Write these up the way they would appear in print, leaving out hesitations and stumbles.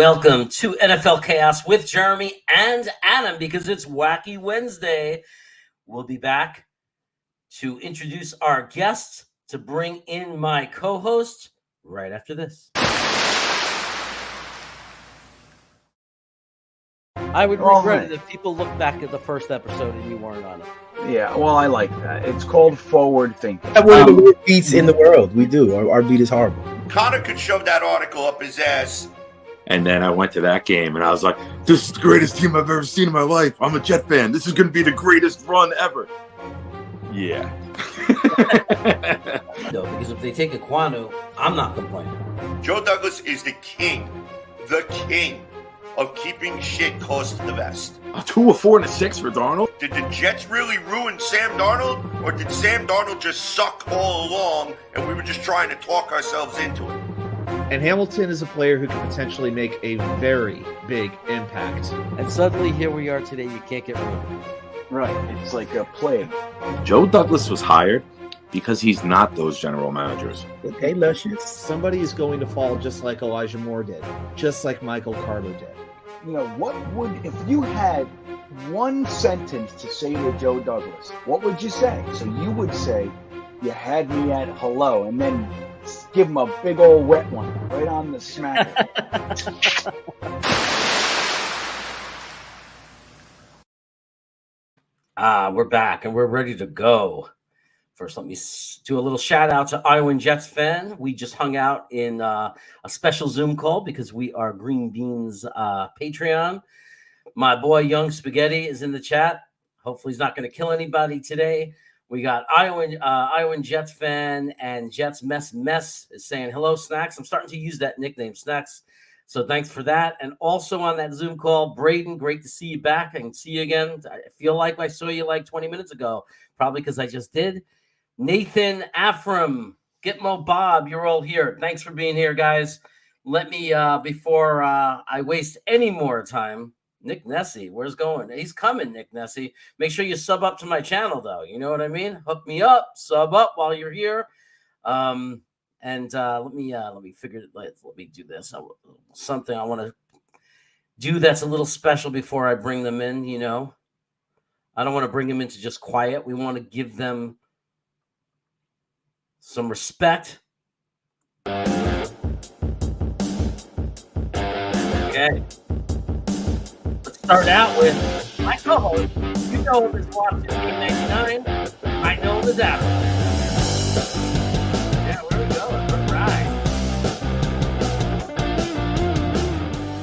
Welcome to NFL Chaos with Jeremy and Adam because it's Wacky Wednesday. We'll be back to introduce our guests to bring in my co-host right after this. I would regret it if people look back at the first episode and you weren't on it. Yeah, well, I like that. It's called forward thinking. We have one of the worst beats in the world. We do. Our beat is horrible. Connor could shove that article up his ass. And then I went to that game, and I was like, this is the greatest team I've ever seen in my life. I'm a Jet fan. This is going to be the greatest run ever. Yeah. No, because if they take Aquanu, I'm not complaining. Joe Douglas is the king of keeping shit close to the vest. A 2, a 4, and a 6 for Darnold? Did the Jets really ruin Sam Darnold, or did Sam Darnold just suck all along and we were just trying to talk ourselves into it? And Hamilton is a player who can potentially make a very big impact. And suddenly here we are today, you can't get rid of him. Right, it's like a plague. Joe Douglas was hired because he's not those general managers. Okay, Luscious. Somebody is going to fall just like Elijah Moore did, just like Michael Carter did. You know, what would, if you had one sentence to say to Joe Douglas, what would you say? So you would say, you had me at hello, and then give him a big old wet one right on the smack. We're back and we're ready to go. First, let me do a little shout out to Iowa Jets fan. We just hung out in a special Zoom call because we are Green Beans Patreon. My boy Young Spaghetti is in the chat. Hopefully he's not going to kill anybody today. We got Iowa Jets fan and Jets Mess is saying, hello, Snacks. I'm starting to use that nickname, Snacks. So thanks for that. And also on that Zoom call, Braden, great to see you back. I can see you again. I feel like I saw you like 20 minutes ago, probably because I just did. Nathan Afram, Gitmo Bob, you're all here. Thanks for being here, guys. Let me, before I waste any more time, Nick Nessie, where's going? He's coming, Nick Nessie. Make sure you sub up to my channel, though. You know what I mean? Hook me up, sub up while you're here. And let me figure. Let me do this. Something I want to do that's a little special before I bring them in. You know, I don't want to bring them into just quiet. We want to give them some respect. Okay. Start out with my co-host. You know him as watching Game 99. I know him as Adam. Yeah, where we going? All right.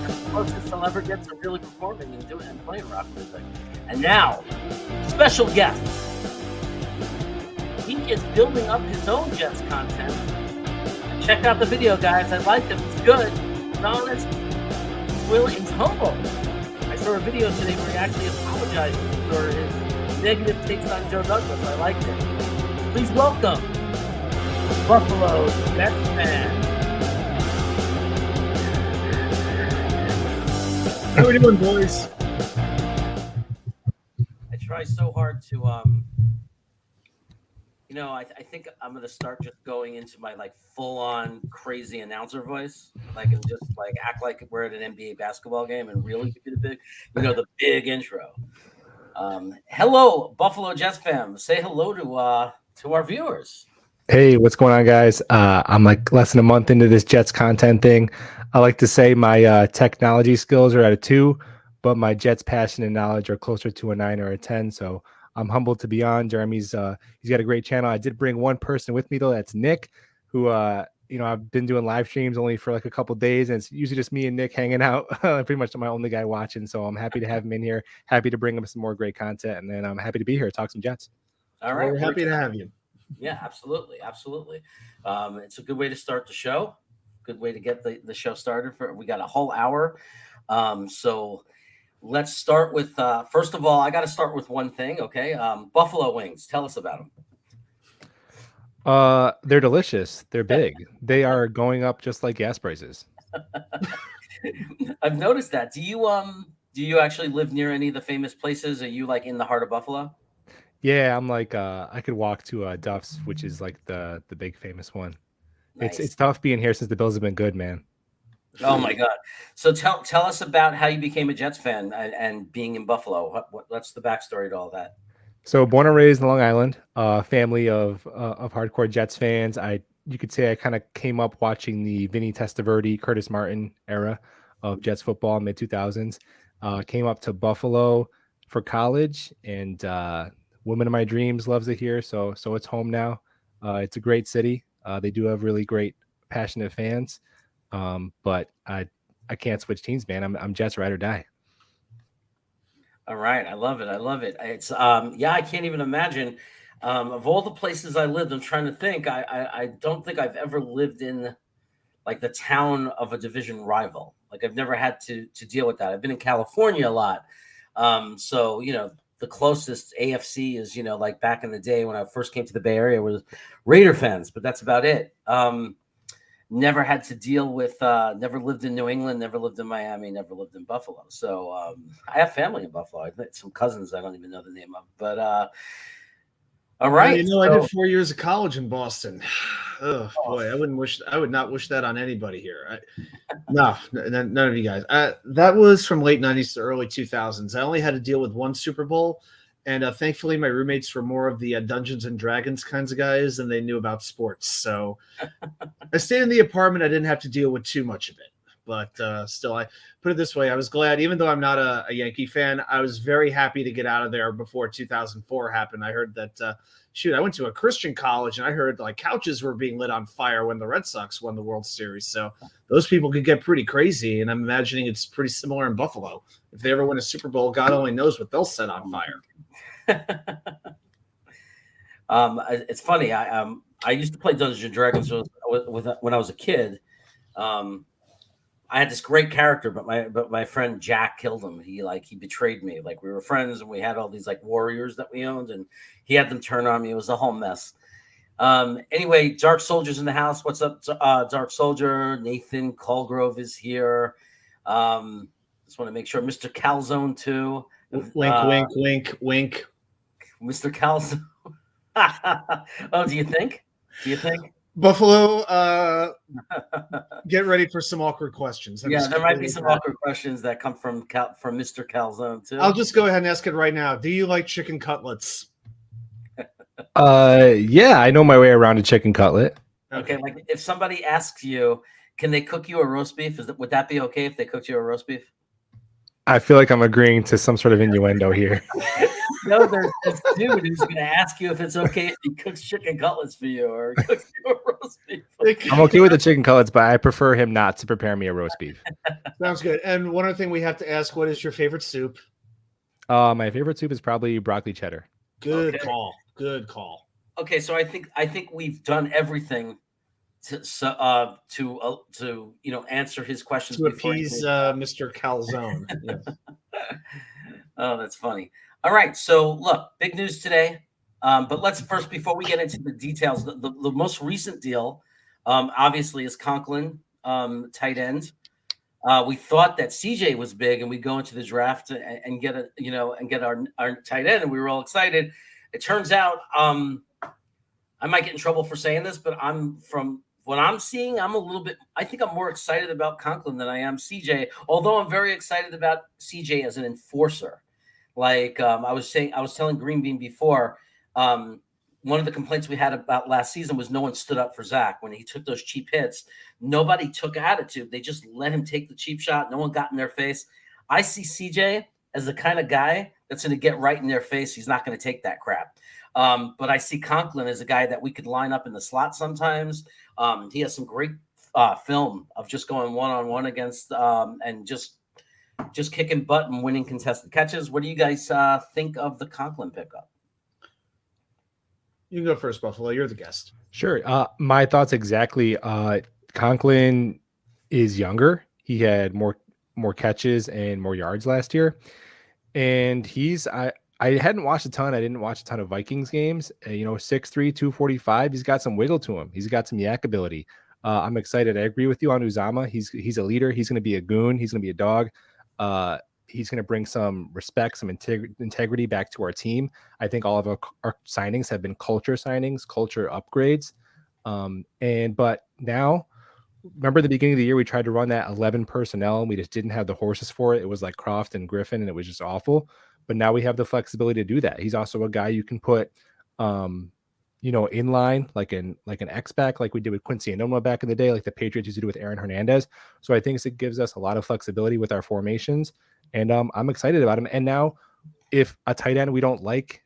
That's the closest I'll ever get to really performing and doing and playing rock music. And now, special guest. He is building up his own Jets content. Check out the video, guys. I like him. He's good. He's honest. He's humble. I saw a video today where he actually apologized for his negative takes on Joe Douglas. I liked it. Please welcome Buffalo Jets fan. How are we doing, boys? I try so hard to, I think I'm going to start just going into my like full-on crazy announcer voice, like and just like act like we're at an NBA basketball game and really give you the big intro. Hello, Buffalo Jets fam. Say hello to our viewers. Hey, what's going on, guys? I'm like less than a month into this Jets content thing. I like to say my technology skills are at a 2, but my Jets passion and knowledge are closer to a 9 or a 10. So I'm humbled to be on. Jeremy's he's got a great channel. I did bring one person with me though. That's Nick, who I've been doing live streams only for like a couple days, and it's usually just me and Nick hanging out. Pretty much my only guy watching. So I'm happy to have him in here. Happy to bring him some more great content, and then I'm happy to be here. Talk some Jets. All right, we're happy to have you. Yeah, absolutely. It's a good way to start the show. Good way to get the show started. We got a whole hour. So let's start with, first of all, I got to start with one thing, okay? Buffalo wings. Tell us about them. They're delicious. They're big. They are going up just like gas prices. I've noticed that. Do you actually live near any of the famous places? Are you like in the heart of Buffalo? Yeah, I'm like I could walk to Duff's, which is like the big famous one. Nice. It's tough being here since the Bills have been good, man. Oh my God! So tell us about how you became a Jets fan and being in Buffalo. What's the backstory to all that? So born and raised in Long Island, family of hardcore Jets fans. You could say I kind of came up watching the Vinny Testaverde, Curtis Martin era of Jets football, mid 2000s. Came up to Buffalo for college, and woman of my dreams loves it here. So it's home now. It's a great city. They do have really great, passionate fans. But I can't switch teams, man. I'm Jets ride or die. All right, I love it. I love it. It's yeah, I can't even imagine. Of all the places I lived, I'm trying to think. I don't think I've ever lived in like the town of a division rival. Like I've never had to deal with that. I've been in California a lot. So the closest AFC is, like back in the day when I first came to the Bay Area was Raider fans, but that's about it. Never had to deal with, never lived in New England, never lived in Miami, never lived in Buffalo. So I have family in Buffalo. I've met some cousins I don't even know the name of, but all right. I did 4 years of college in Boston. Oh boy, I would not wish that on anybody here. No, none of you guys. That was from late 90s to early 2000s. I only had to deal with one Super Bowl, and thankfully my roommates were more of the Dungeons and Dragons kinds of guys, and they knew about sports. So I stayed in the apartment. I didn't have to deal with too much of it. But still, I put it this way. I was glad, even though I'm not a Yankee fan, I was very happy to get out of there before 2004 happened. I heard that, I went to a Christian college, and I heard like couches were being lit on fire when the Red Sox won the World Series. So those people could get pretty crazy, and I'm imagining it's pretty similar in Buffalo. If they ever win a Super Bowl, God only knows what they'll set on fire. It's funny. I used to play Dungeons and Dragons when I was a kid. I had this great character, but my friend Jack killed him. He betrayed me. Like we were friends, and we had all these like warriors that we owned, and he had them turn on me. It was a whole mess. Anyway, Dark Soldier's in the house. What's up, Dark Soldier? Nathan Colgrove is here. Just want to make sure, Mr. Calzone too. Wink. Mr. Calzone. Oh, do you think? Buffalo, get ready for some awkward questions. There might be some awkward questions that come from Mr. Calzone too. I'll just go ahead and ask it right now. Do you like chicken cutlets? Yeah, I know my way around a chicken cutlet. Okay, like if somebody asks you, can they cook you a roast beef? Would that be okay if they cooked you a roast beef? I feel like I'm agreeing to some sort of innuendo here. No, there's this dude who's going to ask you if it's okay if he cooks chicken cutlets for you or cooks you a roast beef. I'm okay with the chicken cutlets, but I prefer him not to prepare me a roast beef. Sounds good. And one other thing we have to ask, what is your favorite soup? My favorite soup is probably broccoli cheddar. Good call. Okay, so I think we've done everything to answer his questions to appease Mr. Calzone. Yes. Oh, that's funny. All right, so look, big news today. But let's first, before we get into the details, the most recent deal, obviously, is Conklin, tight end. We thought that CJ was big, and we go into the draft and get our tight end, and we were all excited. It turns out, I might get in trouble for saying this, but from what I'm seeing, I think I'm more excited about Conklin than I am CJ, although I'm very excited about CJ as an enforcer. Like I was telling Green Bean before, one of the complaints we had about last season was no one stood up for Zach when he took those cheap hits. Nobody took attitude. They just let him take the cheap shot. No one got in their face. I see CJ as the kind of guy that's going to get right in their face. He's not going to take that crap. But I see Conklin as a guy that we could line up in the slot sometimes. He has some great film of just going one-on-one against and just kicking butt and winning contested catches. What do you guys think of the Conklin pickup? You can go first, Buffalo. You're the guest. Sure. My thoughts exactly. Conklin is younger. He had more catches and more yards last year. And I hadn't watched a ton. I didn't watch a ton of Vikings games. 6'3", 245. He's got some wiggle to him. He's got some yak ability. I'm excited. I agree with you on Uzama. He's a leader. He's going to be a goon. He's going to be a dog. He's going to bring some respect, some integrity back to our team. I think all of our signings have been culture signings, culture upgrades. But now remember the beginning of the year, we tried to run that 11 personnel and we just didn't have the horses for it. It was like Croft and Griffin and it was just awful. But now we have the flexibility to do that. He's also a guy you can put, in line like an X back, like we did with Quincy and back in the day, like the Patriots used to do with Aaron Hernandez. So I think it gives us a lot of flexibility with our formations, and I'm excited about him. And now, if a tight end we don't like,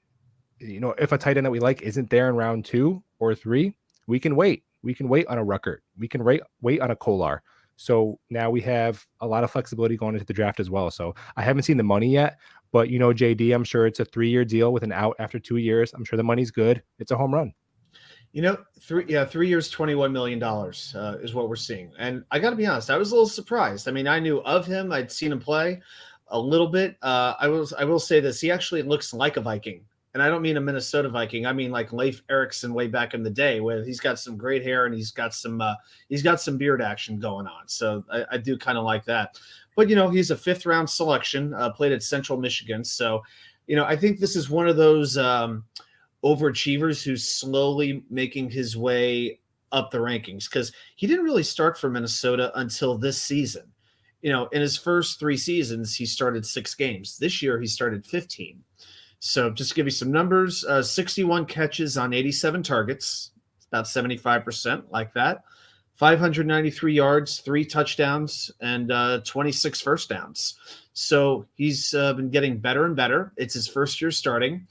if a tight end that we like isn't there in round 2 or 3, we can wait. We can wait on a Ruckert. We can wait on a Kolar. So now we have a lot of flexibility going into the draft as well. So I haven't seen the money yet, but JD, I'm sure it's a 3-year deal with an out after 2 years. I'm sure the money's good. It's a home run. 3 years, $21 million is what we're seeing. And I got to be honest, I was a little surprised. I mean, I knew of him. I'd seen him play a little bit. I will say this. He actually looks like a Viking. And I don't mean a Minnesota Viking. I mean like Leif Erikson way back in the day, where he's got some great hair and he's got some beard action going on. So I do kind of like that. But he's a 5th round selection. Played at Central Michigan. So I think this is one of those overachievers who's slowly making his way up the rankings, because he didn't really start for Minnesota until this season. In his first 3 seasons, he started 6 games. This year, he started 15. So just to give you some numbers, 61 catches on 87 targets, about 75%, like that. 593 yards, 3 touchdowns, and 26 first downs. So he's been getting better and better. It's his first year starting.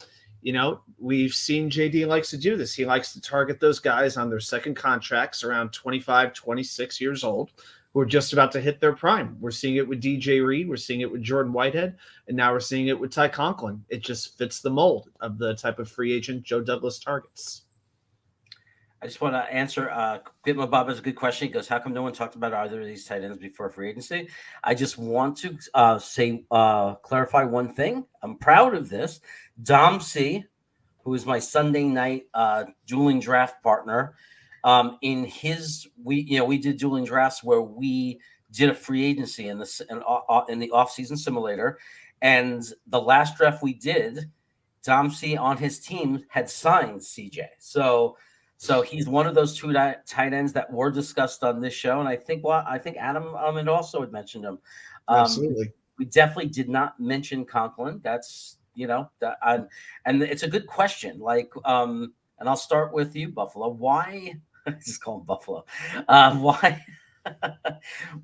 We've seen JD likes to do this. He likes to target those guys on their second contracts around 25, 26 years old, who are just about to hit their prime. We're seeing it with DJ Reed. We're seeing it with Jordan Whitehead. And now we're seeing it with Ty Conklin. It just fits the mold of the type of free agent Joe Douglas targets. I just want to answer Pitma Bob has a good question. He goes, how come no one talked about either of these tight ends before free agency? I just want to clarify one thing. I'm proud of this. Dom C, who is my Sunday night dueling draft partner, we did dueling drafts where we did a free agency in the off-season simulator, and the last draft we did, Dom C on his team had signed CJ. So he's one of those 2 tight ends that were discussed on this show, and I think Adam had also had mentioned him. Absolutely, we definitely did not mention Conklin. That's and it's a good question. Like, and I'll start with you, Buffalo. Why? Just call him Buffalo.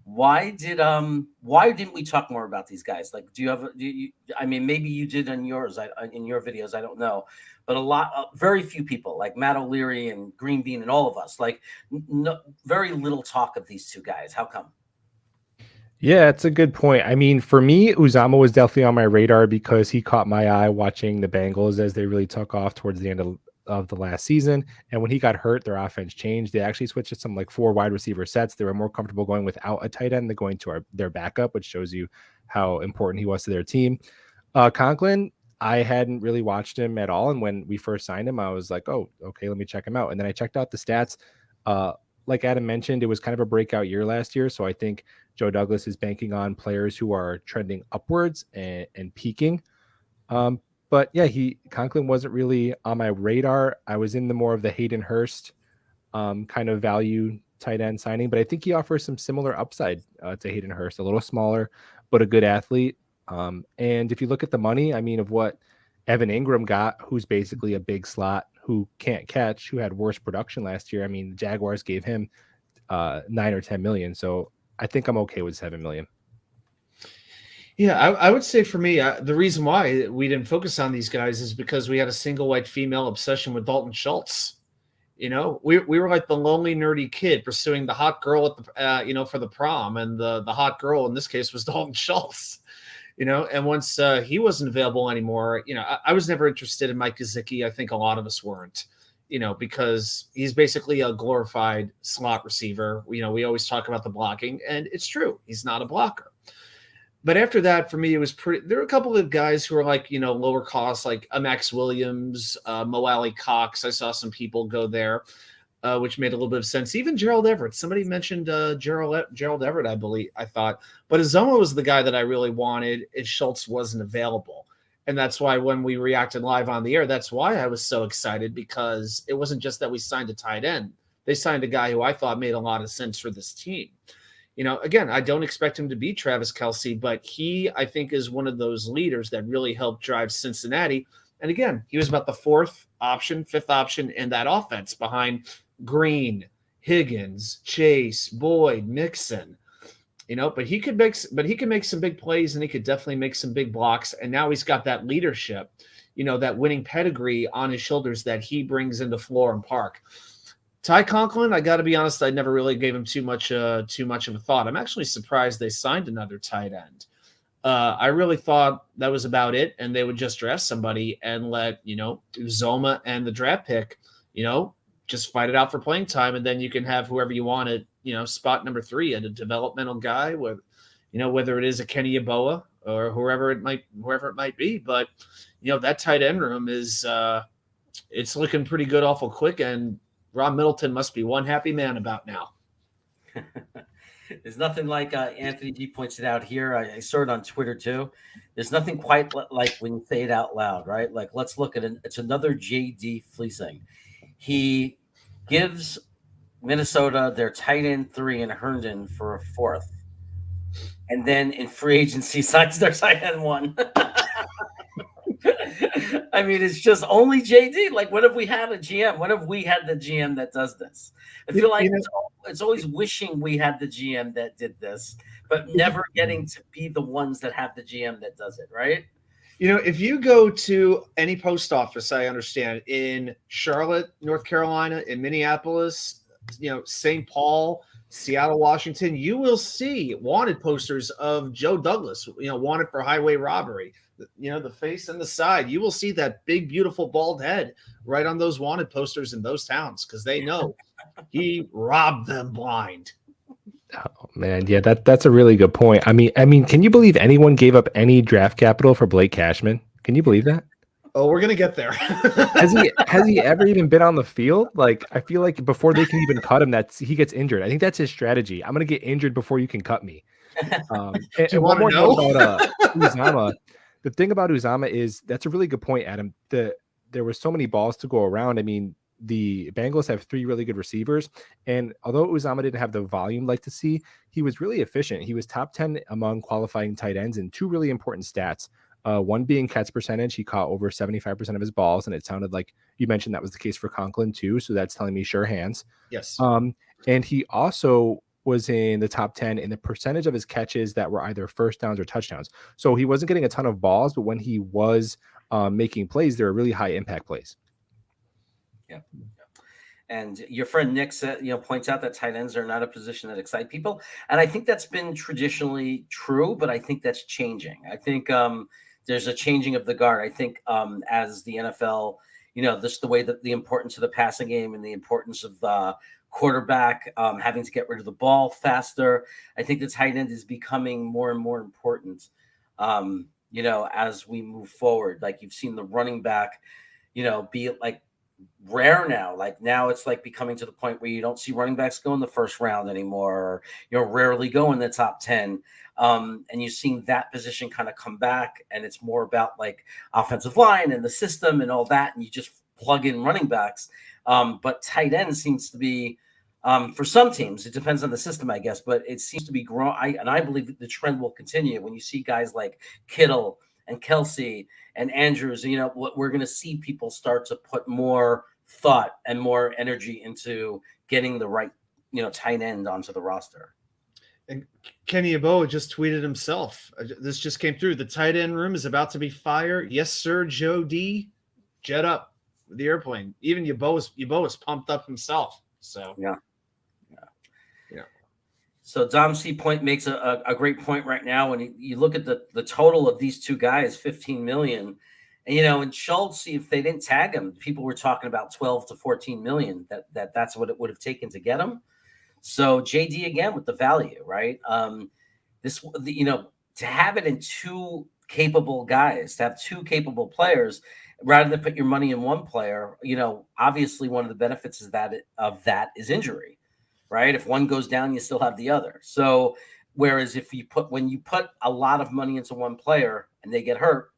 Why didn't we talk more about these guys? Like, I mean, maybe you did in yours, in your videos, I don't know, but very few people like Matt O'Leary and Green Bean and all of us, like very little talk of these 2 guys. How come? Yeah, it's a good point. I mean, for me, Uzama was definitely on my radar because he caught my eye watching the Bengals as they really took off towards the end of the last season. And when he got hurt, their offense changed. They actually switched to some like 4 wide receiver sets. They were more comfortable going without a tight end than going to their backup, which shows you how important he was to their team. Conklin, I hadn't really watched him at all. And when we first signed him, I was like, oh, okay, let me check him out. And then I checked out the stats. Like Adam mentioned, it was kind of a breakout year last year. So I think Joe Douglas is banking on players who are trending upwards and peaking. But yeah, Conklin wasn't really on my radar. I was in the more of the Hayden Hurst kind of value tight end signing, but I think he offers some similar upside to Hayden Hurst, a little smaller, but a good athlete. And if you look at the money, I mean, of what Evan Ingram got, who's basically a big slot who can't catch, who had worse production last year. I mean, the Jaguars gave him 9 or 10 million. So I think I'm okay with 7 million. Yeah, I would say for me, the reason why we didn't focus on these guys is because we had a single white female obsession with Dalton Schultz. We were like the lonely, nerdy kid pursuing the hot girl at the, for the prom, and the hot girl in this case was Dalton Schultz. And once he wasn't available anymore, I was never interested in Mike Gesicki. I think a lot of us weren't, because he's basically a glorified slot receiver. We always talk about the blocking, and it's true. He's not a blocker. But after that, for me, it was there were a couple of guys who were like, lower cost, like a Max Williams, Mo Alley Cox. I saw some people go there, which made a little bit of sense. Even Gerald Everett. Somebody mentioned Gerald Everett, I thought. But Azoma was the guy that I really wanted if Schultz wasn't available. And that's why when we reacted live on the air, that's why I was so excited, because it wasn't just that we signed a tight end they signed a guy who I thought made a lot of sense for this team. Again, I don't expect him to be Travis Kelce, but he, I think, is one of those leaders that really helped drive Cincinnati. And again, he was about the fifth option in that offense behind Green, Higgins, Chase, Boyd, Mixon. But he can make some big plays, and he could definitely make some big blocks. And now he's got that leadership, that winning pedigree on his shoulders that he brings into Florham Park. Ty Conklin, I got to be honest, I never really gave him too much of a thought. I'm actually surprised they signed another tight end. I really thought that was about it, and they would just draft somebody and let Uzoma and the draft pick, just fight it out for playing time, and then you can have whoever you want at spot number 3 and a developmental guy with, whether it is a Kenny Yeboah or whoever it might be. But that tight end room is it's looking pretty good awful quick, and Rob Middleton must be one happy man about now. There's nothing like Anthony G points it out here. I saw it on Twitter too. There's nothing quite like when you say it out loud, right? Like, let's look at it. It's another JD fleecing. He gives Minnesota their tight end 3 in Herndon for a 4th. And then in free agency signs their tight end 1. I mean, it's just only JD. Like, when have we had a GM? When have we had the GM that does this? I feel like it's always wishing we had the GM that did this, but never getting to be the ones that have the GM that does it, right? If you go to any post office, I understand, in Charlotte, North Carolina, in Minneapolis, St. Paul, Seattle, Washington, you will see wanted posters of Joe Douglas, wanted for highway robbery. The face and the side. You will see that big, beautiful bald head right on those wanted posters in those towns because they know he robbed them blind. Oh man, yeah, that's a really good point. I mean, can you believe anyone gave up any draft capital for Blake Cashman? Can you believe that? Oh, we're gonna get there. Has he ever even been on the field? Like, I feel like before they can even cut him, he gets injured. I think that's his strategy. I'm gonna get injured before you can cut me. And one more note about Uzama. The thing about Uzama is that's a really good point, Adam. There were so many balls to go around. I mean, the Bengals have 3 really good receivers, and although Uzama didn't have the volume like to see, he was really efficient. He was top 10 among qualifying tight ends in 2 really important stats. One being catch percentage. He caught over 75% of his balls, and it sounded like you mentioned that was the case for Conklin too. So that's telling me sure hands. Yes. And he also was in the top 10 in the percentage of his catches that were either first downs or touchdowns. So he wasn't getting a ton of balls, but when he was making plays, they were really high impact plays. Yeah. And your friend Nick points out that tight ends are not a position that excite people. And I think that's been traditionally true, but I think that's changing. I think there's a changing of the guard. I think as the NFL, just the way that the importance of the passing game and the importance of quarterback having to get rid of the ball faster, I think the tight end is becoming more and more important, as we move forward. Like, you've seen the running back, be like rare now. Like, now it's like becoming to the point where you don't see running backs go in the first round anymore, or rarely go in the top 10. And you've seen that position kind of come back, and it's more about like offensive line and the system and all that, and you just plug in running backs. But tight end seems to be, for some teams, it depends on the system, I guess, but it seems to be growing. And I believe that the trend will continue when you see guys like Kittle and Kelce and Andrews. We're going to see people start to put more thought and more energy into getting the right, tight end onto the roster. And Kenny Yeboah just tweeted himself. This just came through. The tight end room is about to be fire. Yes, sir, Joe D. Jet up with the airplane. Even Yeboah's pumped up himself. So yeah. So Dom C. Point makes a great point right now. When you look at the total of these 2 guys, $15 million, and and Schultz, if they didn't tag him, people were talking about $12 to $14 million. That's what it would have taken to get him. So JD again with the value, right? To have it in 2 capable guys, to have 2 capable players, rather than put your money in one player, obviously one of the benefits of that is injury, right? If one goes down, you still have the other. So whereas when you put a lot of money into one player and they get hurt,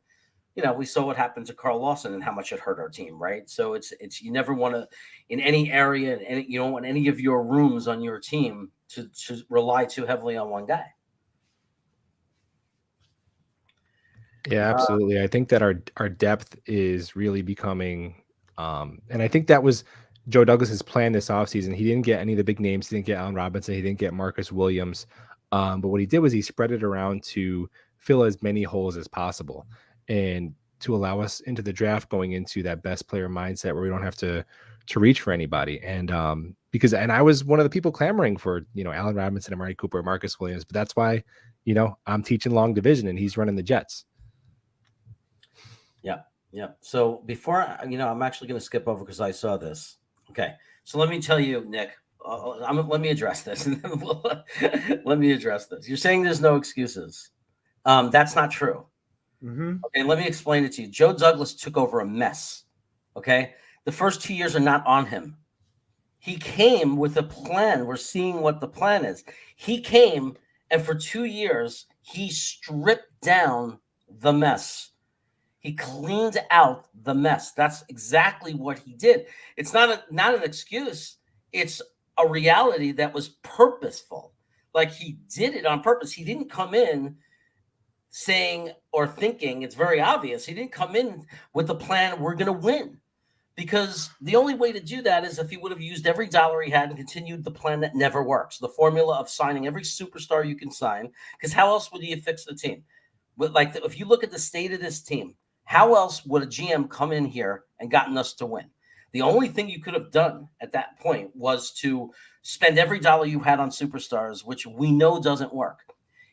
we saw what happened to Carl Lawson and how much it hurt our team, right? So it's you never want to, in any area, and you don't want any of your rooms on your team to rely too heavily on one guy. Yeah, absolutely. I think that our depth is really becoming, and I think that was Joe Douglas's plan this offseason. He didn't get any of the big names. He didn't get Allen Robinson. He didn't get Marcus Williams. But what he did was he spread it around to fill as many holes as possible and to allow us into the draft going into that best player mindset where we don't have to reach for anybody. And I was one of the people clamoring for, Allen Robinson, Amari Cooper, Marcus Williams, but that's why, I'm teaching long division and he's running the Jets. Yeah. So before, I'm actually going to skip over because I saw this. Okay. So let me tell you, Nick, let me address this. Let me address this. You're saying there's no excuses. That's not true. Mm-hmm. Okay. Let me explain it to you. Joe Douglas took over a mess. Okay. The first 2 years are not on him. He came with a plan. We're seeing what the plan is. He came, and for 2 years, he stripped down the mess. He cleaned out the mess. That's exactly what he did. It's not an excuse. It's a reality that was purposeful. Like, he did it on purpose. He didn't come in saying or thinking, it's very obvious. He didn't come in with the plan, we're going to win. Because the only way to do that is if he would have used every dollar he had and continued the plan that never works. The formula of signing every superstar you can sign. Because how else would you fix the team? If you look at the state of this team, how else would a GM come in here and gotten us to win? The only thing you could have done at that point was to spend every dollar you had on superstars, which we know doesn't work.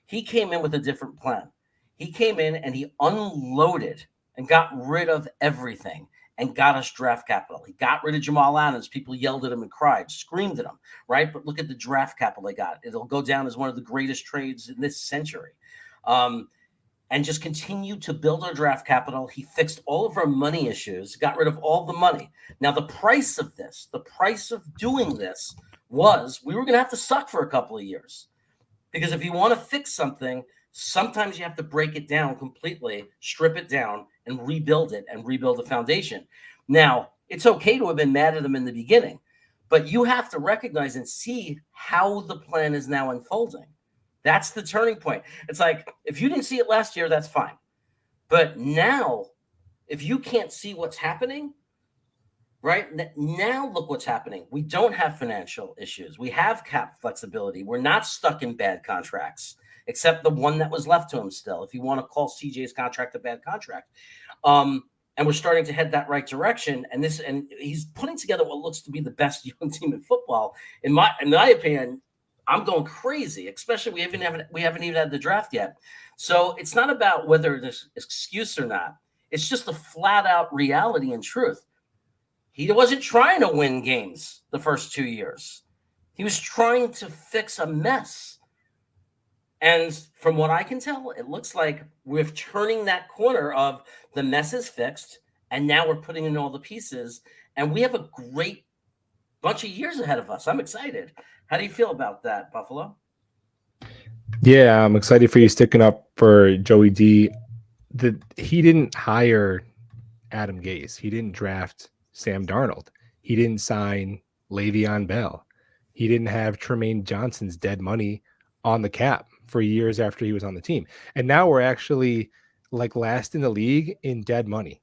He came in with a different plan. He came in and he unloaded and got rid of everything and got us draft capital. He got rid of Jamal Adams. People yelled at him and cried, screamed at him, right? But look at the draft capital they got. It'll go down as one of the greatest trades in this century. And just continue to build our draft capital. He fixed all of our money issues, got rid of all the money. Now, the price of doing this was we were going to have to suck for a couple of years. Because if you want to fix something, sometimes you have to break it down completely, strip it down, and rebuild it and rebuild the foundation. Now, it's okay to have been mad at them in the beginning, but you have to recognize and see how the plan is now unfolding. That's the turning point. It's like, if you didn't see it last year, that's fine. But now, if you can't see what's happening, right? Now look what's happening. We don't have financial issues. We have cap flexibility. We're not stuck in bad contracts, except the one that was left to him still, if you want to call CJ's contract a bad contract. And we're starting to head that right direction. And he's putting together what looks to be the best young team in football. In my opinion, I'm going crazy, especially we haven't even had the draft yet. So it's not about whether there's an excuse or not. It's just the flat out reality and truth. He wasn't trying to win games the first 2 years. He was trying to fix a mess. And from what I can tell, it looks like we're turning that corner of the mess is fixed, and now we're putting in all the pieces, and we have a great bunch of years ahead of us. I'm excited. How do you feel about that, Buffalo? Yeah, I'm excited for you sticking up for Joey D. He didn't hire Adam Gase. He didn't draft Sam Darnold. He didn't sign Le'Veon Bell. He didn't have Tremaine Johnson's dead money on the cap for years after he was on the team. And now we're actually like last in the league in dead money,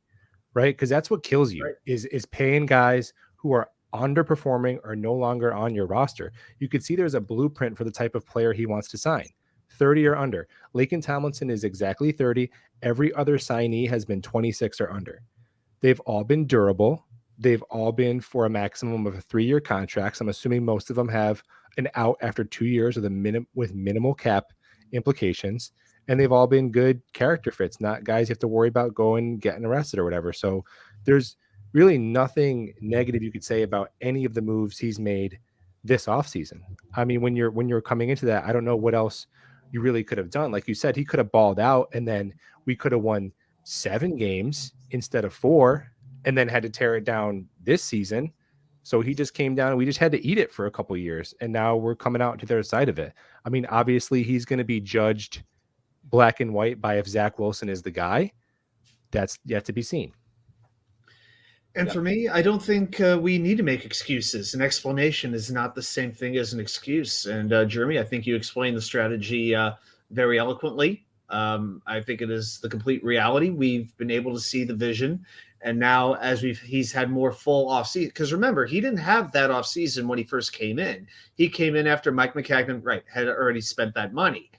right? Because that's what kills you, right? is paying guys who are underperforming or no longer on your roster. You could see there's a blueprint for the type of player he wants to sign. 30 or under. Laken Tomlinson is exactly 30. Every other signee has been 26 or under. They've all been durable. They've all been for a maximum of 3-year contracts. I'm assuming most of them have an out after 2 years with minimal cap implications. And they've all been good character fits, not guys you have to worry about going getting arrested or whatever. So there's really nothing negative you could say about any of the moves he's made this offseason. I mean, when you're coming into that, I don't know what else you really could have done. Like you said, he could have balled out and then we could have won 7 games instead of 4 and then had to tear it down this season. So he just came down and we just had to eat it for a couple of years. And now we're coming out to the other side of it. I mean, obviously he's going to be judged black and white by if Zach Wilson is the guy. that's yet to be seen. And for me, I don't think we need to make excuses. An explanation is not the same thing as an excuse. And Jeremy, I think you explained the strategy very eloquently. I think it is the complete reality. We've been able to see the vision. And now as he's had more full off season, because remember, he didn't have that off season when he first came in. He came in after Mike McCagnon, had already spent that money,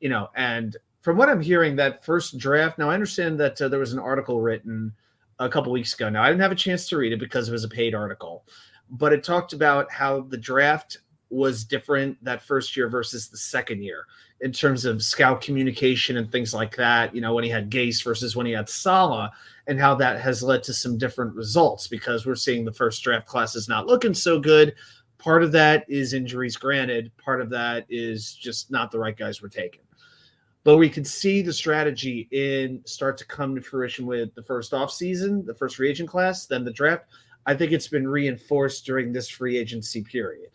and from what I'm hearing, that first draft, now I understand that there was an article written a couple weeks ago. Now, I didn't have a chance to read it because it was a paid article, but it talked about how the draft was different that first year versus the second year in terms of scout communication and things like that, when he had Gase versus when he had Saleh, and how that has led to some different results because we're seeing the first draft class is not looking so good. Part of that is injuries, granted. Part of that is just not the right guys were taken. But we could see the strategy start to come to fruition with the first offseason, the first free agent class, then the draft. I think it's been reinforced during this free agency period.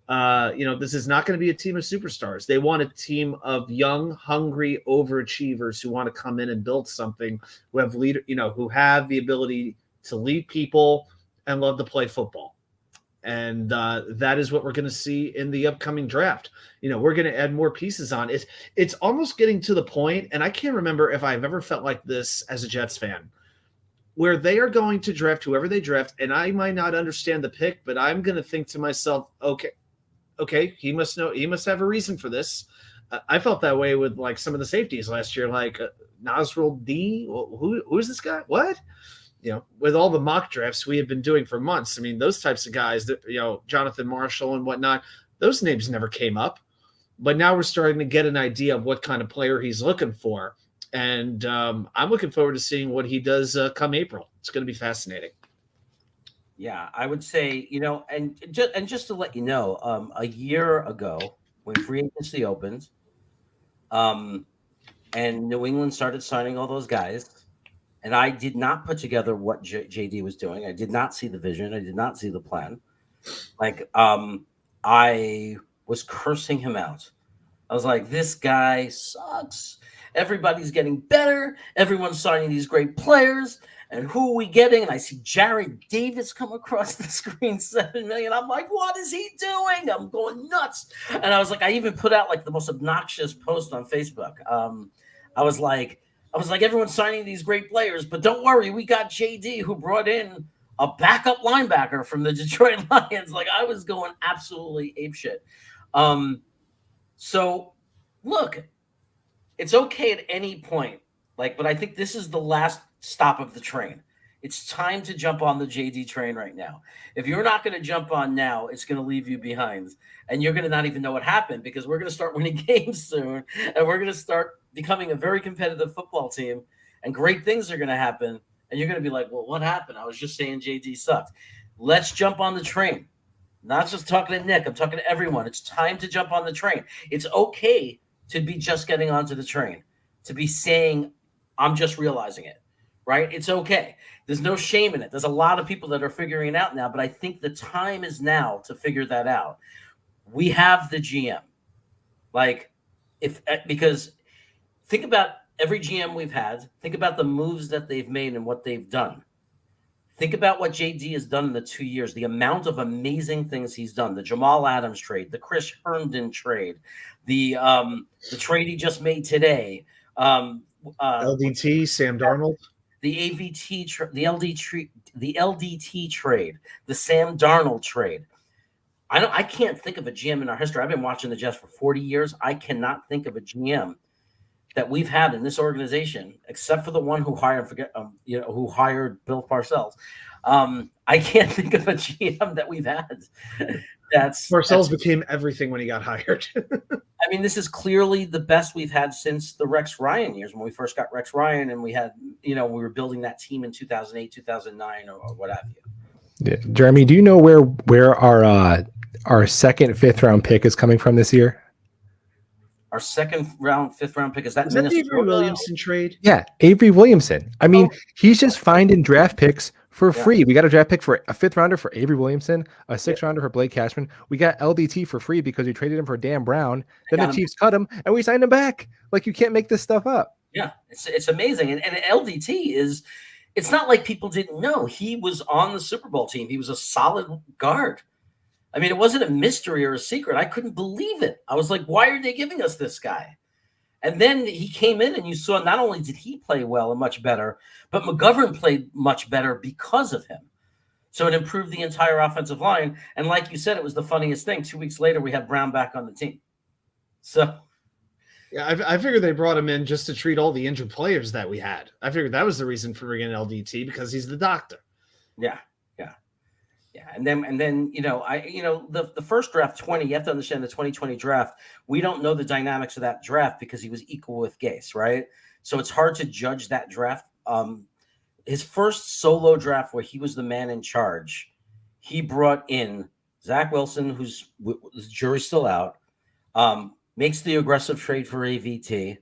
This is not going to be a team of superstars. They want a team of young, hungry overachievers who want to come in and build something, who have who have the ability to lead people and love to play football. And that is what we're going to see in the upcoming draft. We're going to add more pieces on it. It's almost getting to the point, and I can't remember if I've ever felt like this as a Jets fan, where they are going to draft whoever they draft, and I might not understand the pick, but I'm going to think to myself, okay, he must know, he must have a reason for this. I felt that way with like some of the safeties last year, like Nasrul D. Who is this guy? What? With all the mock drafts we have been doing for months. I mean, those types of guys that, Jonathan Marshall and whatnot, those names never came up. But now we're starting to get an idea of what kind of player he's looking for. And I'm looking forward to seeing what he does come April. It's going to be fascinating. Yeah, I would say, and just to let you know, a year ago when free agency opened, and New England started signing all those guys, and I did not put together what JD was doing. I did not see the vision. I did not see the plan. I was cursing him out. I was like, this guy sucks. Everybody's getting better. Everyone's signing these great players. And who are we getting? And I see Jared Davis come across the screen, $7 million. I'm like, what is he doing? I'm going nuts. And I was like, I even put out like the most obnoxious post on Facebook. I was like, everyone's signing these great players, but don't worry, we got JD who brought in a backup linebacker from the Detroit Lions. Like, I was going absolutely apeshit. So look, it's okay at any point. But I think this is the last stop of the train. It's time to jump on the JD train right now. If you're not going to jump on now, it's going to leave you behind. And you're going to not even know what happened because we're going to start winning games soon. And we're going to start becoming a very competitive football team. And great things are going to happen. And you're going to be like, well, what happened? I was just saying JD sucked. Let's jump on the train. Not just talking to Nick. I'm talking to everyone. It's time to jump on the train. It's okay to be just getting onto the train, to be saying, I'm just realizing it, right? It's okay. There's no shame in it. There's a lot of people that are figuring it out now, but I think the time is now to figure that out. We have the GM. Because think about every GM we've had. Think about the moves that they've made and what they've done. Think about what JD has done in the 2 years, the amount of amazing things he's done, the Jamal Adams trade, the Chris Herndon trade, the trade he just made today, LDT, Sam Darnold, the AVT, the LDT trade, the Sam Darnold trade. I can't think of a GM in our history. I've been watching the Jets for 40 years. I cannot think of a GM that we've had in this organization, except for the one who hired Bill Parcells. I can't think of a GM that we've had. Parcells became everything when he got hired. I mean, this is clearly the best we've had since the Rex Ryan years when we first got Rex Ryan and we had, we were building that team in 2008, 2009 or what have you. Yeah. Jeremy, do you know where our second, fifth round pick is coming from this year? Our second round, fifth round pick, is that the Avery Williamson trade? Yeah, Avery Williamson. I mean, he's just finding draft picks for free. We got a draft pick for a fifth rounder for Avery Williamson, a sixth rounder for Blake Cashman. We got LDT for free because we traded him for Dan Brown. Then the Chiefs cut him and we signed him back. Like, you can't make this stuff up. Yeah, it's amazing. And LDT is, it's not like people didn't know. He was on the Super Bowl team. He was a solid guard. I mean, it wasn't a mystery or a secret. I couldn't believe it. I was like, why are they giving us this guy? And then he came in and you saw not only did he play well and much better, but McGovern played much better because of him. So it improved the entire offensive line. And like you said, it was the funniest thing. 2 weeks later, we had Brown back on the team. So yeah, I figured they brought him in just to treat all the injured players that we had. I figured that was the reason for bringing LDT, because he's the doctor. Yeah. And then the first draft 20, you have to understand the 2020 draft. We don't know the dynamics of that draft because he was equal with Gase, right? So it's hard to judge that draft. His first solo draft where he was the man in charge, he brought in Zach Wilson, who's the jury's still out, makes the aggressive trade for AVT,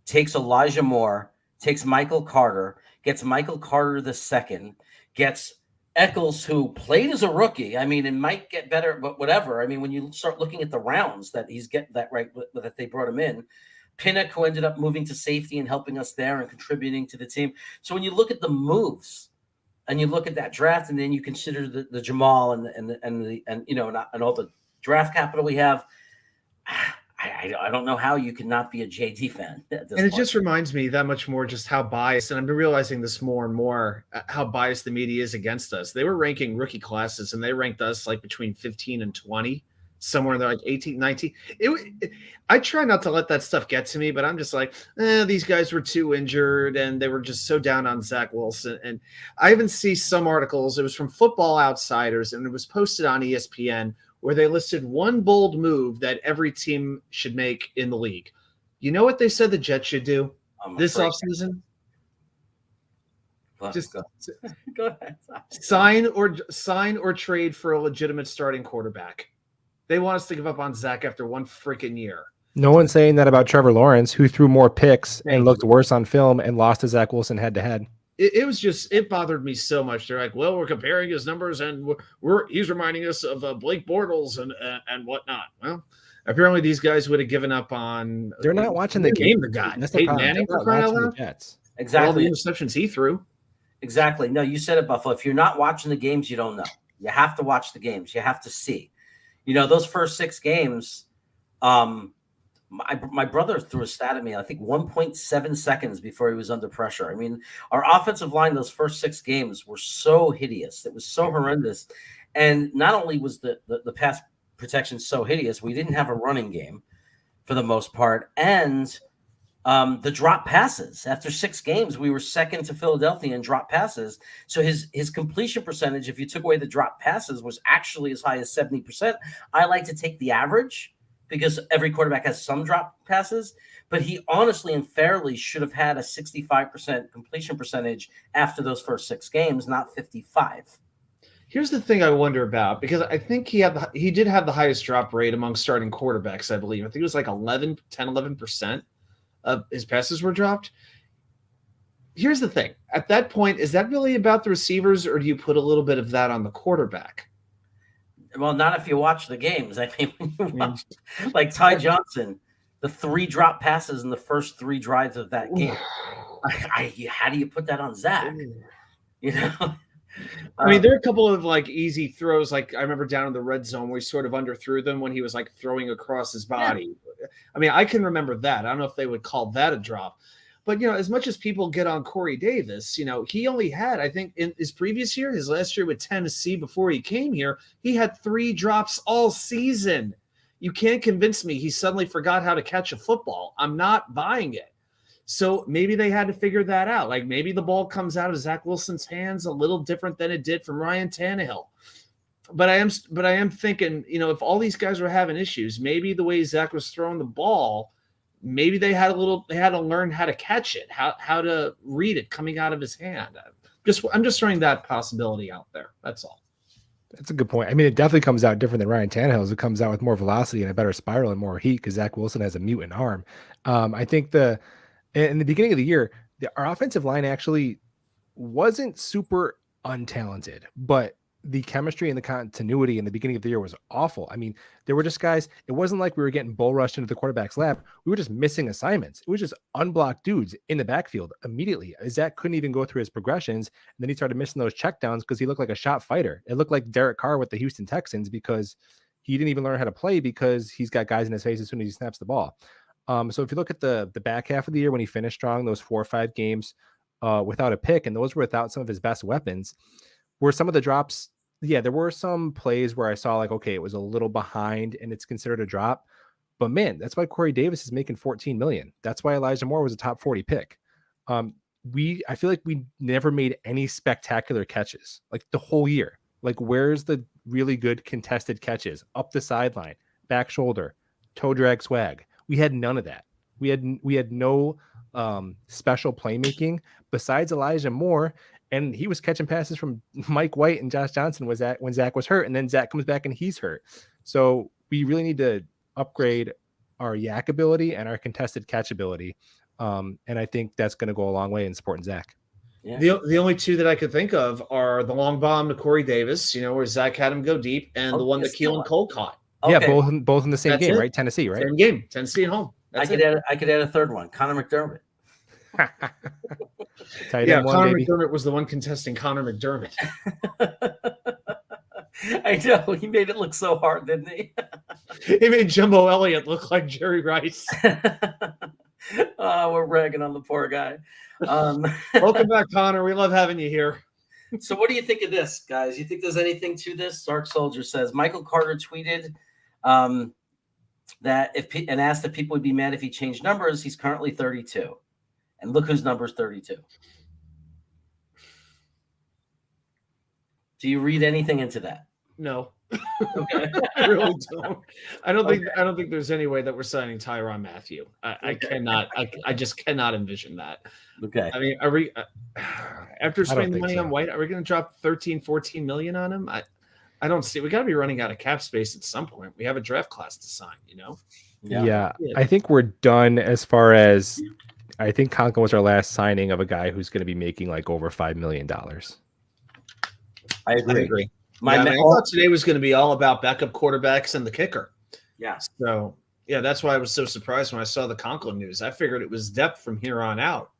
takes Elijah Moore, takes Michael Carter, gets Michael Carter the second, gets Eccles, who played as a rookie. I mean, it might get better, but whatever. I mean, when you start looking at the rounds that he's getting that right, that they brought him in, Pinnock, who ended up moving to safety and helping us there and contributing to the team. So when you look at the moves and you look at that draft, and then you consider the Jamal and all the draft capital we have, I don't know how you cannot be a JD fan. And it just reminds me that much more just how biased, and I've been realizing this more and more, how biased the media is against us. They were ranking rookie classes, and they ranked us like between 15 and 20, somewhere in there, like 18, 19. I try not to let that stuff get to me, but I'm just like, these guys were too injured, and they were just so down on Zach Wilson. And I even see some articles, it was from Football Outsiders, and it was posted on ESPN, where they listed one bold move that every team should make in the league. You know what they said the Jets should do this offseason? Just go ahead. Sign or trade for a legitimate starting quarterback. They want us to give up on Zach after one freaking year. No one's saying that about Trevor Lawrence, who threw more picks and looked worse on film and lost to Zach Wilson head to head. It was just, it bothered me so much. They're like, well, we're comparing his numbers, and he's reminding us of Blake Bortles and whatnot. Well, apparently these guys would have given up on. They're not watching the game. The guy, That's the Peyton problem. Manning, for crying out loud. Jets. Exactly. All the interceptions he threw. Exactly. No, you said it, Buffalo. If you're not watching the games, you don't know. You have to watch the games. You have to see. Those first 6 games. My brother threw a stat at me, I think 1.7 seconds before he was under pressure. I mean, our offensive line, those first 6 games were so hideous. It was so horrendous. And not only was the pass protection so hideous, we didn't have a running game for the most part. And the drop passes. After 6 games, we were second to Philadelphia in drop passes. So his completion percentage, if you took away the drop passes, was actually as high as 70%. I like to take the average, because every quarterback has some drop passes, but he honestly and fairly should have had a 65% completion percentage after those first 6 games, not 55. Here's the thing I wonder about, because I think he did have the highest drop rate among starting quarterbacks, I believe. I think it was like 11% of his passes were dropped. Here's the thing. At that point, is that really about the receivers, or do you put a little bit of that on the quarterback? Well, not if you watch the games. I mean, when you watch, like Ty Johnson, the 3 drop passes in the first 3 drives of that game. How do you put that on Zach? I mean, there are a couple of like easy throws. Like I remember down in the red zone where he sort of underthrew them when he was like throwing across his body. Yeah. I mean, I can remember that. I don't know if they would call that a drop. But, as much as people get on Corey Davis, he only had, I think, in his previous year, his last year with Tennessee before he came here, he had 3 drops all season. You can't convince me he suddenly forgot how to catch a football. I'm not buying it. So maybe they had to figure that out. Like maybe the ball comes out of Zach Wilson's hands a little different than it did from Ryan Tannehill. But I am thinking, if all these guys were having issues, maybe the way Zach was throwing the ball, maybe they had to learn how to catch it, how to read it coming out of his hand. I'm just throwing that possibility out there. That's all. That's a good point. I mean, it definitely comes out different than Ryan Tannehill's. It comes out with more velocity and a better spiral and more heat because Zach Wilson has a mutant arm. I think in the beginning of the year, our offensive line actually wasn't super untalented, but the chemistry and the continuity in the beginning of the year was awful. I mean, there were just guys, it wasn't like we were getting bull rushed into the quarterback's lap. We were just missing assignments. It was just unblocked dudes in the backfield immediately. Zach couldn't even go through his progressions. And then he started missing those checkdowns because he looked like a shot fighter. It looked like Derek Carr with the Houston Texans because he didn't even learn how to play because he's got guys in his face as soon as he snaps the ball. So if you look at the back half of the year when he finished strong, those 4 or 5 games without a pick, and those were without some of his best weapons, were some of the drops. Yeah, there were some plays where I saw like, okay, it was a little behind and it's considered a drop. But man, that's why Corey Davis is making $14 million. That's why Elijah Moore was a top 40 pick. I feel like we never made any spectacular catches like the whole year. Like, where's the really good contested catches up the sideline, back shoulder, toe drag swag? We had none of that. We had no special playmaking besides Elijah Moore. And he was catching passes from Mike White and Josh Johnson when Zach was hurt. And then Zach comes back and he's hurt. So we really need to upgrade our yak ability and our contested catch ability. And I think that's going to go a long way in supporting Zach. Yeah. The only 2 that I could think of are the long bomb to Corey Davis, where Zach had him go deep, and the one that Keelan Cole caught. Okay. Yeah, both in the same game, right? Tennessee, right? Same game, Tennessee at home. I could add a third one, Connor McDermott. Connor McDermott was the one contesting Connor McDermott. I know, he made it look so hard, didn't he? He made Jumbo Elliott look like Jerry Rice. We're ragging on the poor guy. Welcome back, Connor. We love having you here. So what do you think of this, guys? You think there's anything to this? Dark Soldier says Michael Carter tweeted that and asked if people would be mad if he changed numbers. He's currently 32. And look whose number is 32. Do you read anything into that? No. Okay. I really don't. I don't think there's any way that we're signing Tyrann Mathieu. I cannot. I just cannot envision that. Okay. I mean, are we after spending money on White, are we going to drop 13-14 million on him? I don't see. We got to be running out of cap space at some point. We have a draft class to sign, Yeah. I think we're done as far as I think Conklin was our last signing of a guy who's going to be making like over $5 million. I agree. I thought today was going to be all about backup quarterbacks and the kicker. Yeah. So, that's why I was so surprised when I saw the Conklin news. I figured it was depth from here on out.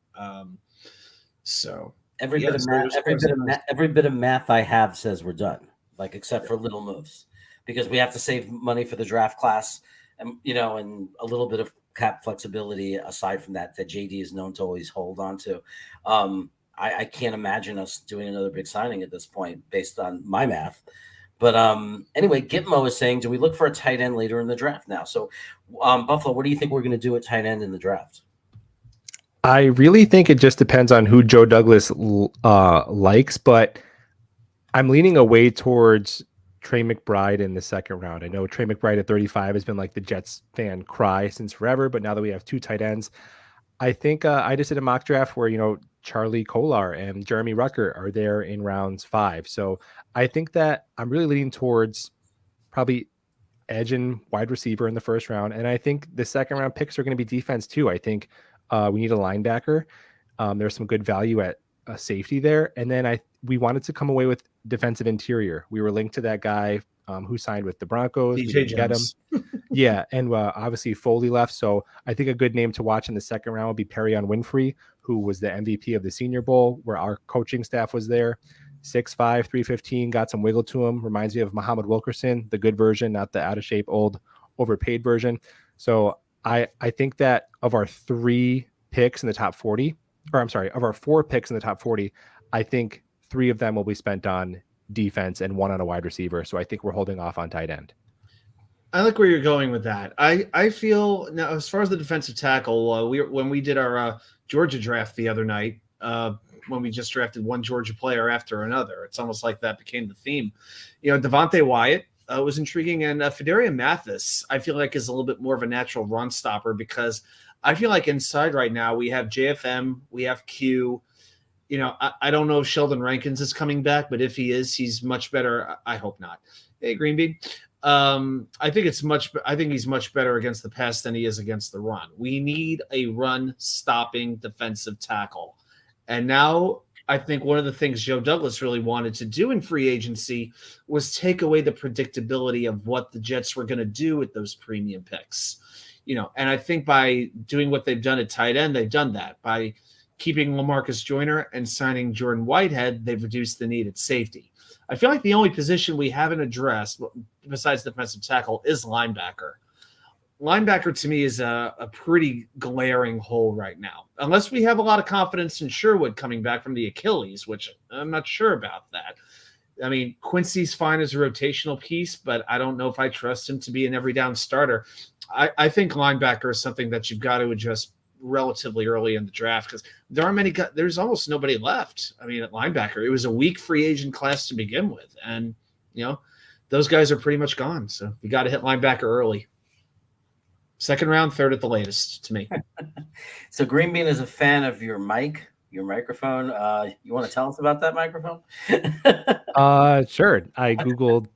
Every bit of math I have says we're done, like except for little moves, because we have to save money for the draft class, and and a little bit of cap flexibility aside from that JD is known to always hold on to. I can't imagine us doing another big signing at this point based on my math. But anyway, Gitmo is saying, do we look for a tight end later in the draft now? So Buffalo, what do you think we're going to do at tight end in the draft? I really think it just depends on who Joe Douglas likes, but I'm leaning away towards Trey McBride in the second round. I know Trey McBride at 35 has been like the Jets fan cry since forever, but now that we have 2 tight ends, I think I just did a mock draft where, Charlie Kolar and Jeremy Rucker are there in rounds 5. So I think that I'm really leaning towards probably edge and wide receiver in the first round. And I think the second round picks are going to be defense too. I think we need a linebacker. There's some good value at a safety there. And then we wanted to come away with defensive interior. We were linked to that guy who signed with the Broncos. We didn't get him. Yeah, and obviously Foley left. So I think a good name to watch in the second round would be Perion Winfrey, who was the MVP of the Senior Bowl, where our coaching staff was there. 6'5", 315, got some wiggle to him. Reminds me of Muhammad Wilkerson, the good version, not the out-of-shape, old, overpaid version. So I think that of our 3 picks in the top 40, of our 4 picks in the top 40, I think 3 of them will be spent on defense and 1 on a wide receiver. So I think we're holding off on tight end. I like where you're going with that. I feel now, as far as the defensive tackle, when we did our Georgia draft the other night, when we just drafted one Georgia player after another, it's almost like that became the theme. Devontae Wyatt was intriguing, and Fedarian Mathis, I feel like, is a little bit more of a natural run stopper, because I feel like inside right now we have JFM, we have Q. I don't know if Sheldon Rankins is coming back, but if he is, he's much better. I hope not. Hey, Greenbean. I think he's much better against the pass than he is against the run. We need a run stopping defensive tackle. And now I think one of the things Joe Douglas really wanted to do in free agency was take away the predictability of what the Jets were going to do with those premium picks. And I think by doing what they've done at tight end, they've done that. By keeping LaMarcus Joyner and signing Jordan Whitehead, they've reduced the need at safety. I feel like the only position we haven't addressed, besides defensive tackle, is linebacker. Linebacker, to me, is a pretty glaring hole right now. Unless we have a lot of confidence in Sherwood coming back from the Achilles, which I'm not sure about that. I mean, Quincy's fine as a rotational piece, but I don't know if I trust him to be an every down starter. I think linebacker is something that you've got to address relatively early in the draft because there aren't many guys. There's almost nobody left. I mean, at linebacker, it was a weak free agent class to begin with. And, those guys are pretty much gone. So you got to hit linebacker early. Second round, third at the latest to me. So Green Bean is a fan of your microphone. You want to tell us about that microphone? Sure. I Googled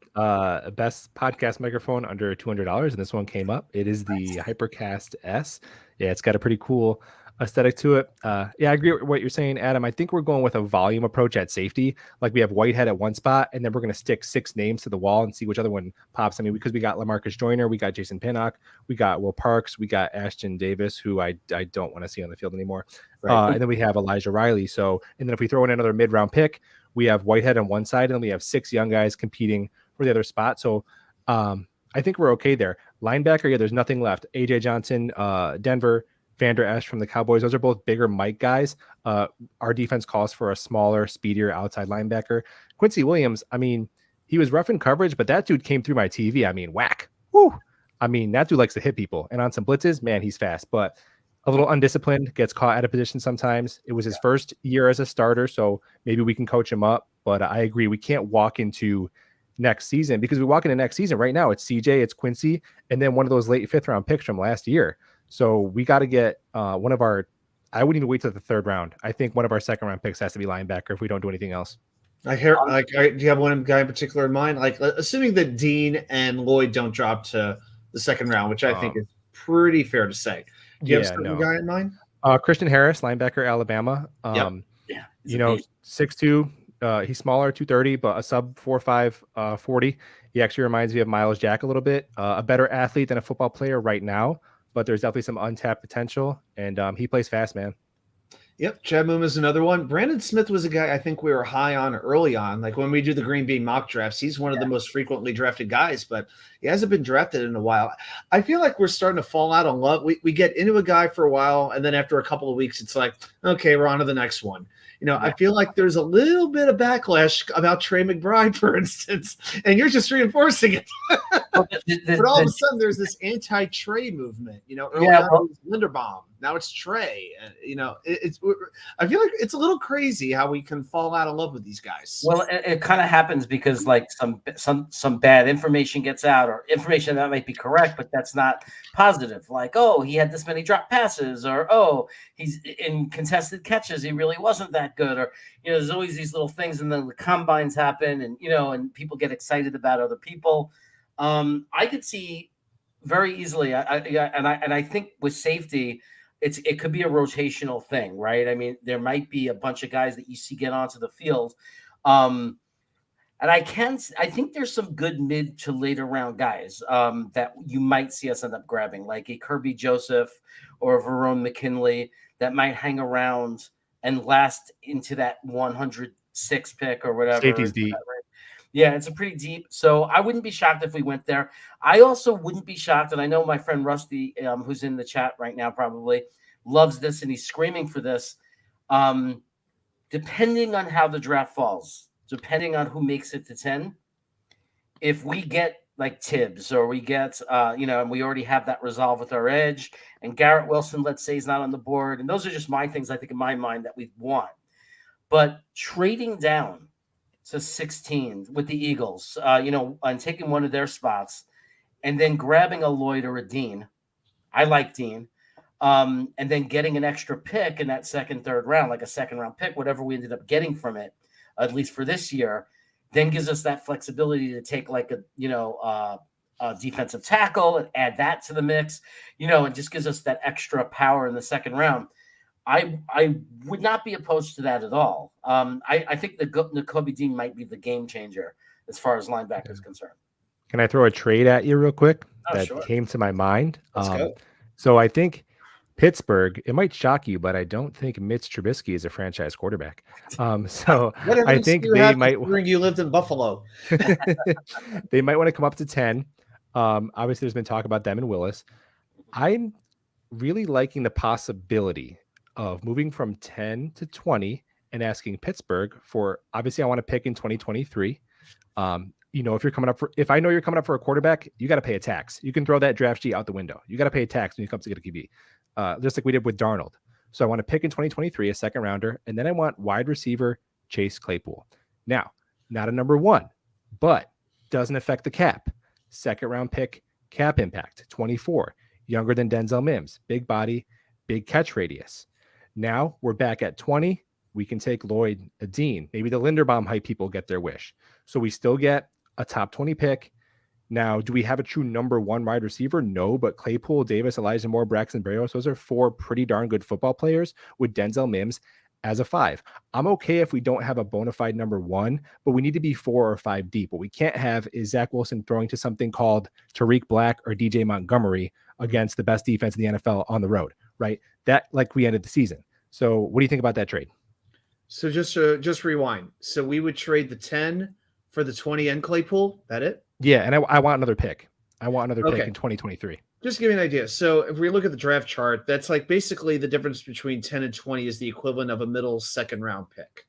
best podcast microphone under $200, and this one came up. It is the Hypercast S. Yeah, it's got a pretty cool aesthetic to it. Yeah, I agree with what you're saying, Adam. I think we're going with a volume approach at safety. Like we have Whitehead at one spot, and then we're going to stick 6 names to the wall and see which other one pops. I mean, because we got LaMarcus Joyner, we got Jason Pinnock, we got Will Parks, we got Ashton Davis, who I don't want to see on the field anymore. Right. And then we have Elijah Riley. So, and then if we throw in another mid-round pick, we have Whitehead on one side, and then we have 6 young guys competing for the other spot. So I think we're okay there. Linebacker, yeah, there's nothing left. AJ Johnson, Denver, Vander Esch from the Cowboys. Those are both bigger Mike guys. Our defense calls for a smaller, speedier outside linebacker. Quincy Williams, I mean, he was rough in coverage, but that dude came through my TV. I mean, whack. Woo. I mean, that dude likes to hit people. And on some blitzes, man, he's fast. But a little undisciplined, gets caught out of position sometimes. It was his first year as a starter, so maybe we can coach him up. But I agree, we can't walk into next season because we walk into next season right now. It's CJ, it's Quincy, and then one of those late 5th round picks from last year. So we got to get one of our. I wouldn't even wait till the 3rd round. I think one of our 2nd round picks has to be linebacker if we don't do anything else. Do you have one guy in particular in mind? Like, assuming that Dean and Lloyd don't drop to the 2nd round, which I think is pretty fair to say. Do you have a guy in mind? Christian Harris, linebacker, Alabama. Yeah, 6'2". He's smaller, 230, but a sub 4.5 40. He actually reminds me of Miles Jack a little bit. A better athlete than a football player right now, but there's definitely some untapped potential, and he plays fast, man. Yep, Chad Moom is another one. Brandon Smith was a guy I think we were high on early on. Like when we do the Green Bean mock drafts, he's one of the most frequently drafted guys, but he hasn't been drafted in a while. I feel like we're starting to fall out on love. We get into a guy for a while, and then after a couple of weeks, it's like, okay, we're on to the next one. I feel like there's a little bit of backlash about Trey McBride, for instance, and you're just reinforcing it. But all of a sudden, there's this anti-Trey movement. Early on it was Linderbaum. Now it's Trey. I feel like it's a little crazy how we can fall out of love with these guys. Well, it kind of happens because like some bad information gets out, or information that might be correct, but that's not positive. Like, oh, he had this many drop passes, or oh, he's in contested catches, he really wasn't that good, or there's always these little things, and then the combines happen, and and people get excited about other people. I could see very easily, I think with safety, it could be a rotational thing, right? I mean, there might be a bunch of guys that you see get onto the field, and I think there's some good mid to later round guys that you might see us end up grabbing, like a Kirby Joseph or a Verone McKinley that might hang around and last into that 106 pick or whatever. Safety's deep. Yeah, it's a pretty deep. So I wouldn't be shocked if we went there. I also wouldn't be shocked, and I know my friend Rusty, who's in the chat right now, probably loves this, and he's screaming for this. Depending on how the draft falls, depending on who makes it to 10, if we get like Tibbs or we get, and we already have that resolve with our edge, and Garrett Wilson, let's say, is not on the board, and those are just my things I think in my mind that we want. But trading down to 16 with the Eagles, and taking one of their spots, and then grabbing a Lloyd or a Dean. I like Dean. And then getting an extra pick in that 2nd, 3rd round, like a 2nd round pick, whatever we ended up getting from it, at least for this year, then gives us that flexibility to take like a defensive tackle and add that to the mix, and just gives us that extra power in the 2nd round. I would not be opposed to that at all. I think the Nakobe Dean might be the game changer as far as linebacker is concerned. Can I throw a trade at you real quick that sure. came to my mind? Let's go. So I think Pittsburgh, it might shock you, but I don't think Mitch Trubisky is a franchise quarterback. So I think they might. You lived in Buffalo. They might want to come up to 10. Obviously, there's been talk about them and Willis. I'm really liking the possibility of moving from 10 to 20 and asking Pittsburgh for, obviously I want to pick in 2023. If I know you're coming up for a quarterback, you got to pay a tax. You can throw that draft sheet out the window. You got to pay a tax when you come to get a QB, just like we did with Darnold. So I want to pick in 2023 a second rounder, and then I want wide receiver Chase Claypool. Now, not a number 1, but doesn't affect the cap. Second round pick, cap impact, 24, younger than Denzel Mims, big body, big catch radius. Now we're back at 20. We can take Lloyd, a Dean. Maybe the Linderbaum hype people get their wish. So we still get a top 20 pick. Now, do we have a true number 1 wide receiver? No, but Claypool, Davis, Elijah Moore, Braxton Berrios, those are 4 pretty darn good football players with Denzel Mims as a 5. I'm okay if we don't have a bona fide number 1, but we need to be 4 or 5 deep. What we can't have is Zach Wilson throwing to something called Tariq Black or DJ Montgomery against the best defense in the NFL on the road, right? That, like we ended the season. So what do you think about that trade? So just rewind. So we would trade the 10 for the 20 and Claypool. That it? Yeah, and I want another pick. I want another pick in 2023. Just to give you an idea. So if we look at the draft chart, that's like basically the difference between 10 and 20 is the equivalent of a middle second round pick,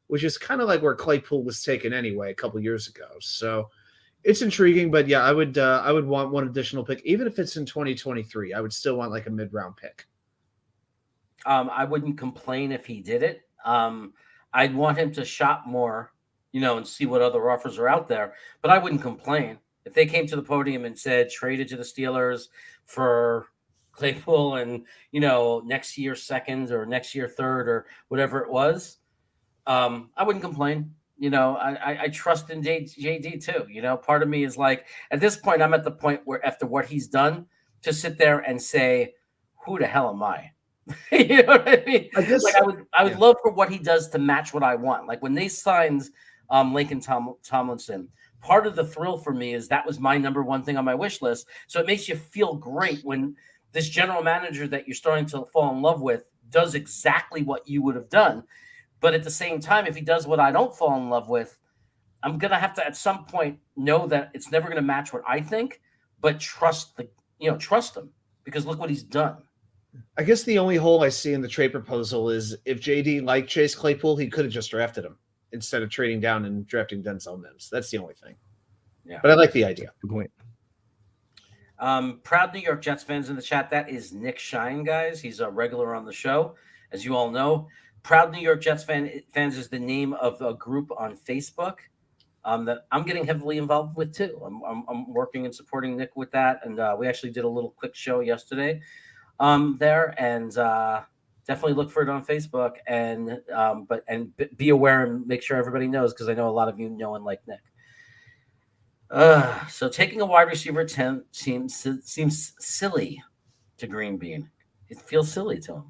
which is kind of like where Claypool was taken anyway a couple years ago. So it's intriguing, but yeah, I would want one additional pick, even if it's in 2023. I would still want like a mid-round pick. I wouldn't complain if he did it. I'd want him to shop more, and see what other offers are out there. But I wouldn't complain if they came to the podium and said traded to the Steelers for Claypool and next year second or next year third or whatever it was. I wouldn't complain. I trust in JD too. Part of me is like, at this point, I'm at the point where after what he's done, to sit there and say, who the hell am I? You know what I mean? I would love for what he does to match what I want. Like when they signed Lincoln Tomlinson, part of the thrill for me is that was my number 1 thing on my wish list. So it makes you feel great when this general manager that you're starting to fall in love with does exactly what you would have done. But at the same time, if he does what I don't fall in love with, I'm going to have to at some point know that it's never going to match what I think, but trust him because look what he's done. I guess the only hole I see in the trade proposal is if JD liked Chase Claypool, he could have just drafted him instead of trading down and drafting Denzel Mims. That's the only thing. Yeah, but I like the idea. Good point. Proud New York Jets fans in the chat. That is Nick Shine, guys. He's a regular on the show, as you all know. Proud New York Jets fans is the name of a group on Facebook that I'm getting heavily involved with too. I'm working and supporting Nick with that, and we actually did a little quick show yesterday there, and definitely look for it on Facebook, and be aware and make sure everybody knows, because I know a lot of you know and like Nick. So taking a wide receiver 10 seems silly to Green Bean. It feels silly to him.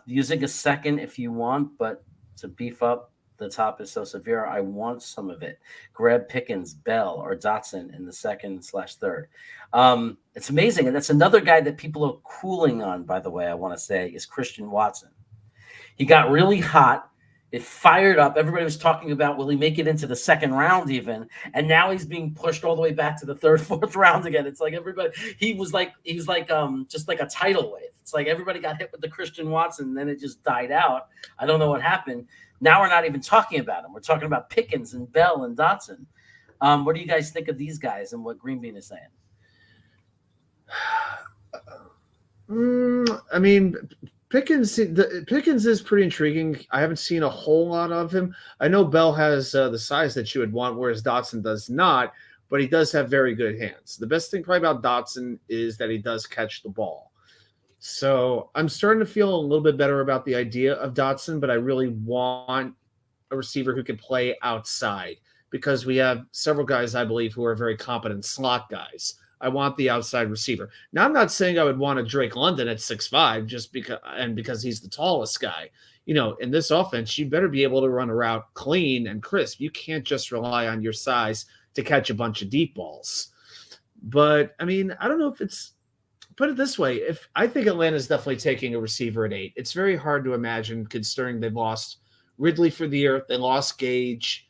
Using a second if you want, but to beef up the top is so severe. I want some of it. Grab Pickens, Bell, or Dotson in the second/third. It's amazing. And that's another guy that people are cooling on, by the way, I want to say, is Christian Watson. He got really hot. It fired up. Everybody was talking about, will he make it into the second round even? And now he's being pushed all the way back to the third, fourth round again. It's like everybody, he was like just like a tidal wave. It's like everybody got hit with the Christian Watson, and then it just died out. I don't know what happened. Now we're not even talking about him. We're talking about Pickens and Bell and Dotson. What do you guys think of these guys and what Green Bean is saying? I mean, Pickens is pretty intriguing. I haven't seen a whole lot of him. I know Bell has the size that you would want, whereas Dotson does not, but he does have very good hands. The best thing probably about Dotson is that he does catch the ball. So I'm starting to feel a little bit better about the idea of Dotson, but I really want a receiver who can play outside, because we have several guys, I believe, who are very competent slot guys. I want the outside receiver. Now, I'm not saying I would want a Drake London at 6'5", just because he's the tallest guy. In this offense, you better be able to run a route clean and crisp. You can't just rely on your size to catch a bunch of deep balls. But I mean, I don't know if it's, put it this way. If I think Atlanta's definitely taking a receiver at 8, it's very hard to imagine considering they've lost Ridley for the year. They lost Gage.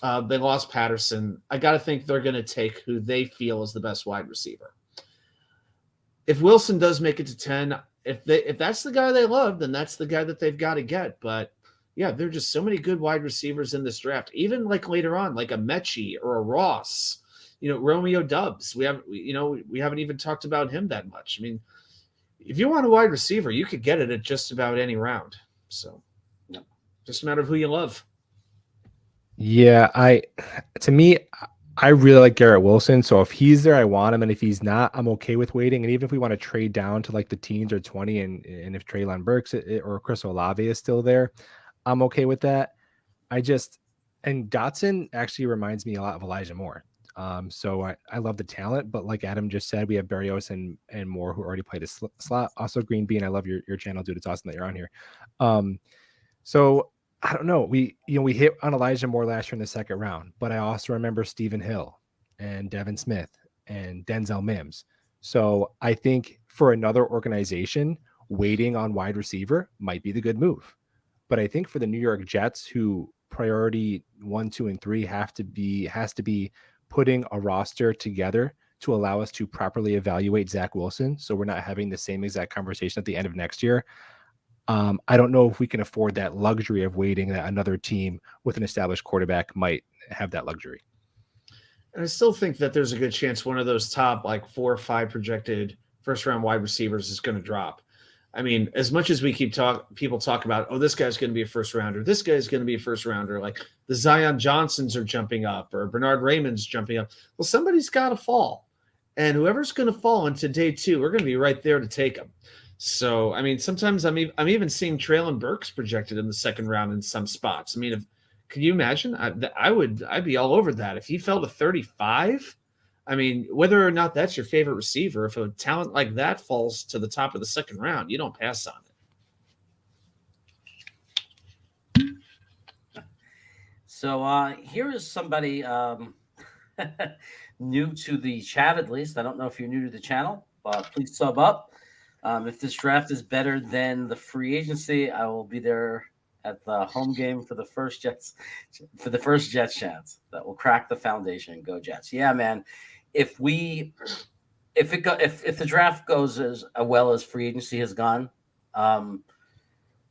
They lost Patterson. I got to think they're going to take who they feel is the best wide receiver. If Wilson does make it to 10, if that's the guy they love, then that's the guy that they've got to get. But yeah, there are just so many good wide receivers in this draft. Even like later on, like a Mechie or a Ross, Romeo Doubs. We haven't even talked about him that much. I mean, if you want a wide receiver, you could get it at just about any round. So, just a matter of who you love. Yeah, I really like Garrett Wilson. So if he's there, I want him, and if he's not, I'm okay with waiting. And even if we want to trade down to like the teens or 20, and if Treylon Burks or Chris Olave is still there, I'm okay with that. And Dotson actually reminds me a lot of Elijah Moore. So I love the talent, but like Adam just said, we have Berrios and Moore who already played a slot. Also, Green Bean, I love your channel, dude. It's awesome that you're on here. So I don't know. We hit on Elijah Moore last year in the second round, but I also remember Stephen Hill and Devin Smith and Denzel Mims. So I think for another organization, waiting on wide receiver might be the good move. But I think for the New York Jets, who priority 1, 2, and 3 has to be putting a roster together to allow us to properly evaluate Zach Wilson, so we're not having the same exact conversation at the end of next year. I don't know if we can afford that luxury of waiting that another team with an established quarterback might have that luxury. And I still think that there's a good chance one of those top 4 or 5 projected first-round wide receivers is going to drop. I mean, as much as we people talk about, oh, this guy's going to be a first-rounder, this guy's going to be a first-rounder, like the Zion Johnsons are jumping up or Bernard Raymond's jumping up. Well, somebody's got to fall. And whoever's going to fall into day 2, we're going to be right there to take them. So, I mean, sometimes I'm even seeing Treylon Burks projected in the second round in some spots. I mean, can you imagine? I'd be all over that. If he fell to 35, I mean, whether or not that's your favorite receiver, if a talent like that falls to the top of the second round, you don't pass on it. So here is somebody new to the chat, at least. I don't know if you're new to the channel. Please sub up. If this draft is better than the free agency, I will be there at the home game for the first Jets chance that will crack the foundation. Go Jets! Yeah, man. If the draft goes as well as free agency has gone,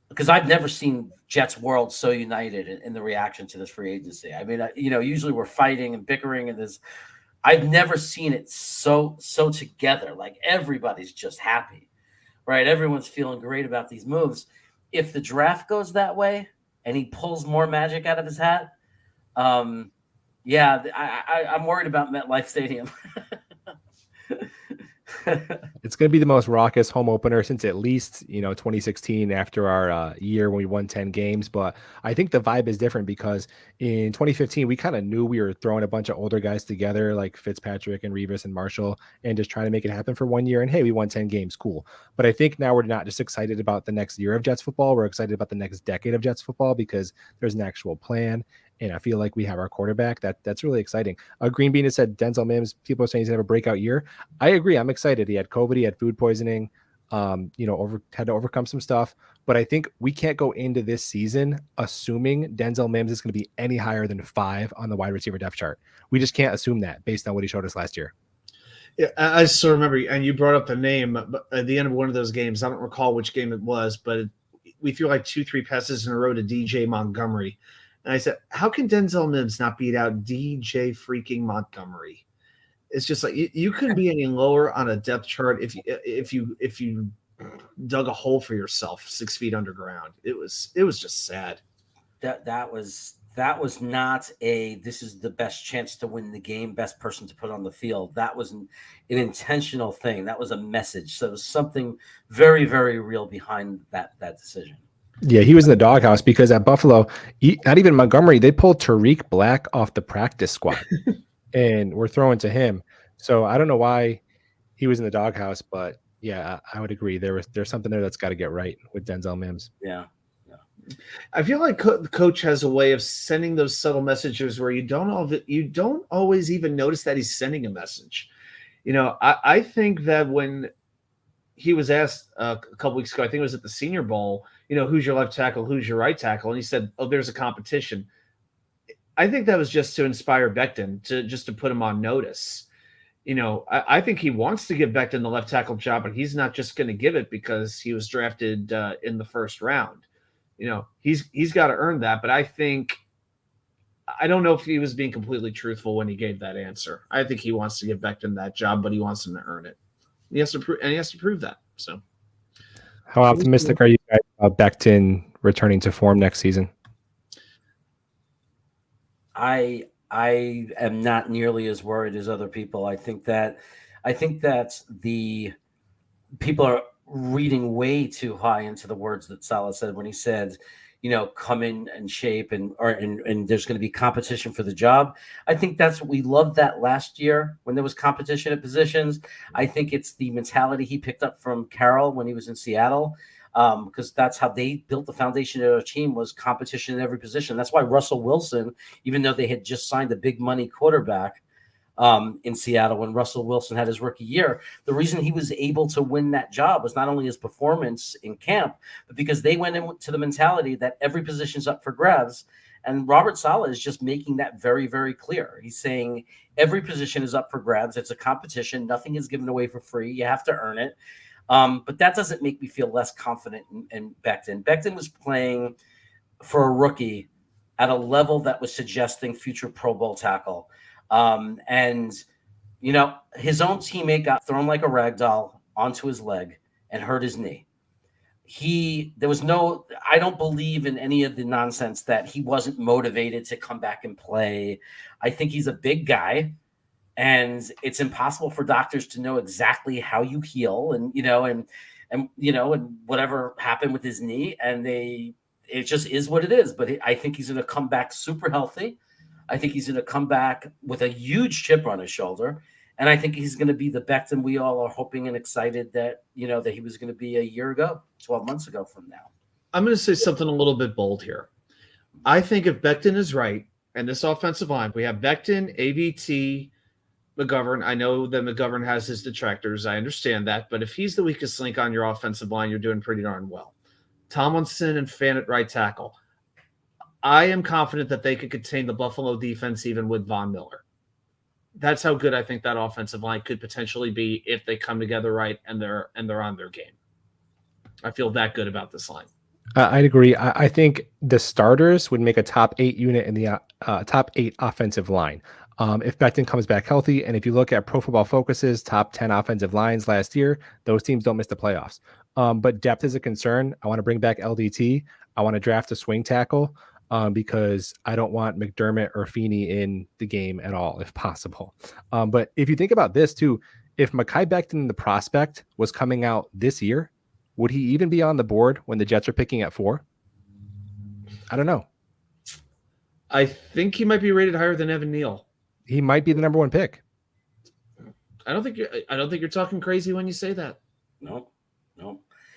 because I've never seen Jets world so united in the reaction to this free agency. I mean, usually we're fighting and bickering, and I've never seen it so together. Like everybody's just happy. Right, everyone's feeling great about these moves. If the draft goes that way and he pulls more magic out of his hat, I'm worried about MetLife Stadium. It's going to be the most raucous home opener since at least 2016 after our year when we won 10 games. But I think the vibe is different because in 2015 we kind of knew we were throwing a bunch of older guys together like Fitzpatrick and Revis and Marshall and just trying to make it happen for 1 year. And hey, we won 10 games, cool. But I think now we're not just excited about the next year of Jets football. We're excited about the next decade of Jets football because there's an actual plan. And I feel like we have our quarterback. That's really exciting. Green Bean has said Denzel Mims, people are saying he's going to have a breakout year. I agree. I'm excited. He had COVID. He had food poisoning, had to overcome some stuff. But I think we can't go into this season assuming Denzel Mims is going to be any higher than 5 on the wide receiver depth chart. We just can't assume that based on what he showed us last year. Yeah, I still remember, and you brought up the name but at the end of one of those games. I don't recall which game it was, but we threw like 2-3 passes in a row to DJ Montgomery. And I said, how can Denzel Mims not beat out DJ freaking Montgomery? It's just like you couldn't be any lower on a depth chart if you dug a hole for yourself 6 feet underground. It was just sad. That was not this is the best chance to win the game, best person to put on the field. That was an intentional thing. That was a message. So there was something very, very real behind that decision. Yeah, he was in the doghouse because at Buffalo, not even Montgomery, they pulled Tariq Black off the practice squad, and we're throwing to him. So I don't know why he was in the doghouse, but yeah, I would agree. There's something there that's got to get right with Denzel Mims. Yeah. I feel like the coach has a way of sending those subtle messages where you don't always even notice that he's sending a message. I think that when he was asked a couple weeks ago, I think it was at the Senior Bowl, who's your left tackle, who's your right tackle, and he said, "Oh, there's a competition." I think that was just to inspire Becton, to put him on notice. I think he wants to give Becton the left tackle job, but he's not just going to give it because he was drafted in the first round. He's got to earn that. But I don't know if he was being completely truthful when he gave that answer. I think he wants to give Becton that job, but he wants him to earn it. He has to prove that. So, how optimistic are you guys about Becton returning to form next season? I am not nearly as worried as other people. I think that the people are reading way too high into the words that Salah said when he said, come in and shape and there's going to be competition for the job. I think that's what we loved that last year when there was competition at positions. I think it's the mentality he picked up from Carroll when he was in Seattle, because that's how they built the foundation of their team, was competition in every position. That's why Russell Wilson, even though they had just signed a big money quarterback in Seattle when Russell Wilson had his rookie year, the reason he was able to win that job was not only his performance in camp, but because they went into the mentality that every position is up for grabs. And Robert Saleh is just making that very, very clear. He's saying every position is up for grabs. It's a competition. Nothing is given away for free. You have to earn it. But that doesn't make me feel less confident in Becton. Becton was playing for a rookie at a level that was suggesting future Pro Bowl tackle. And his own teammate got thrown like a rag doll onto his leg and hurt his knee. I don't believe in any of the nonsense that he wasn't motivated to come back and play. I think he's a big guy, and it's impossible for doctors to know exactly how you heal and whatever happened with his knee. And it just is what it is. But I think he's going to come back super healthy. I think he's going to come back with a huge chip on his shoulder. And I think he's going to be the Becton we all are hoping and excited that he was going to be a year ago, 12 months ago from now. I'm going to say something a little bit bold here. I think if Becton is right, and this offensive line, we have Becton, ABT, McGovern. I know that McGovern has his detractors. I understand that. But if he's the weakest link on your offensive line, you're doing pretty darn well. Tomlinson and Fan at right tackle. I am confident that they could contain the Buffalo defense even with Von Miller. That's how good I think that offensive line could potentially be if they come together right and they're on their game. I feel that good about this line. I'd agree. I think the starters would make a top 8 unit in the top 8 offensive line. If Becton comes back healthy, and if you look at Pro Football Focus's top 10 offensive lines last year, those teams don't miss the playoffs. But depth is a concern. I want to bring back LDT. I want to draft a swing tackle. Because I don't want McDermott or Feeney in the game at all, if possible. But if you think about this too, if Mekhi Becton, the prospect, was coming out this year, would he even be on the board when the Jets are picking at 4? I don't know. I think he might be rated higher than Evan Neal. He might be the number 1 pick. I don't think you're talking crazy when you say that. No.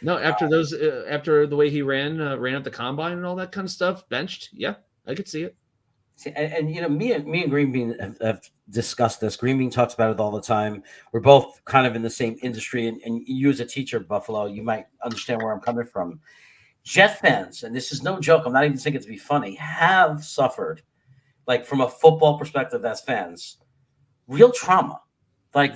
No, after the way he ran at the combine and all that kind of stuff, benched. Yeah, I could see it. See, and me and Green Bean have discussed this. Green Bean talks about it all the time. We're both kind of in the same industry, and you as a teacher, Buffalo, you might understand where I'm coming from. Jet fans, and this is no joke, I'm not even saying it to be funny, have suffered, like from a football perspective as fans, real trauma. When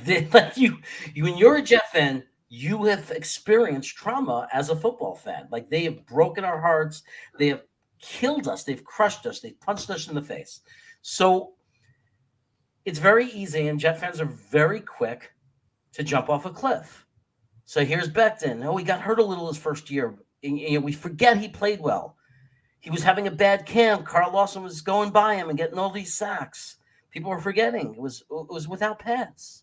you're a Jet fan, you have experienced trauma as a football fan. Like, they have broken our hearts. They have killed us. They've crushed us. They've punched us in the face. So it's very easy, and Jet fans are very quick to jump off a cliff. So here's Becton. Oh, he got hurt a little his first year. And we forget he played well. He was having a bad camp. Carl Lawson was going by him and getting all these sacks. People were forgetting. It was without pads.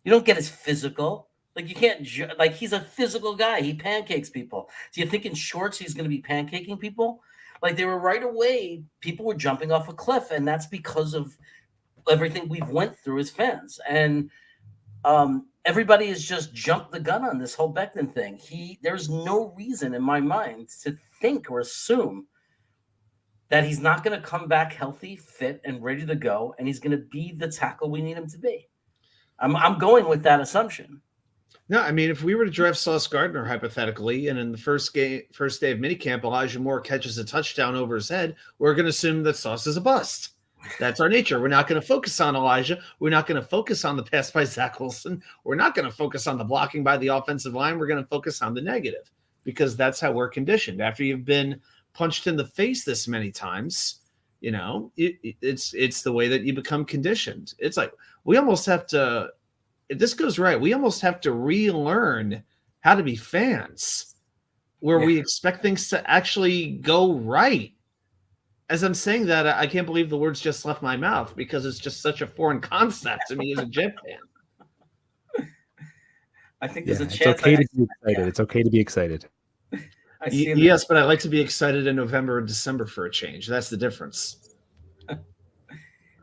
You don't get his physical. Like, you can't, he's a physical guy. He pancakes people. Do you think in shorts he's going to be pancaking people? Like, they were right away, people were jumping off a cliff, and that's because of everything we've went through as fans. And everybody has just jumped the gun on this whole Becton thing. There's no reason in my mind to think or assume that he's not going to come back healthy, fit, and ready to go, and he's going to be the tackle we need him to be. I'm going with that assumption. No, I mean, if we were to draft Sauce Gardner hypothetically, and in the first day of minicamp, Elijah Moore catches a touchdown over his head, we're going to assume that Sauce is a bust. That's our nature. We're not going to focus on Elijah. We're not going to focus on the pass by Zach Wilson. We're not going to focus on the blocking by the offensive line. We're going to focus on the negative because that's how we're conditioned. After you've been punched in the face this many times, it's the way that you become conditioned. It's like we almost have to, if this goes right, we almost have to relearn how to be fans where we expect things to actually go right. As I'm saying that, I can't believe the words just left my mouth because it's just such a foreign concept to me as a Jet fan. I think there's a chance. It's okay to be excited. It's okay to be excited. Yes, but I like to be excited in November and December for a change. That's the difference.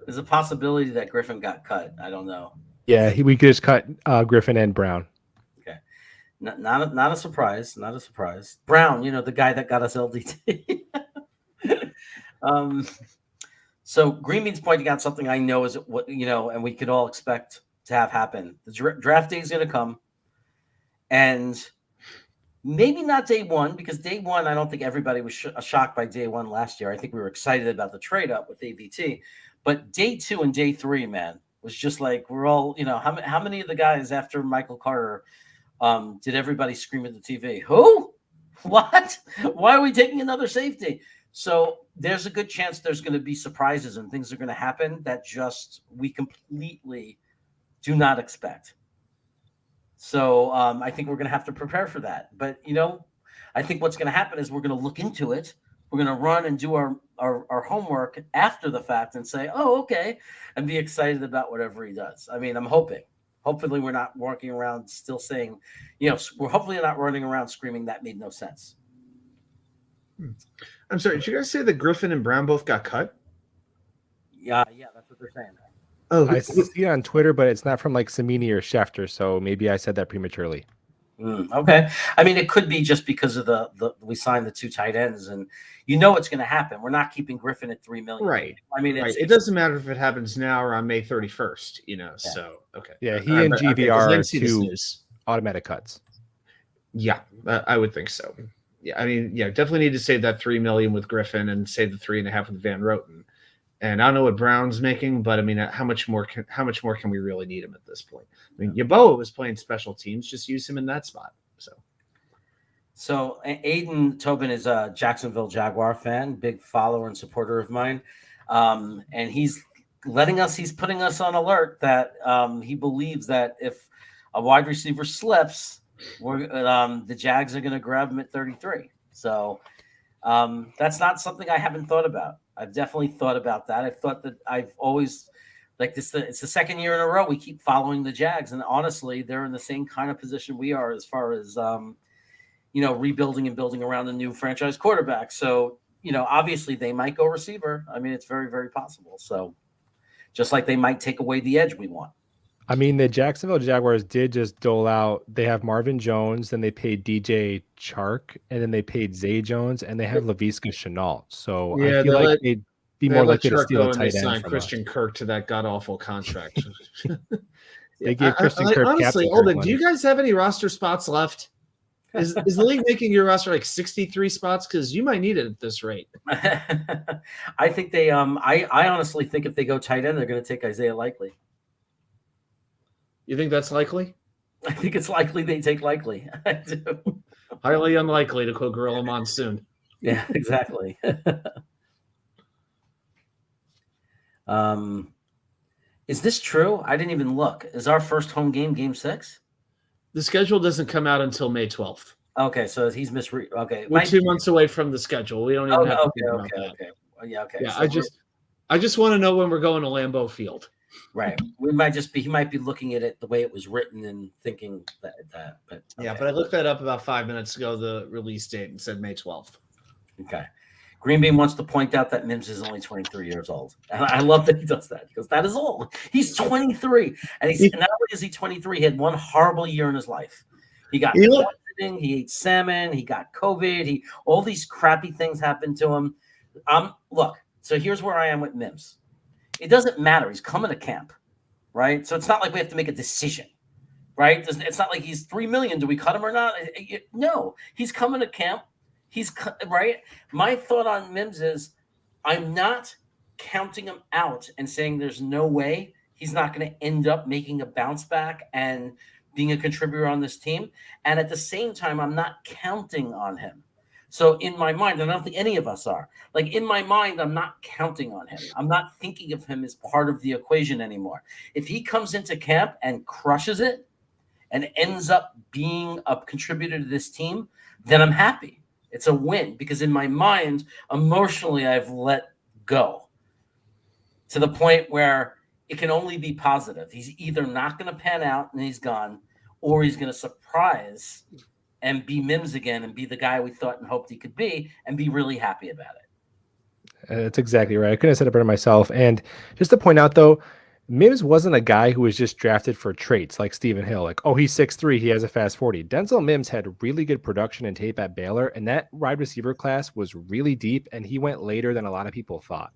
There's a possibility that Griffin got cut. I don't know. Yeah, we could just cut Griffin and Brown. Okay, not a surprise. Not a surprise. Brown, the guy that got us LDT. So Green Bean's pointing out something I know is what and we could all expect to have happen. The draft day is going to come, and maybe not day one, because day one, I don't think everybody was shocked by day one last year. I think we were excited about the trade up with AVT, but day 2 and day 3, man, was just like, we're all, how many of the guys after Michael Carter did everybody scream at the TV? Who? What? Why are we taking another safety? So there's a good chance there's going to be surprises and things are going to happen that just we completely do not expect. So I think we're going to have to prepare for that. But, I think what's going to happen is we're going to look into it. We're going to run and do our homework after the fact and say, oh, okay, and be excited about whatever he does. I mean, I'm hoping. Hopefully we're not walking around still saying, we're hopefully not running around screaming that made no sense. I'm sorry, did you guys say that Griffin and Brown both got cut? Yeah, that's what they're saying. Oh, I see it on Twitter, but it's not from like Samini or Schefter, so maybe I said that prematurely. Okay. I mean, it could be just because of the we signed the 2 tight ends, and it's going to happen. We're not keeping Griffin at $3 million. Right. I mean, it doesn't matter if it happens now or on May 31st, So, okay. Yeah, he and GVR are 2 news. automatic cuts. Yeah, I would think so. Yeah, I mean, definitely need to save that $3 million with Griffin and save the 3.5 with Van Roten. And I don't know what Brown's making, but I mean, how much more can we really need him at this point? I mean, Yeboah was playing special teams; just use him in that spot. So Aiden Tobin is a Jacksonville Jaguar fan, big follower and supporter of mine, and he's putting us on alert that he believes that if a wide receiver slips, the Jags are going to grab him at 33. So that's not something I haven't thought about. I've definitely thought about that. I've thought that I've always it's the second year in a row we keep following the Jags, and honestly, they're in the same kind of position we are as far as rebuilding and building around a new franchise quarterback. So obviously they might go receiver. I mean, it's very, very possible. So just like they might take away the edge we want. I mean, the Jacksonville Jaguars did just dole out. They have Marvin Jones, then they paid DJ Chark, and then they paid Zay Jones, and they have Laviska Shenault. So I feel like they'd be more likely to steal a tight end from Christian Kirk to that god-awful contract. They gave Christian Kirk honestly, captain Alden, Kirk do you guys have any roster spots left? Is the league making your roster like 63 spots? Because you might need it at this rate. I think they I honestly think if they go tight end, they're going to take Isaiah Likely. You think that's likely? I think it's likely they take Likely. I do. Highly unlikely, to quote Gorilla Monsoon. Yeah, exactly. Is this true? I didn't even look. Is our first home game 6? The schedule doesn't come out until May 12th. Okay, so he's okay. We're 2 months away from the schedule. We don't even have to think about that. Okay. Yeah, okay. Yeah, so I just want to know when we're going to Lambeau Field. Right. He might be looking at it the way it was written and thinking that. But okay. Yeah, but I looked that up about 5 minutes ago, the release date, and said May 12th. Okay. Green Bean wants to point out that Mims is only 23 years old. And I love that he does that. He goes, that is old. He's 23. And he's not only is he 23, he had one horrible year in his life. He got poisoning, he ate salmon, he got COVID, all these crappy things happened to him. Look, so here's where I am with Mims. It doesn't matter. He's coming to camp, right? So it's not like we have to make a decision, right? It's not like he's $3 million. Do we cut him or not? No, he's coming to camp. He's right. My thought on Mims is I'm not counting him out and saying there's no way he's not going to end up making a bounce back and being a contributor on this team. And at the same time, I'm not counting on him. So in my mind, and I don't think any of us are, like in my mind, I'm not counting on him. I'm not thinking of him as part of the equation anymore. If he comes into camp and crushes it and ends up being a contributor to this team, then I'm happy. It's a win because in my mind, emotionally, I've let go to the point where it can only be positive. He's either not going to pan out and he's gone, or he's going to surprise and be Mims again and be the guy we thought and hoped he could be and be really happy about it. That's exactly right. I couldn't have said it better myself. And just to point out, though, Mims wasn't a guy who was just drafted for traits like Stephen Hill. Like, oh, he's 6'3", he has a fast 40. Denzel Mims had really good production and tape at Baylor, and that wide receiver class was really deep, and he went later than a lot of people thought.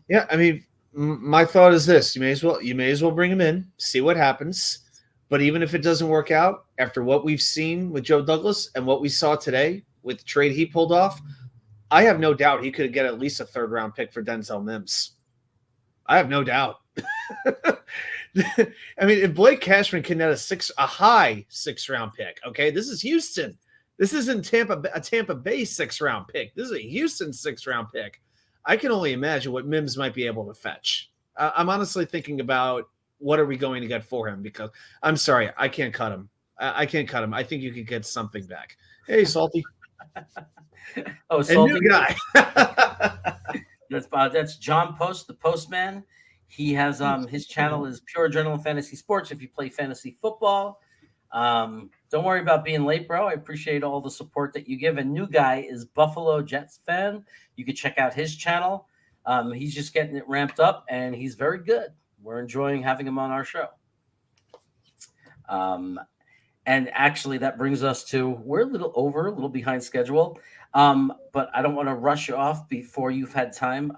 Yeah, I mean, my thought is this: you may as well bring him in, see what happens. But even if it doesn't work out, after what we've seen with Joe Douglas and what we saw today with the trade he pulled off, I have no doubt he could get at least a third-round pick for Denzel Mims. I have no doubt. I mean, if Blake Cashman can net a high 6th-round pick, okay, this is Houston. This isn't a Tampa Bay 6th-round pick. This is a Houston 6th-round pick. I can only imagine what Mims might be able to fetch. I'm honestly thinking about what are we going to get for him, because I'm sorry, I can't cut him. I can't cut him. I think you could get something back. Hey, Salty. Oh, Salty. New guy. That's John Post, the Postman. He has his channel is Pure Adrenaline Fantasy Sports. If you play fantasy football, don't worry about being late, bro. I appreciate all the support that you give. A new guy is Buffalo Jets fan. You can check out his channel. He's just getting it ramped up, and he's very good. We're enjoying having him on our show. And actually, that brings us to we're a little behind schedule. But I don't want to rush you off before you've had time.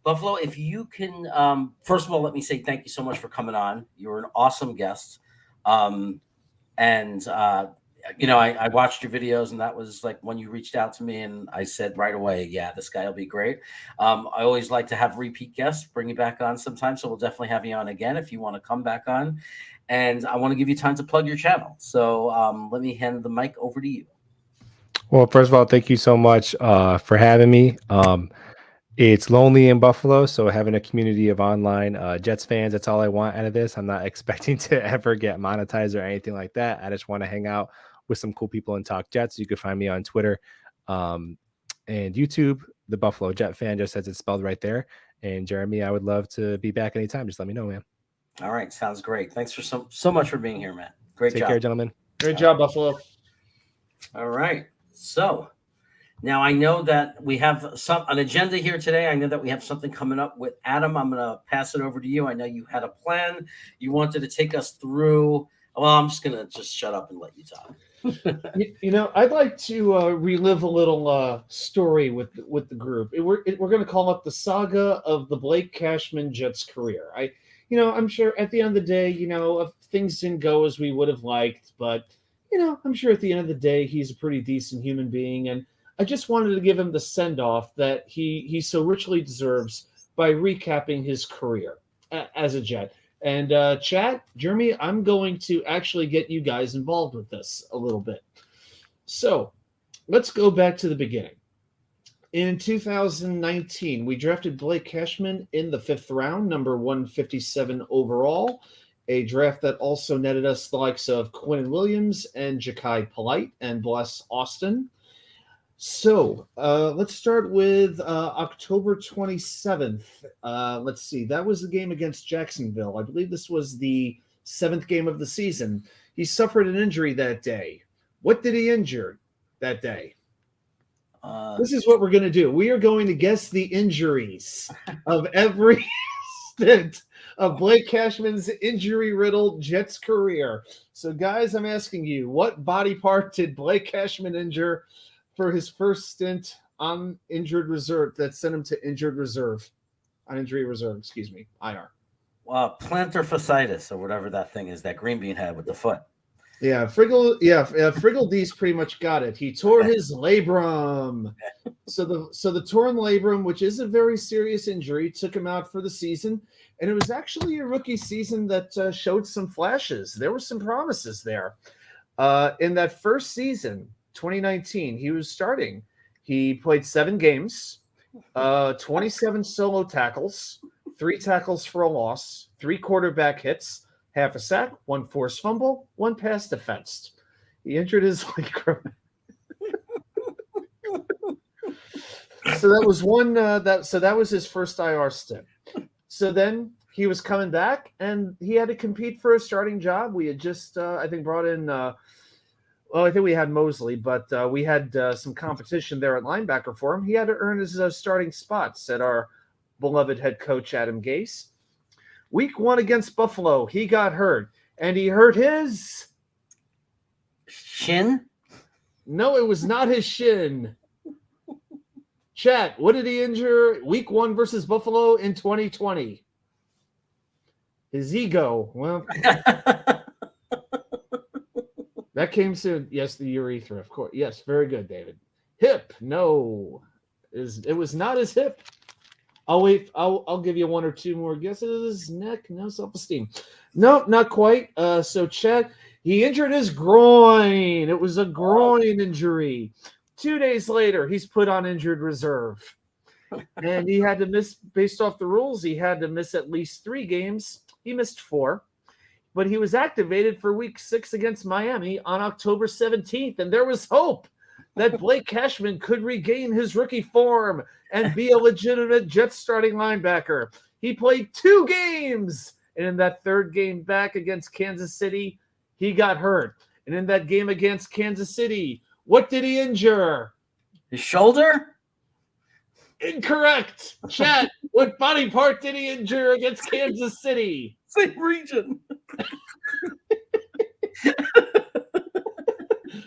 Buffalo, if you can, first of all, let me say thank you so much for coming on. You were an awesome guest. I watched your videos, and that was like when you reached out to me, and I said right away, yeah, this guy will be great. I always like to have repeat guests, bring you back on sometime. So we'll definitely have you on again if you want to come back on. And I want to give you time to plug your channel. So let me hand the mic over to you. Well, first of all, thank you so much for having me. It's lonely in Buffalo, so having a community of online Jets fans, that's all I want out of this. I'm not expecting to ever get monetized or anything like that. I just want to hang out with some cool people and talk Jets. You can find me on Twitter and YouTube, the Buffalo Jet Fan, just as it's spelled right there. And Jeremy, I would love to be back anytime. Just let me know, man. All right, sounds great. Thanks for so much for being here, man. Great job. Take care, gentlemen. Great job, Buffalo. All right, so now I know that we have an agenda here today. I know that we have something coming up with Adam. I'm going to pass it over to you. I know you had a plan. You wanted to take us through. Well, I'm just going to shut up and let you talk. I'd like to relive a little story with the group. We're going to call it the saga of the Blake Cashman Jets career. I'm sure at the end of the day, if things didn't go as we would have liked, but I'm sure at the end of the day, he's a pretty decent human being, and I just wanted to give him the send-off that he so richly deserves by recapping his career as a Jet. And chat, Jeremy, I'm going to actually get you guys involved with this a little bit. So let's go back to the beginning. In 2019, we drafted Blake Cashman in the 5th round, number 157 overall, a draft that also netted us the likes of Quincy Williams and Ja'Kai Polite and Bless Austin. So let's start with October 27th. Let's see. That was the game against Jacksonville. I believe this was the 7th game of the season. He suffered an injury that day. What did he injure that day? This is what we're going to do. We are going to guess the injuries of every stint of Blake Cashman's injury-riddled Jets career. So, guys, I'm asking you, what body part did Blake Cashman injure for his first stint on injured reserve that sent him to injured reserve? On injury reserve, excuse me, IR. Plantar fasciitis, or whatever that thing is that Green Bean had with the foot. Yeah, Friggle D's pretty much got it. He tore his labrum. So the torn labrum, which is a very serious injury, took him out for the season. And it was actually a rookie season that showed some flashes. There were some promises there. In that first season, 2019, he was starting. He played 7 games, 27 solo tackles, 3 tackles for a loss, 3 quarterback hits, half a sack, 1 forced fumble, 1 pass defense. He injured his labrum. So that was that was his first IR stint. So then he was coming back, and he had to compete for a starting job. We had just, I think, brought in. I think we had Mosley, but we had some competition there at linebacker for him. He had to earn his starting spot, said our beloved head coach Adam Gase. Week 1 against Buffalo, he got hurt, and he hurt his shin. No, it was not his shin. Chat, what did he injure week 1 versus Buffalo in 2020? His ego. Well, that came soon. Yes, the urethra, of course. Yes, very good, David. Hip. No, it was not his hip. I'll wait. I'll give you 1 or 2 more guesses. Neck, no self-esteem. Nope, not quite. So Chet, he injured his groin. It was a groin injury. 2 days later, he's put on injured reserve. And he had to miss, based off the rules, he had to miss at least 3 games. He missed 4. But he was activated for week 6 against Miami on October 17th. And there was hope that Blake Cashman could regain his rookie form and be a legitimate Jets starting linebacker. He played 2 games, and in that 3rd game back against Kansas City, he got hurt. And in that game against Kansas City, what did he injure? His shoulder? Incorrect. Chat, what body part did he injure against Kansas City? Same region.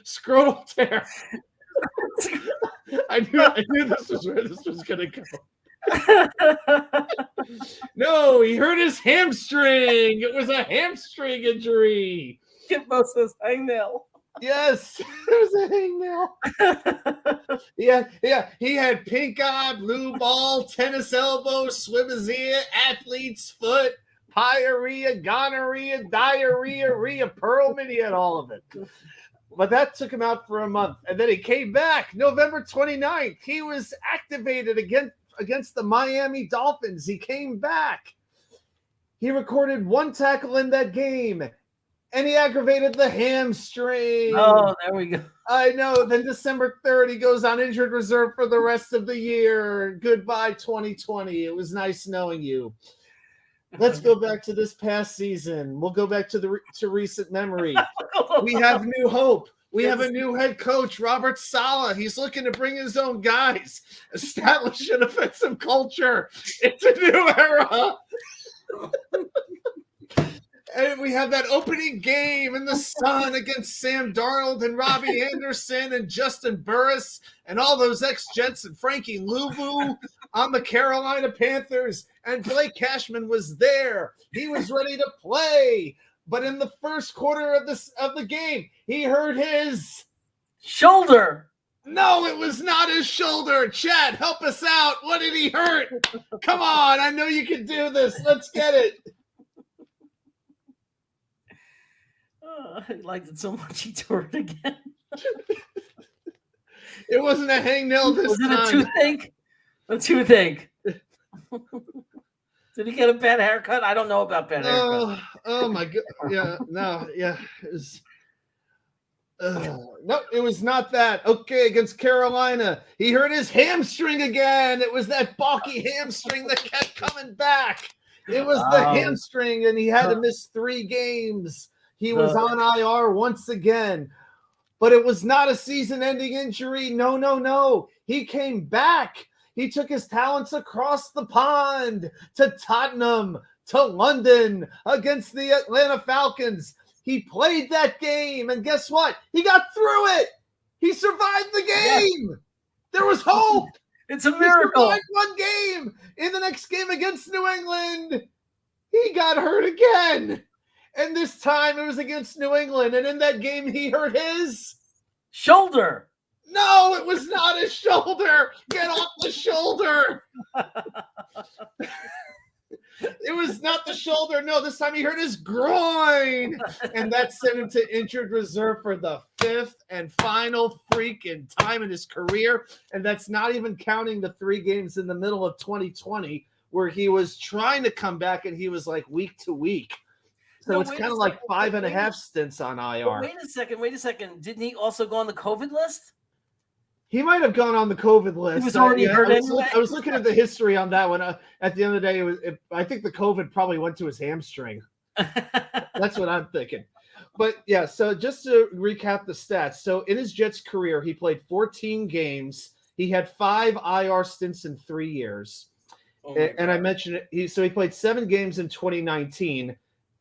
Scrotal tear. I knew this was where this was going to go. No, he hurt his hamstring. It was a hamstring injury. Gitmo says hangnail. Yes, it was a hangnail. Yeah. He had pink eye, blue ball, tennis elbow, swimmer's athlete's foot, pyorrhea, gonorrhea, diarrhea, Rhea Perlman. He had all of it. But that took him out for a month. And then he came back November 29th. He was activated against the Miami Dolphins. He came back. He recorded 1 tackle in that game. And he aggravated the hamstring. Oh, there we go. I know. Then December 3rd, he goes on injured reserve for the rest of the year. Goodbye, 2020. It was nice knowing you. Let's go back to this past season. We'll go back to recent memory. We have new hope. We have a new head coach, Robert Saleh. He's looking to bring his own guys, establish an offensive culture. It's a new era. And we have that opening game in the sun against Sam Darnold and Robbie Anderson and Justin Burris and all those ex-Jets and Frankie Louvu on the Carolina Panthers. And Blake Cashman was there. He was ready to play. But in the first quarter of the game, he hurt his shoulder. No, it was not his shoulder. Chad, help us out. What did he hurt? Come on. I know you can do this. Let's get it. He liked it so much he tore it again. It wasn't a hangnail this time. Was it a toothache? A toothache. Did he get a bad haircut? I don't know about bad haircut. Oh my god! Yeah, no, yeah. It was, no, it was not that. Okay, against Carolina, he hurt his hamstring again. It was that balky hamstring that kept coming back. It was the hamstring, and he had to miss 3 games. He was on IR once again. But it was not a season-ending injury. No. He came back. He took his talents across the pond to Tottenham, to London against the Atlanta Falcons. He played that game, and guess what? He got through it. He survived the game. Yes. There was hope. It's a miracle. He survived one game. In the next game against New England, he got hurt again. And this time it was against New England. And in that game, he hurt his shoulder. No, it was not his shoulder. Get off the shoulder. It was not the shoulder. No, this time he hurt his groin. And that sent him to injured reserve for the 5th and final freaking time in his career. And that's not even counting the 3 games in the middle of 2020 where he was trying to come back and he was like week to week. So no, it's kind of like 5.5 stints on IR. Wait a second. Didn't he also go on the COVID list? He might have gone on the COVID list. He was already hurt anyway. I was looking at the history on that one. At the end of the day, I think the COVID probably went to his hamstring. That's what I'm thinking. But yeah, so just to recap the stats. So in his Jets career, he played 14 games. He had 5 IR stints in 3 years. And I mentioned it. He played 7 games in 2019.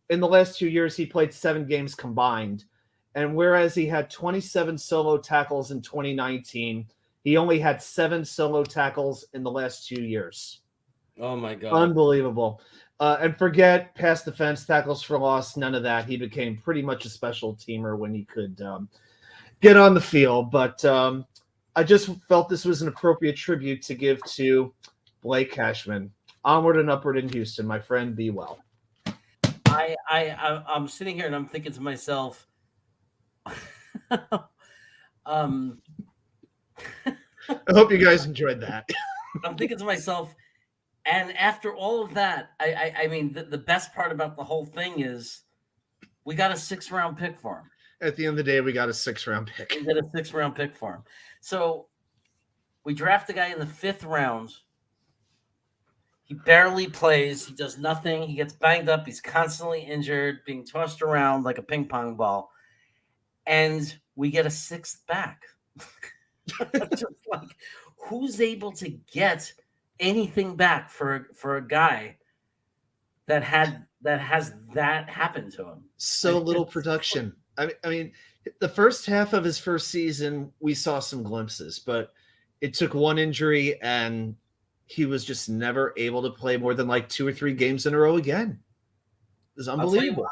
In the last 2 years, he played 7 games combined. And whereas he had 27 solo tackles in 2019, he only had 7 solo tackles in the last 2 years. Oh, my God. Unbelievable. And forget pass defense, tackles for loss, none of that. He became pretty much a special teamer when he could get on the field. But I just felt this was an appropriate tribute to give to Blake Cashman. Onward and upward in Houston, my friend. Be well. I'm sitting here and I'm thinking to myself, I hope you guys enjoyed that. I'm thinking to myself, and after all of that, I mean, the best part about the whole thing is we got a 6th-round pick for him. At the end of the day, we got a 6th-round pick. We got a 6th-round pick for him. So we draft a guy in the 5th round. He barely plays. He does nothing. He gets banged up. He's constantly injured, being tossed around like a ping pong ball. And we get a 6th back. Just like, who's able to get anything back for a guy that has that happen to him? So little production. I mean, the first half of his first season, we saw some glimpses, but it took one injury and he was just never able to play more than like 2 or 3 games in a row again. It was unbelievable.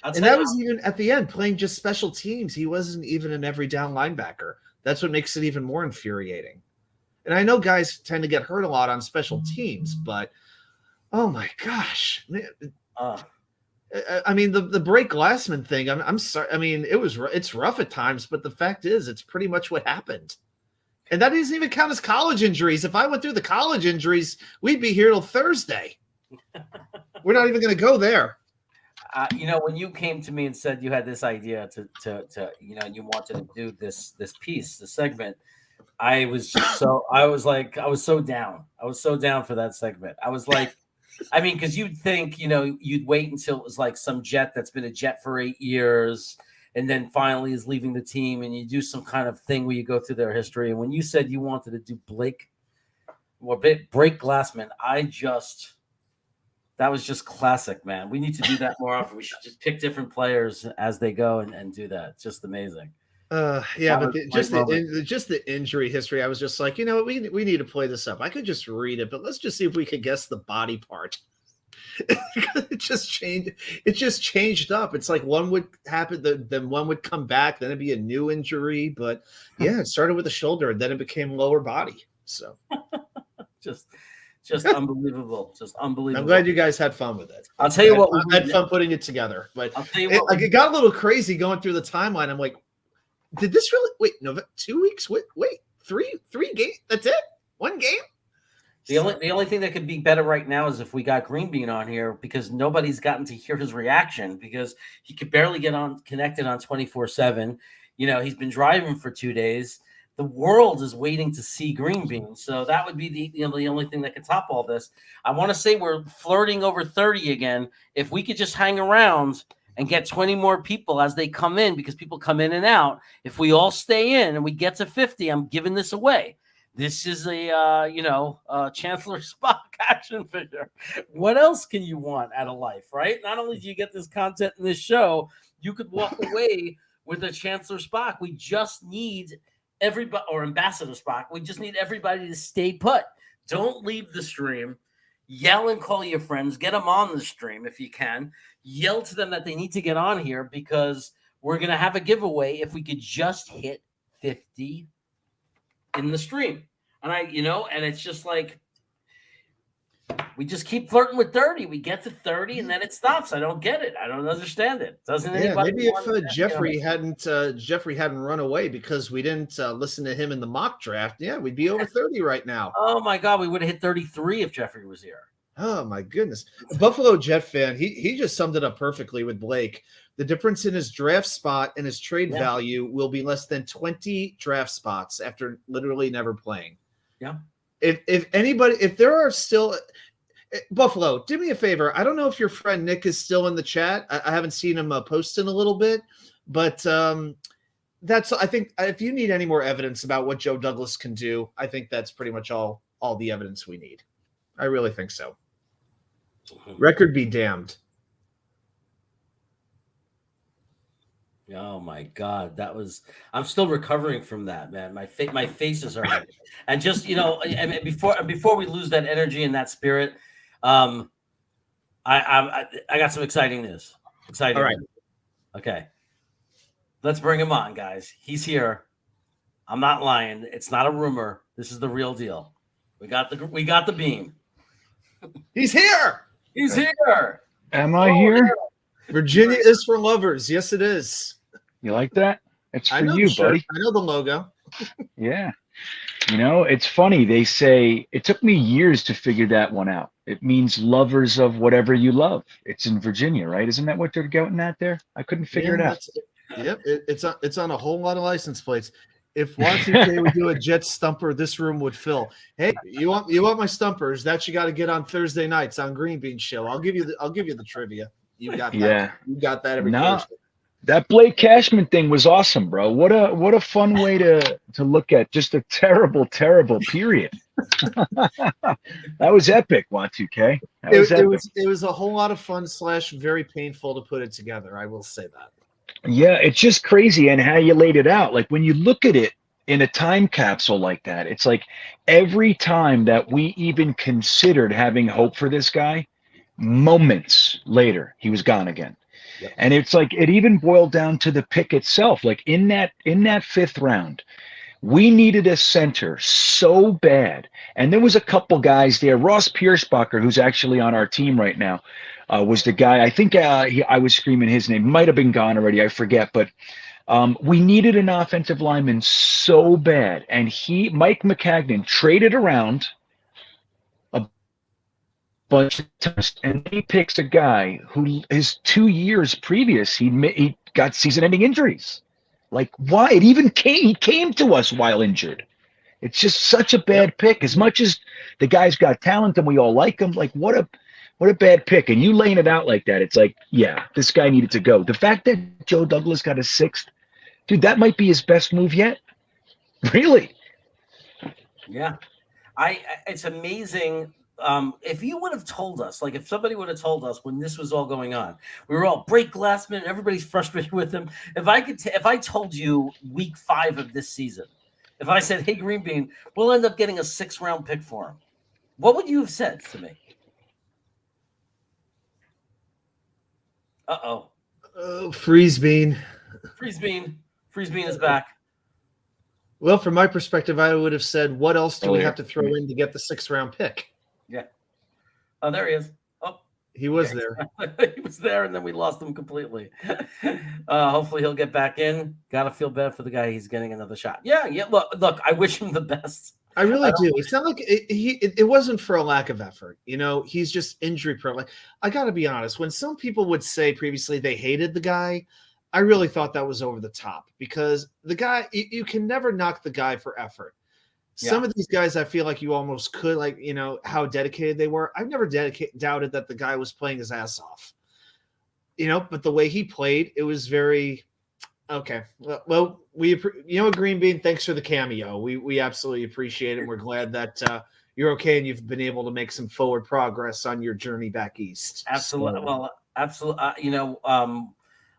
And that was even at the end, playing just special teams. He wasn't even an every down linebacker. That's what makes it even more infuriating. And I know guys tend to get hurt a lot on special teams, but oh my gosh. I mean, the Blake Glassman thing, I'm sorry. I mean, it's rough at times, but the fact is it's pretty much what happened. And that doesn't even count as college injuries. If I went through the college injuries, we'd be here till Thursday. We're not even going to go there. When you came to me and said you had this idea to you wanted to do this piece, the segment, I was so down. I was so down for that segment. I was like, I mean, because you'd think, you'd wait until it was like some Jet that's been a Jet for 8 years and then finally is leaving the team, and you do some kind of thing where you go through their history. And when you said you wanted to do Blake Glassman, that was just classic, man. We need to do that more often. We should just pick different players as they go and do that. Just amazing. But just the injury history, I was just like, we need to play this up. I could just read it, but let's just see if we could guess the body part. It just changed up. It's like one would happen, then one would come back, then it'd be a new injury. But yeah, it started with the shoulder, and then it became lower body. So just unbelievable. Just unbelievable. I'm glad you guys had fun with it. I'll tell you what, I had fun putting it together. But I'll tell you what, it got a little crazy going through the timeline. I'm like, did this really wait? No, 2 weeks? Wait, 3 games? That's it? 1 game? The only thing that could be better right now is if we got Green Bean on here, because nobody's gotten to hear his reaction because he could barely get connected on 24/7. He's been driving for 2 days. The world is waiting to see Green Bean, so that would be the only thing that could top all this. I want to say we're flirting over 30 again. If we could just hang around and get 20 more people as they come in, because people come in and out. If we all stay in and we get to 50, I'm giving this away. This is a Chancellor Spock action figure. What else can you want out of life, right? Not only do you get this content in this show, you could walk away with a Chancellor Spock. We just need everybody, or Ambassador Spock. We just need everybody to stay put. Don't leave the stream. Yell and call your friends. Get them on the stream if you can. Yell to them that they need to get on here, because we're going to have a giveaway if we could just hit 50 in the stream. And and it's just like, we just keep flirting with 30. We get to 30 and then it stops. I don't get it. I don't understand it. Doesn't anybody? Maybe if Jeffrey hadn't run away because we didn't listen to him in the mock draft, we'd be over 30 right now. Oh my God, we would have hit 33 if Jeffrey was here. Oh my goodness. A Buffalo Jet fan, he just summed it up perfectly with Blake. The difference in his draft spot and his trade value will be less than 20 draft spots after literally never playing. Yeah. If there are still Buffalo, do me a favor. I don't know if your friend Nick is still in the chat. I haven't seen him post in a little bit, but I think if you need any more evidence about what Joe Douglas can do, I think that's pretty much all the evidence we need. I really think so. Record be damned. Oh my God, I'm still recovering from that, man. My face is hurting. And just, and before we lose that energy and that spirit, I got some exciting news. All right. Okay. Let's bring him on, guys. He's here. I'm not lying. It's not a rumor. This is the real deal. We got the beam. He's here. He's here. Am I here? Virginia is for lovers. Yes, it is. You like that? It's for you, buddy. I know the logo. Yeah. It's funny. They say it took me years to figure that one out. It means lovers of whatever you love. It's in Virginia, right? Isn't that what they're getting at there? I couldn't figure it out. Yep. It's on a whole lot of license plates. If Y2K would do a Jet stumper, this room would fill. Hey, you want my stumpers? That you got to get on Thursday nights on Green Bean Show. I'll give you the trivia. You got that. Yeah. You got that every Thursday. That Blake Cashman thing was awesome, bro. What a fun way to look at just a terrible, terrible period. That was epic, Y2K. It was a whole lot of fun / very painful to put it together. I will say that. Yeah, it's just crazy, and how you laid it out. Like when you look at it in a time capsule like that, it's like every time that we even considered having hope for this guy, moments later, he was gone again. Yep. And it's like it even boiled down to the pick itself. Like in that 5th round, we needed a center so bad. And there was a couple guys there. Ross Piersbacher, who's actually on our team right now, was the guy. I think I was screaming his name. Might have been gone already. I forget. But we needed an offensive lineman so bad. And Mike McCagnon traded around a bunch of times, and he picks a guy who his 2 years previous, he got season-ending injuries. Like, why? He came to us while injured. It's just such a bad pick. As much as the guy's got talent and we all like him, like what a bad pick. And you laying it out like that, it's like, yeah, this guy needed to go. The fact that Joe Douglas got a 6th, dude, that might be his best move yet. Really? Yeah. It's amazing. If you would have told us, like if somebody would have told us when this was all going on, we were all break last minute, everybody's frustrated with him. If I told you week 5 of this season, if I said, hey, Green Bean, we'll end up getting a 6th-round pick for him, what would you have said to me? Uh-oh. Freeze Bean. Freeze Bean is back. Well, from my perspective, I would have said, what else do we have to throw in to get the 6th-round pick? Yeah. Oh, there he is. Oh, he was there. He was there, and then we lost him completely. Hopefully, he'll get back in. Got to feel bad for the guy. He's getting another shot. Yeah. Look. I wish him the best. I really do. It's not like it wasn't for a lack of effort. He's just injury prone. Like, I got to be honest. When some people would say previously they hated the guy, I really thought that was over the top, because the guy, you can never knock the guy for effort. Some of these guys, I feel like you almost could, like, how dedicated they were. I've never doubted that the guy was playing his ass off. but the way he played, it was very okay. Well, Green Bean, thanks for the cameo. We absolutely appreciate it. We're glad that you're okay and you've been able to make some forward progress on your journey back east. Absolutely. So, Well, absolutely.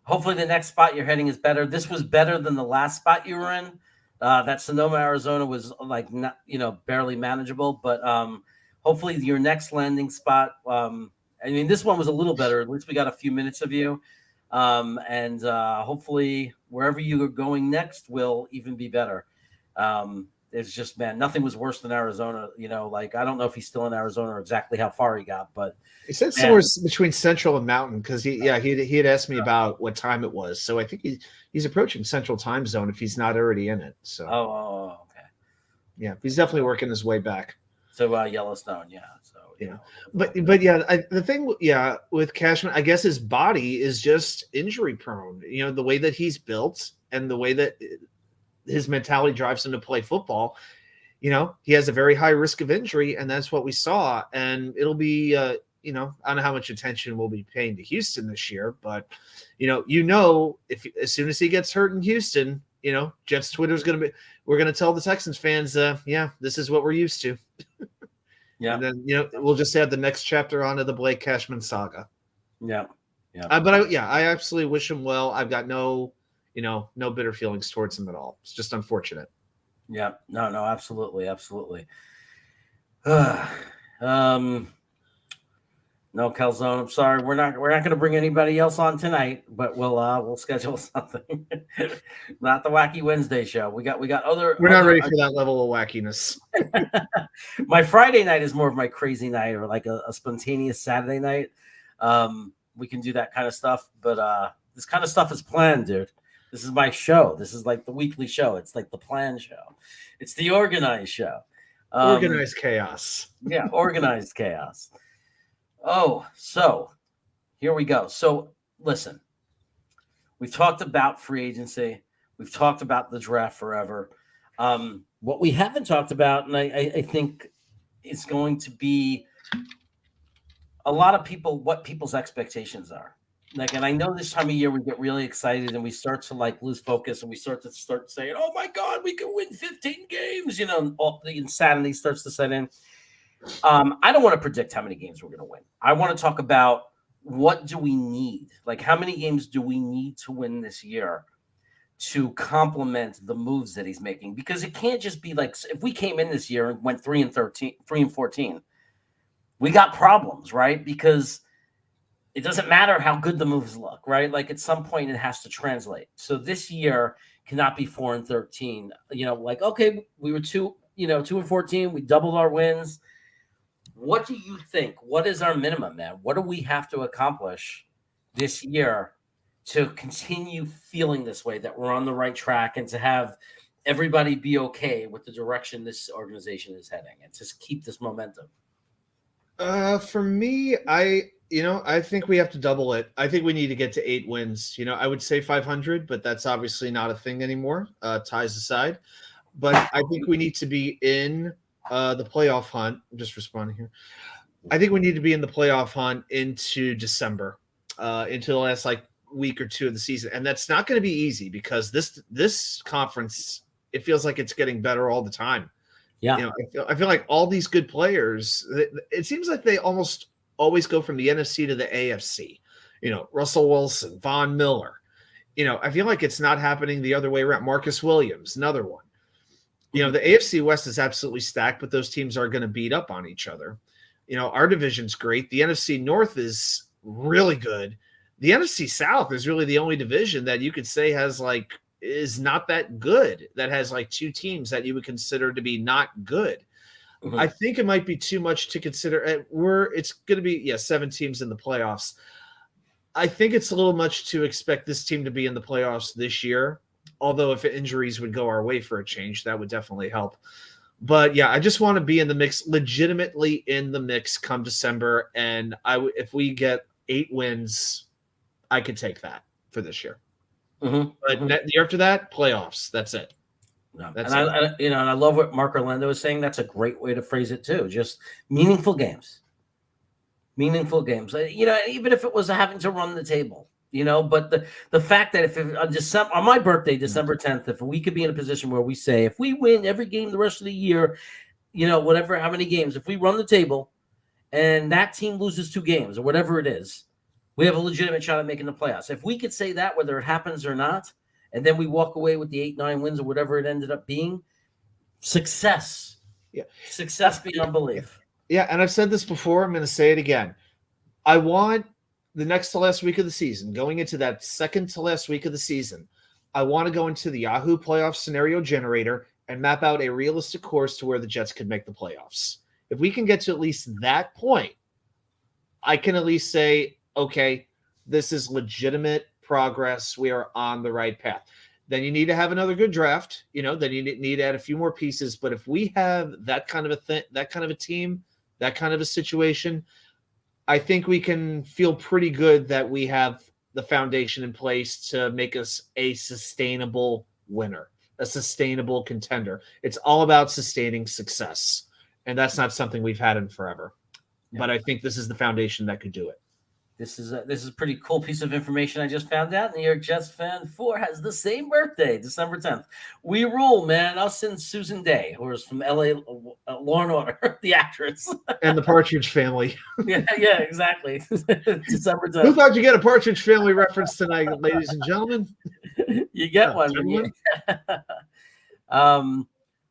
Hopefully the next spot you're heading is better. This was better than the last spot you were in. That Sonoma, Arizona was like not, barely manageable, but hopefully your next landing spot. This one was a little better. At least we got a few minutes of you. And hopefully wherever you are going next will even be better. It's just, man, nothing was worse than Arizona. I don't know if he's still in Arizona or exactly how far he got, but he said somewhere between Central and Mountain because he had asked me about what time it was. So I think he's approaching Central Time Zone if he's not already in it. So okay, yeah, he's definitely working his way back. So Yellowstone, yeah. So but yeah, the thing with Cashman, I guess his body is just injury prone. The way that he's built and the way that his mentality drives him to play football, he has a very high risk of injury, and that's what we saw. And it'll be, I don't know how much attention we'll be paying to Houston this year, but if as soon as he gets hurt in Houston, Jets Twitter's we're going to tell the Texans fans, this is what we're used to. Yeah. And then, we'll just add the next chapter onto the Blake Cashman saga. Yeah. Yeah. I absolutely wish him well. I've got no bitter feelings towards him at all. It's just unfortunate. Yeah, no, absolutely. No, Calzone, I'm sorry. We're not going to bring anybody else on tonight, but we'll schedule something. Not the Wacky Wednesday show. We got other. We're not ready for that level of wackiness. My Friday night is more of my crazy night, or like a spontaneous Saturday night. We can do that kind of stuff, but this kind of stuff is planned, dude. This is my show. This is like the weekly show. It's like the planned show. It's the organized show. Organized chaos. Yeah, organized chaos. Oh, so here we go. So listen, we've talked about free agency. We've talked about the draft forever. What we haven't talked about, and I think is going to be a lot of what people's expectations are. And I know this time of year we get really excited and we start to lose focus and we start saying, "Oh my God, we can win 15 games!" And all the insanity starts to set in. I don't want to predict how many games we're going to win. I want to talk about what do we need? How many games do we need to win this year to complement the moves that he's making? Because it can't just be if we came in this year and went 3-14, we got problems, right? Because it doesn't matter how good the moves look, right? At some point it has to translate. So this year cannot be 4-13. Okay, we were 2-14. We doubled our wins. What do you think? What is our minimum, man? What do we have to accomplish this year to continue feeling this way, that we're on the right track, and to have everybody be okay with the direction this organization is heading, and just keep this momentum? For me, I think we have to double it. I think we need to get to 8 wins. I would say 500, but that's obviously not a thing anymore, ties aside. But I think we need to be in the playoff hunt. I'm just responding here. I think we need to be in the playoff hunt into December, into the last week or two of the season. And that's not going to be easy because this conference, it feels like it's getting better all the time. Yeah. I feel like all these good players, it seems like they almost always go from the NFC to the AFC. Russell Wilson, Von Miller. I feel like it's not happening the other way around. Marcus Williams, another one. The AFC West is absolutely stacked, but those teams are going to beat up on each other. Our division's great. The NFC North is really good. The NFC South is really the only division that you could say is not that good, that has 2 teams that you would consider to be not good. Mm-hmm. I think it might be too much to consider. It's going to be 7 teams in the playoffs. I think it's a little much to expect this team to be in the playoffs this year. Although if injuries would go our way for a change, that would definitely help. But I just want to be in the mix, legitimately in the mix come December. And if we get 8 wins, I could take that for this year. Mm-hmm. But the year after that, playoffs. That's it. No. I love what Mark Orlando is saying. That's a great way to phrase it too. Just meaningful games. Even if it was having to run the table, But the fact that if on my birthday, December 10th, if we could be in a position where we say, if we win every game the rest of the year, whatever, how many games, if we run the table and that team loses 2 games or whatever it is, we have a legitimate shot at making the playoffs. If we could say that, whether it happens or not, and then we walk away with the 8-9 wins or whatever it ended up being, success. Yeah. Success beyond belief. Yeah, and I've said this before. I'm going to say it again. I want the next to last week of the season, going into that second to last week of the season, I want to go into the Yahoo playoff scenario generator and map out a realistic course to where the Jets could make the playoffs. If we can get to at least that point, I can at least say, okay, this is legitimate progress. We are on the right path. Then you need to have another good draft. Then you need to add a few more pieces. But if we have that kind of that kind of a team, that kind of a situation, I think we can feel pretty good that we have the foundation in place to make us a sustainable winner, a sustainable contender. It's all about sustaining success. And that's not something we've had in forever. Yeah. But I think this is the foundation that could do it. This is a pretty cool piece of information I just found out. New York Jets fan 4 has the same birthday, December 10th. We rule, man. Us and Susan Day, who is from LA, Law and Order, the actress. And the Partridge Family. Yeah, exactly. December 10th. Who thought you get a Partridge Family reference tonight, ladies and gentlemen? You get one.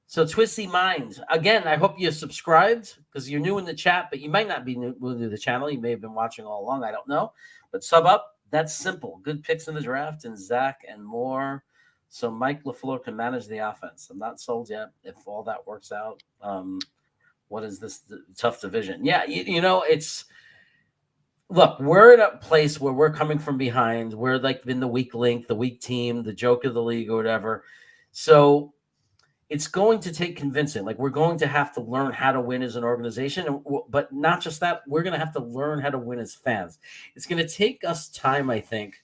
So Twisty Minds. Again, I hope you subscribed because you're new in the chat, but you might not be new to the channel. You may have been watching all along. I don't know. But sub up. That's simple. Good picks in the draft and Zach and more. So Mike LaFleur can manage the offense. I'm not sold yet if all that works out. What is this tough division? Yeah, it's – look, we're at a place where we're coming from behind. We're like been the weak link, the weak team, the joke of the league or whatever. So – it's going to take convincing. Like, we're going to have to learn how to win as an organization, but not just that. We're going to have to learn how to win as fans. It's going to take us time, I think,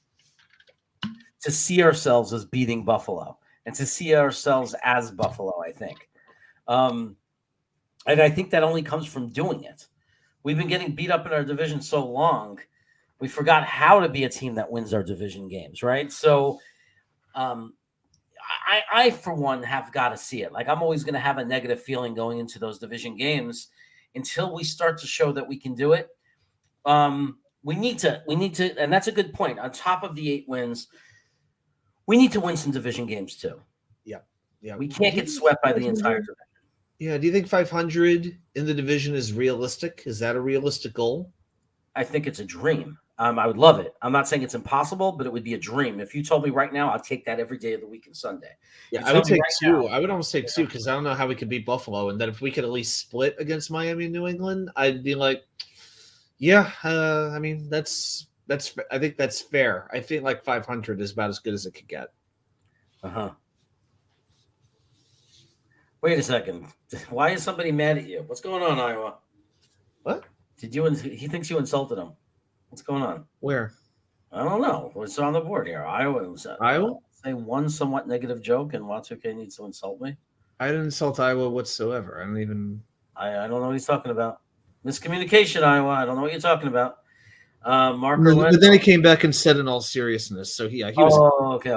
to see ourselves as beating Buffalo and to see ourselves as Buffalo, I think. And I think that only comes from doing it. We've been getting beat up in our division so long, we forgot how to be a team that wins our division games, right? So, I, for one, have got to see it. Like, I'm always going to have a negative feeling going into those division games until we start to show that we can do it. We need to, and that's a good point. On top of the 8 wins, we need to win some division games too. Yeah. We can't get swept by the entire division. Yeah. Do you think 500 in the division is realistic? Is that a realistic goal? I think it's a dream. I would love it. I'm not saying it's impossible, but it would be a dream. If you told me right now, I'd take that every day of the week and Sunday. Yeah, I would take 2. I would almost take 2 because I don't know how we could beat Buffalo. And then if we could at least split against Miami and New England, I'd be like, yeah, I mean, that's I think that's fair. I think like 500 is about as good as it could get. Wait a second. Why is somebody mad at you? What's going on, Iowa? What? He thinks you insulted him. What's going on? Where? I don't know. What's on the board here? Iowa. Say one somewhat negative joke, and Watsuke needs to insult me. I didn't insult Iowa whatsoever. I don't even. I don't know what he's talking about. Miscommunication, Iowa. I don't know what you're talking about. Marker. But then he came back and said in all seriousness. So he was. Oh, okay.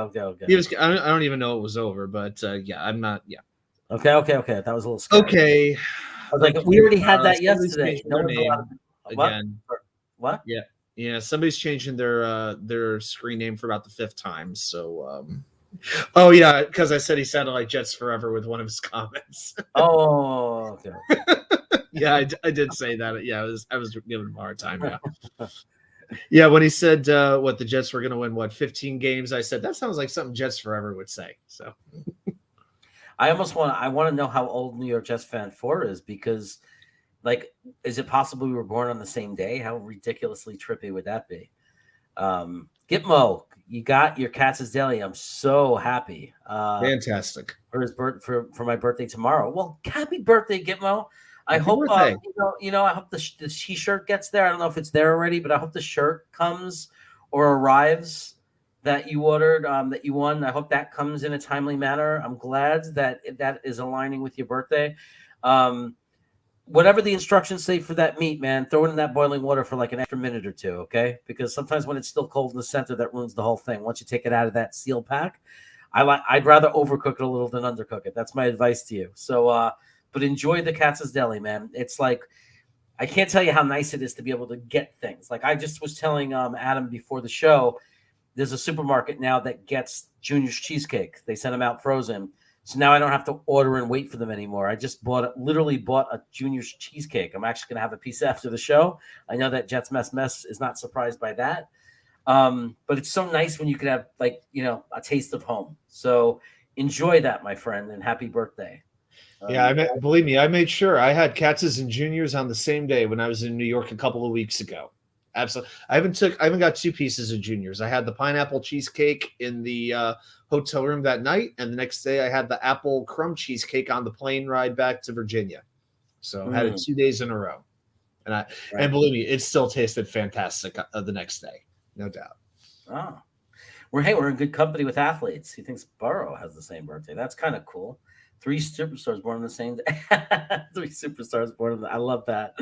He was. I don't even know it was over, but yeah, I'm not. Yeah. Okay. That was a little scary. Okay. I was like, we already had that yesterday. No name again. What? Yeah. Somebody's changing their screen name for about the 5th time. So, oh yeah, because I said he sounded like Jets Forever with one of his comments. Oh, okay. Yeah, I did say that. Yeah, I was giving him a hard time. Yeah. Yeah, when he said what the Jets were going to win 15 games, I said that sounds like something Jets Forever would say. So. I want to know how old New York Jets fan 4 is, because, like, is it possible we were born on the same day? How ridiculously trippy would that be? Gitmo, you got your Katz's Deli. I'm so happy. Fantastic. For my birthday tomorrow. Well, happy birthday, Gitmo. I hope I hope the t-shirt gets there. I don't know if it's there already, but I hope the shirt comes or arrives that you ordered, that you won. I hope that comes in a timely manner. I'm glad that is aligning with your birthday. whatever the instructions say for that meat, man, throw it in that boiling water for like an extra minute or two, okay? Because sometimes when it's still cold in the center, that ruins the whole thing. Once you take it out of that seal pack, I'd rather overcook it a little than undercook it. That's my advice to you. So, but enjoy the Katz's Deli, man. It's like, I can't tell you how nice it is to be able to get things. Like I just was telling Adam before the show, there's a supermarket now that gets Junior's cheesecake. They send them out frozen. So now I don't have to order and wait for them anymore. I just literally bought a Junior's cheesecake. I'm actually going to have a piece after the show. I know that Jets Mess is not surprised by that. But it's so nice when you can have like, a taste of home. So enjoy that, my friend, and happy birthday. Believe me, I made sure I had Katz's and Junior's on the same day when I was in New York a couple of weeks ago. Absolutely. I haven't got 2 pieces of Junior's. I had the pineapple cheesecake in the hotel room that night, and the next day I had the apple crumb cheesecake on the plane ride back to Virginia. So I had it 2 days in a row. And believe me, it still tasted fantastic the next day. No doubt. Oh. We're in good company with athletes. He thinks Burrow has the same birthday. That's kind of cool. 3 superstars born on the same day. 3 superstars born on I love that.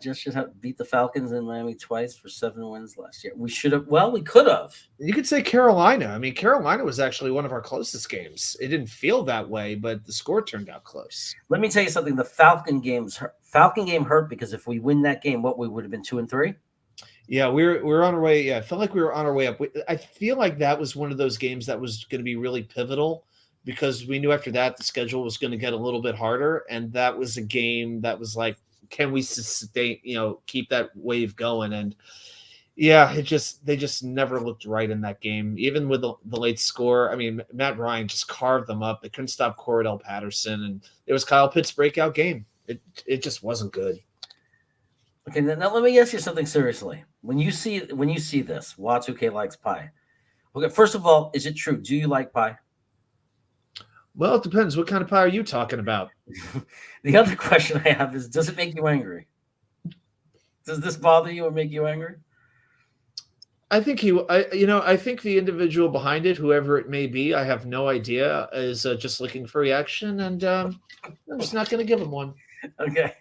Just should have beat the Falcons in Miami twice for 7 wins last year. We could have. You could say Carolina. I mean, Carolina was actually one of our closest games. It didn't feel that way, but the score turned out close. Let me tell you something. The Falcon game hurt because if we win that game, we would have been 2-3. Yeah, we're on our way. Yeah, I felt like we were on our way up. I feel like that was one of those games that was going to be really pivotal because we knew after that the schedule was going to get a little bit harder, and that was a game that was like, can we sustain, keep that wave going? And yeah, they just never looked right in that game. Even with the late score, I mean, Matt Ryan just carved them up. They couldn't stop Cordell Patterson, and it was Kyle Pitts' breakout game. It just wasn't good. Okay, now let me ask you something seriously. When you see this, Watsuke likes pie. Okay, first of all, is it true? Do you like pie? Well, it depends. What kind of pie are you talking about? The other question I have is, does it make you angry? Does this bother you or make you angry? I think I think the individual behind it, whoever it may be, I have no idea, is just looking for reaction, and I'm just not going to give him one. Okay.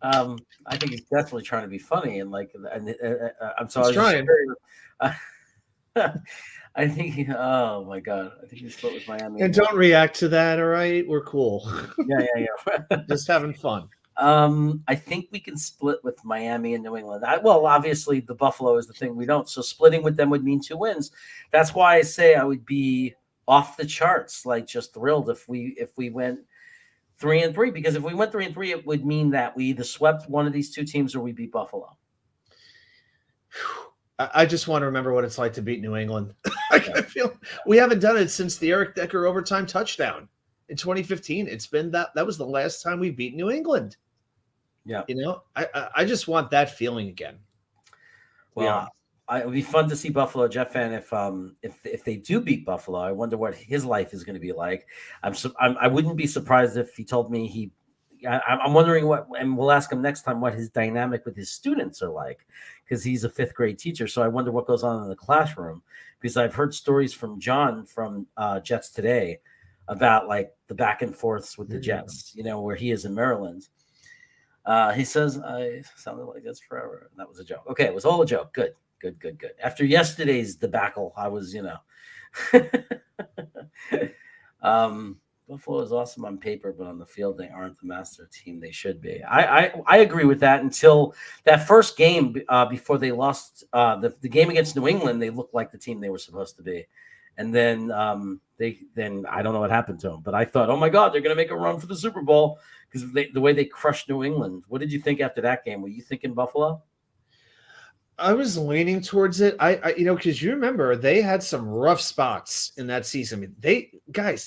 I think he's definitely trying to be funny, and I'm sorry. He's trying. I think. Oh my God! I think he split with Miami. And don't react to that. All right, we're cool. Yeah. Just having fun. I think we can split with Miami and New England. Obviously, the Buffalo is the thing we don't. So splitting with them would mean 2 wins. That's why I say I would be off the charts, like just thrilled if we went 3-3. Because if we went 3-3, it would mean that we either swept one of these 2 teams or we beat Buffalo. I just want to remember what it's like to beat New England. I feel we haven't done it since the Eric Decker overtime touchdown in 2015. It's been that was the last time we beat New England. Yeah. I just want that feeling again. Well, it would be fun to see Buffalo. Jet fan, if they do beat Buffalo, I wonder what his life is going to be like. I wouldn't be surprised if he told me I'm wondering what, and we'll ask him next time what his dynamic with his students are like, because he's a 5th grade teacher. So I wonder what goes on in the classroom, because I've heard stories from John from Jets Today about like the back and forths with the Jets, where he is in Maryland. He says, I sounded like this forever. That was a joke. Okay. It was all a joke. Good. After yesterday's debacle, I was, Buffalo is awesome on paper, but on the field, they aren't the master team they should be. I agree with that until that first game before they lost the game against New England. They looked like the team they were supposed to be. And then I don't know what happened to them, but I thought, oh my God, they're going to make a run for the Super Bowl because the way they crushed New England. What did you think after that game? Were you thinking Buffalo? I was leaning towards it. Because you remember they had some rough spots in that season. I mean,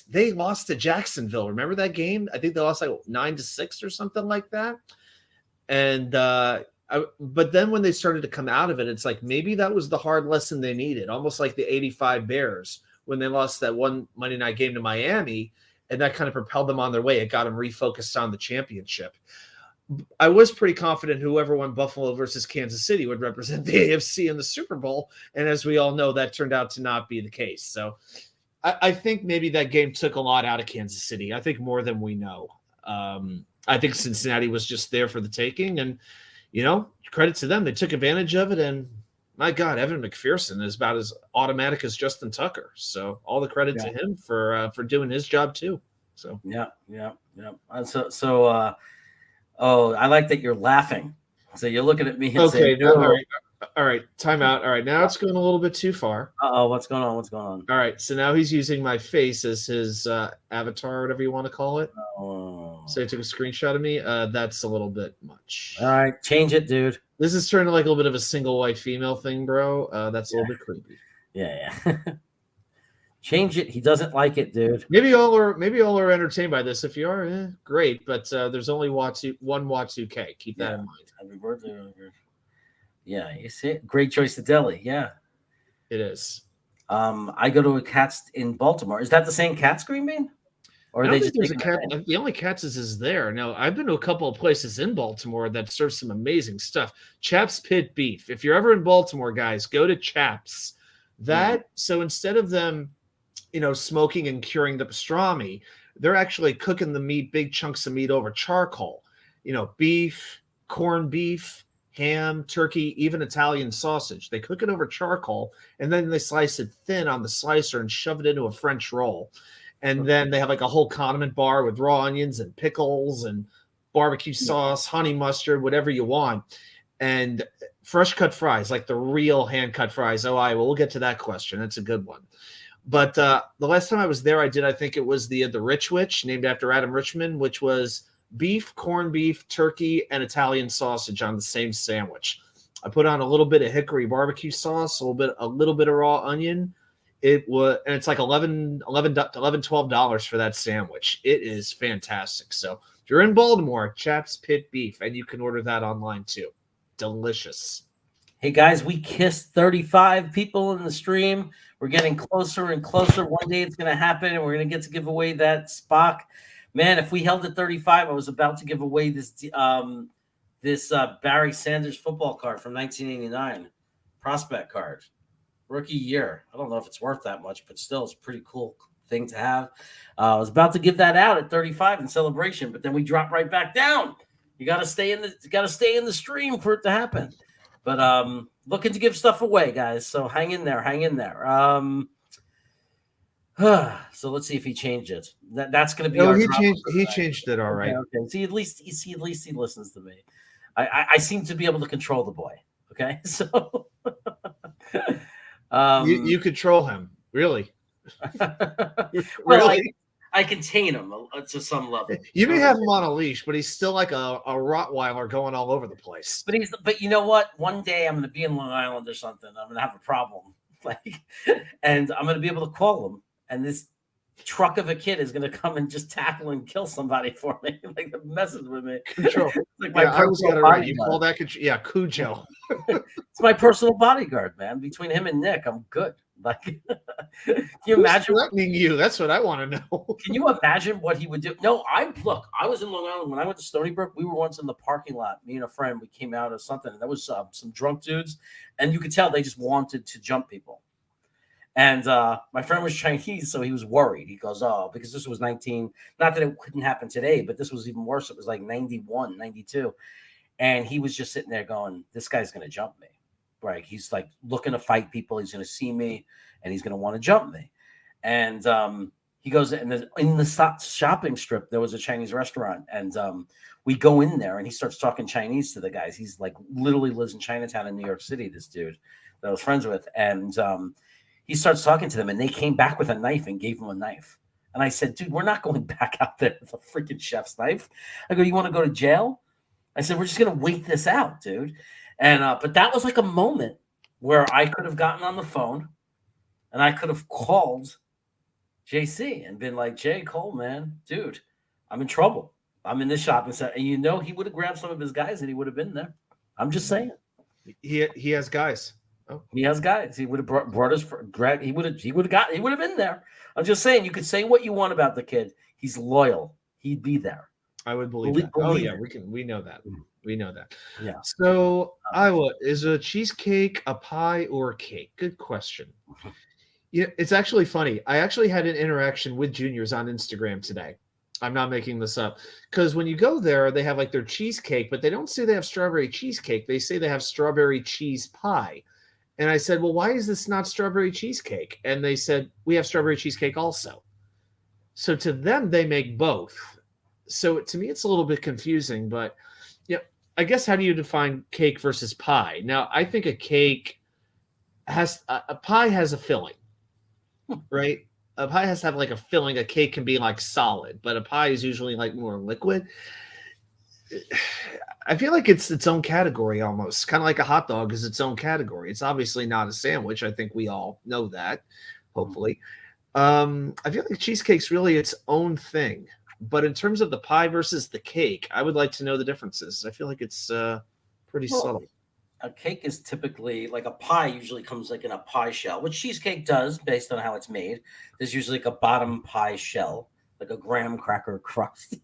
they lost to Jacksonville. Remember that game? I think they lost like 9-6 or something like that. And but then when they started to come out of it, it's like maybe that was the hard lesson they needed. Almost like the '85 Bears when they lost that one Monday night game to Miami, and that kind of propelled them on their way. It got them refocused on the championship. I was pretty confident whoever won Buffalo versus Kansas City would represent the AFC in the Super Bowl. And as we all know, that turned out to not be the case. So I think maybe that game took a lot out of Kansas City. I think more than we know. I think Cincinnati was just there for the taking, and credit to them, they took advantage of it. And my God, Evan McPherson is about as automatic as Justin Tucker. So all the credit to him for doing his job too. So yeah. I like that you're laughing. So you're looking at me and saying, all right, time out. All right, now it's going a little bit too far. What's going on? All right, so now he's using my face as his avatar, whatever you want to call it. So he took a screenshot of me. That's a little bit much. All right, change it, dude. This is turning like a little bit of a single white female thing, bro. That's a little bit creepy. Yeah. Change it. He doesn't like it, dude. Maybe all are entertained by this. If you are, great. But there's only one Watu2K. Keep that in mind. Happy birthday. Yeah, you see it. Great choice to Delhi. Yeah, it is. I go to a Cats in Baltimore. Is that the same Cats, Green Bean? Or I don't think there's a cat. The only Cats is there. Now, I've been to a couple of places in Baltimore that serve some amazing stuff. Chaps Pit Beef. If you're ever in Baltimore, guys, go to Chaps. So instead of them, smoking and curing the pastrami, they're actually cooking the meat, big chunks of meat over charcoal. Beef, corned beef, ham, turkey, even Italian sausage. They cook it over charcoal, and then they slice it thin on the slicer and shove it into a French roll. And then they have like a whole condiment bar with raw onions and pickles and barbecue sauce, honey mustard, whatever you want. And fresh cut fries, like the real hand cut fries. We'll get to that question. That's a good one. But the last time I was there, I think it was the Rich Witch, named after Adam Richman, which was beef, corned beef, turkey, and Italian sausage on the same sandwich. I put on a little bit of hickory barbecue sauce, a little bit of raw onion. It's like $12 for that sandwich. It is fantastic. So if you're in Baltimore, Chaps Pit Beef, and you can order that online too. Delicious. Hey guys, we kissed 35 people in the stream. We're getting closer and closer. One day it's going to happen, and we're going to get to give away that Spock. Man, if we held at 35, I was about to give away this Barry Sanders football card from 1989, prospect card. Rookie year. I don't know if it's worth that much, but still, it's a pretty cool thing to have. I was about to give that out at 35 in celebration, but then we dropped right back down. You got to stay in the stream for it to happen. But looking to give stuff away, guys. So hang in there. So let's see if he changed it. That's going to be. No, he changed it. All right. Okay. See, at least he listens to me. I seem to be able to control the boy. Okay, so. You control him, really. Well, I contain him to some level. You may have him on a leash, but he's still like a Rottweiler going all over the place. But you know what? One day I'm going to be in Long Island or something. I'm going to have a problem, and I'm going to be able to call him, and this truck of a kid is going to come and just tackle and kill somebody for me, messes with me. Control. I was got it right. You call that Cujo. It's my personal bodyguard, man. Between him and Nick, I'm good. Can you imagine threatening you? That's what I want to know. Can you imagine what he would do? No, I was in Long Island when I went to Stony Brook. We were once in the parking lot. Me and a friend, we came out of something. And there was some drunk dudes, and you could tell they just wanted to jump people. And my friend was Chinese, so he was worried. He goes, because this was 19. Not that it couldn't happen today, but this was even worse. It was like 91, 92. And he was just sitting there going, this guy's going to jump me. Right? He's like looking to fight people. He's going to see me, and he's going to want to jump me. And he goes, and in the shopping strip, there was a Chinese restaurant. And we go in there, and he starts talking Chinese to the guys. He's like literally lives in Chinatown in New York City, this dude that I was friends with. And he starts talking to them, and they came back with a knife and gave him a knife. And I said, dude, we're not going back out there with a freaking chef's knife. I go, you want to go to jail? I said, we're just going to wait this out, dude. And but that was like a moment where I could have gotten on the phone and I could have called JC and been like, Jay Cole, man, dude, I'm in trouble. I'm in this shopping center. And he would have grabbed some of his guys and he would have been there. I'm just saying. He has guys. Oh. He has guys. He would have brought us. He would have been there. I'm just saying. You could say what you want about the kid. He's loyal. He'd be there. I would believe that. Oh yeah, we know that. We know that. Yeah. So Iowa, is a cheesecake a pie or a cake? Good question. Yeah, it's actually funny. I actually had an interaction with juniors on Instagram today, I'm not making this up. Because when you go there, they have like their cheesecake, but they don't say they have strawberry cheesecake. They say they have strawberry cheese pie. And I said, well, why is this not strawberry cheesecake? And they said, we have strawberry cheesecake also. So to them, they make both. So to me, it's a little bit confusing, but yeah, I guess how do you define cake versus pie? Now, I think a cake has a pie has a filling, right? A pie has to have like a filling. A cake can be like solid, but a pie is usually like more liquid. I feel like it's its own category almost, kind of like a hot dog is its own category. It's obviously not a sandwich. I think we all know that, hopefully. I feel like cheesecake's really its own thing. But in terms of the pie versus the cake, I would like to know the differences. I feel like it's pretty subtle. A cake is typically like a pie usually comes like in a pie shell, which cheesecake does based on how it's made. There's usually like a bottom pie shell, like a graham cracker crust.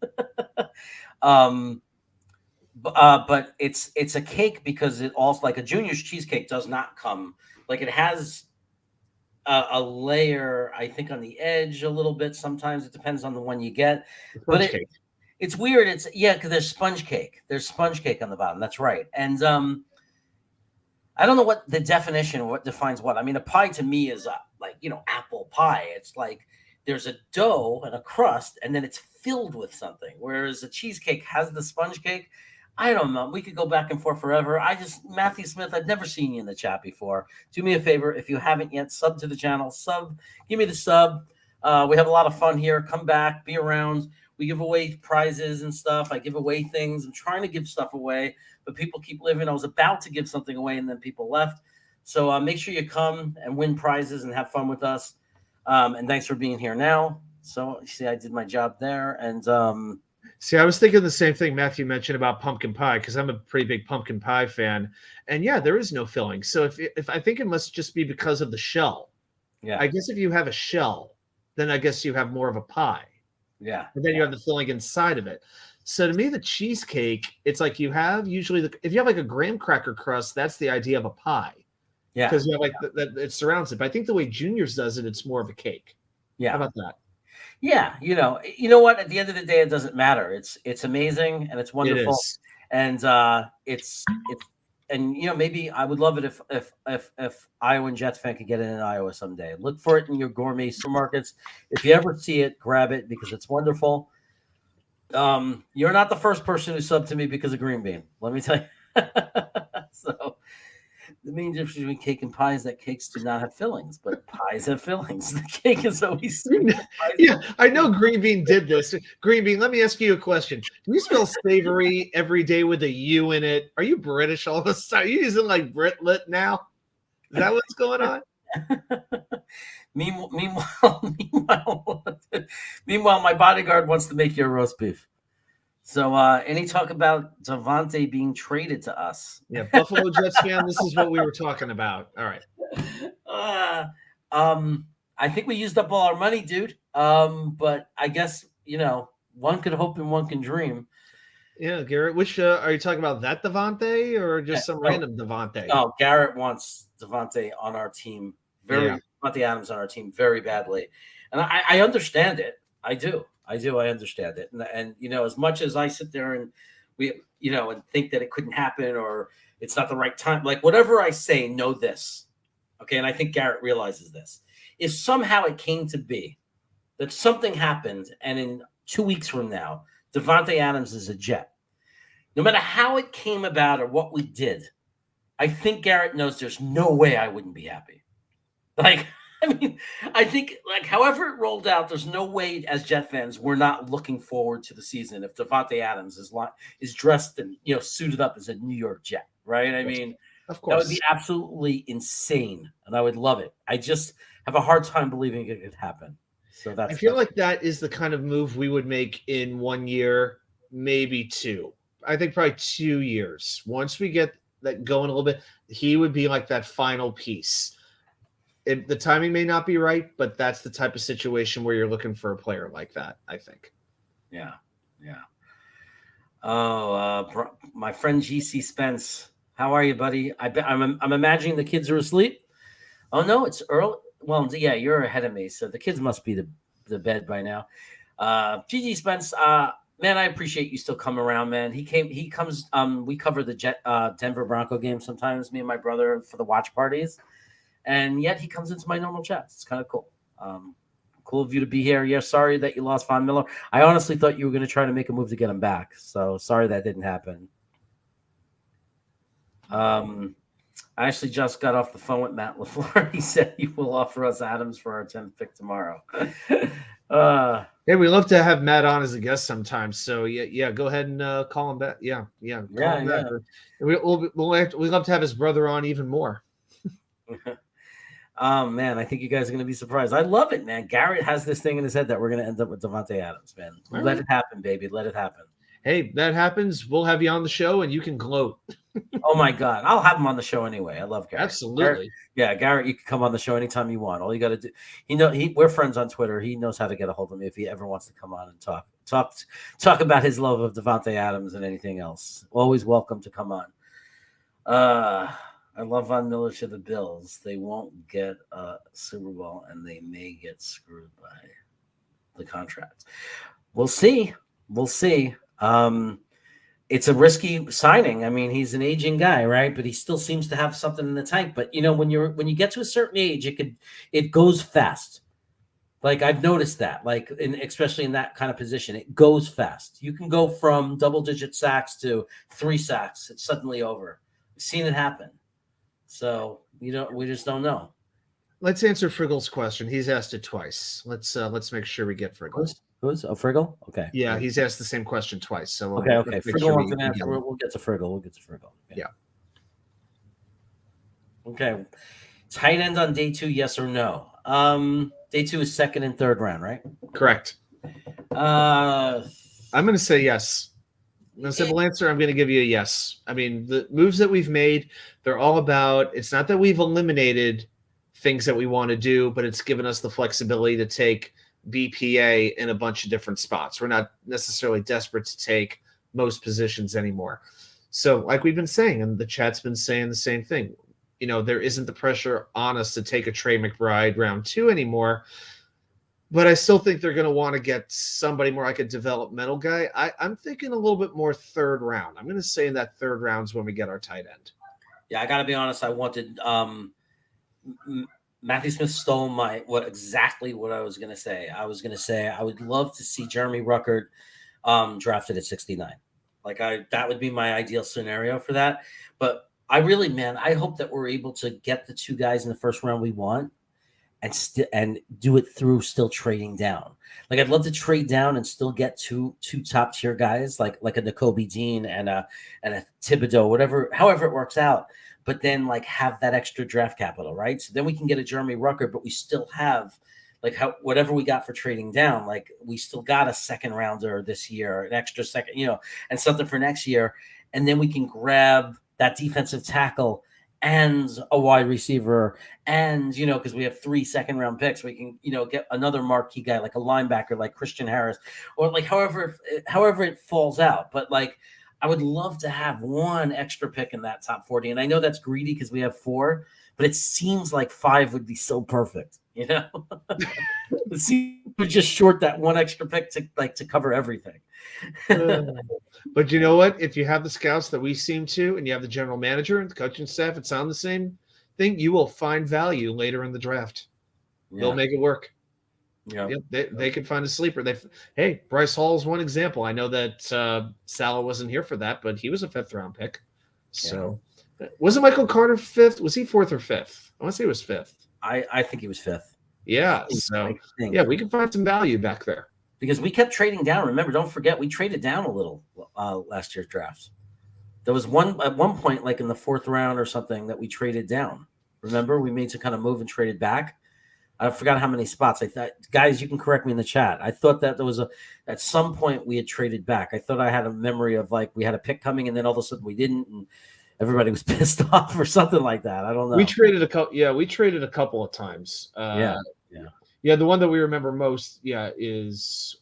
But it's a cake because it also, like a Junior's cheesecake does not come, like it has a layer, I think, on the edge a little bit. Sometimes it depends on the one you get. But it's weird. It's because there's sponge cake. There's sponge cake on the bottom. That's right. And I don't know what the definition, what defines what. I mean, a pie to me is like, apple pie. It's like there's a dough and a crust, and then it's filled with something. Whereas a cheesecake has the sponge cake. I don't know. We could go back and forth forever. Matthew Smith, I've never seen you in the chat before. Do me a favor. If you haven't yet, sub to the channel. Give me the sub. We have a lot of fun here. Come back, be around. We give away prizes and stuff. I give away things. I'm trying to give stuff away, but people keep living. I was about to give something away, and then people left. So make sure you come and win prizes and have fun with us. And thanks for being here now. So you see, I did my job there. And see, I was thinking the same thing Matthew mentioned about pumpkin pie, because I'm a pretty big pumpkin pie fan. And yeah, there is no filling. So if I think it must just be because of the shell. Yeah. I guess if you have a shell, then I guess you have more of a pie. Yeah. And then you have the filling inside of it. So to me, the cheesecake, it's like you have usually if you have like a graham cracker crust, that's the idea of a pie. Yeah. Because you have like it surrounds it. But I think the way Junior's does it, it's more of a cake. Yeah. How about that? Yeah, you know what? At the end of the day, it doesn't matter. It's amazing and it's wonderful, and it's maybe I would love it if Iowa and Jets fan could get it in Iowa someday. Look for it in your gourmet supermarkets. If you ever see it, grab it because it's wonderful. You're not the first person who subbed to me because of green bean. Let me tell you. So. The main difference between cake and pie is that cakes do not have fillings, but pies have fillings. The cake is always yeah, I know Green Bean did this. Green Bean, let me ask you a question. Do you spell savory every day with a U in it? Are you British all of a sudden? Are you using like Brit-lit now? Is that what's going on? Meanwhile, my bodyguard wants to make you a roast beef. So any talk about Devontae being traded to us? Yeah, Buffalo Jets fan, this is what we were talking about. All right. I think we used up all our money, dude. But I guess, one can hope and one can dream. Yeah, Garrett, which are you talking about, that Devontae or just some random Devontae? Oh, Garrett wants Devontae on our team. Devontae Adams on our team very badly. And I understand it. I do. I understand it. And as much as I sit there and and think that it couldn't happen or it's not the right time, like whatever I say, know this. Okay. And I think Garrett realizes this. If somehow it came to be that something happened and in 2 weeks from now, Devontae Adams is a Jet, no matter how it came about or what we did, I think Garrett knows there's no way I wouldn't be happy. I think however it rolled out, there's no way as Jet fans we're not looking forward to the season if Devontae Adams is dressed and suited up as a New York Jet, right? I mean, of course, that would be absolutely insane, and I would love it. I just have a hard time believing it could happen. So I feel like that is the kind of move we would make in 1 year, maybe two. I think probably 2 years. Once we get that going a little bit, he would be like that final piece. The timing may not be right, but that's the type of situation where you're looking for a player like that, I think. Yeah. Oh, my friend GC Spence, how are you, buddy? I'm imagining the kids are asleep. Oh no, it's early. Well, yeah, you're ahead of me, so the kids must be the bed by now. GG Spence, man, I appreciate you still come around, man. He comes, we cover the Denver Bronco game sometimes, me and my brother, for the watch parties. And yet he comes into my normal chats. It's kind of cool. Cool of you to be here. Yeah, sorry that you lost Von Miller. I honestly thought you were going to try to make a move to get him back. So sorry that didn't happen. I actually just got off the phone with Matt LaFleur. He said he will offer us Adams for our 10th pick tomorrow. Hey, we love to have Matt on as a guest sometimes. So yeah, go ahead and call him back. Yeah, call him back. We'd love to have his brother on even more. Man, I think you guys are going to be surprised. I love it, man. Garrett has this thing in his head that we're going to end up with Davante Adams, man. Let it happen, baby. Let it happen. Hey, that happens. We'll have you on the show and you can gloat. Oh my God. I'll have him on the show anyway. I love Garrett. Absolutely. Garrett, you can come on the show anytime you want. All you got to do, we're friends on Twitter. He knows how to get a hold of me if he ever wants to come on and talk about his love of Davante Adams and anything else. Always welcome to come on. I love Von Miller to the Bills. They won't get a Super Bowl and they may get screwed by the contract. We'll see. It's a risky signing. I mean, he's an aging guy, right? But he still seems to have something in the tank. But when you get to a certain age, it goes fast. Like I've noticed that, especially in that kind of position, it goes fast. You can go from double-digit sacks to 3 sacks. It's suddenly over. We've seen it happen. So we just don't know. Let's answer Friggle's question. He's asked it twice. Let's make sure we get Friggle. Who's Friggle? Okay. Yeah, he's asked the same question twice. So okay. Friggle wants an answer. We'll get to Friggle. Yeah. Okay. Tight end on day 2, yes or no? Day 2 is 2nd and 3rd round, right? Correct. I'm going to say yes. No simple answer. I'm going to give you a yes. I mean, the moves that we've made, they're all about. It's not that we've eliminated things that we want to do, but it's given us the flexibility to take BPA in a bunch of different spots. We're not necessarily desperate to take most positions anymore. So, like we've been saying, and the chat's been saying the same thing. There isn't the pressure on us to take a Trey McBride round 2 anymore. But I still think they're going to want to get somebody more like a developmental guy. I'm thinking a little bit more 3rd round. I'm going to say in that 3rd round is when we get our tight end. Yeah, I got to be honest. I wanted Matthew Smith stole exactly what I was going to say. I was going to say I would love to see Jeremy Ruckert drafted at 69. That would be my ideal scenario for that. But I hope that we're able to get the 2 guys in the 1st round we want. And do it through still trading down. I'd love to trade down and still get two top tier guys like a Nakobe Dean and a Thibodeau, however it works out. But then have that extra draft capital, right? So then we can get a Jeremy Ruckert, but we still have whatever we got for trading down. We still got a 2nd rounder this year, an extra second, and something for next year, and then we can grab that defensive tackle and a wide receiver, and because we have 3 second-round picks, we can get another marquee guy like a linebacker like Christian Harris, or however it falls out. But I would love to have 1 extra pick in that top 40, and I know that's greedy because we have 4, but it seems like 5 would be so perfect. It seems we're just short that 1 extra pick to cover everything. But you know what? If you have the scouts that we seem to, and you have the general manager and the coaching staff, it's on the same thing. You will find value later in the draft. Yeah. They'll make it work. Yeah, they could find a sleeper. Hey, Bryce Hall is one example. I know that Salah wasn't here for that, but he was a 5th round pick. So, wasn't Michael Carter 5th? Was he 4th or 5th? I want to say he was 5th. I think he was 5th. Yeah. So we can find some value back there. Because we kept trading down. Remember, don't forget, we traded down a little last year's draft. There was at one point, in the 4th round or something, that we traded down. Remember, we made some kind of move and traded back. I forgot how many spots. I thought, guys, you can correct me in the chat. I thought that there was at some point we had traded back. I thought I had a memory of we had a pick coming and then all of a sudden we didn't, and everybody was pissed off or something like that. I don't know. We traded a couple. Yeah, we traded a couple of times. Yeah, the one that we remember most, is,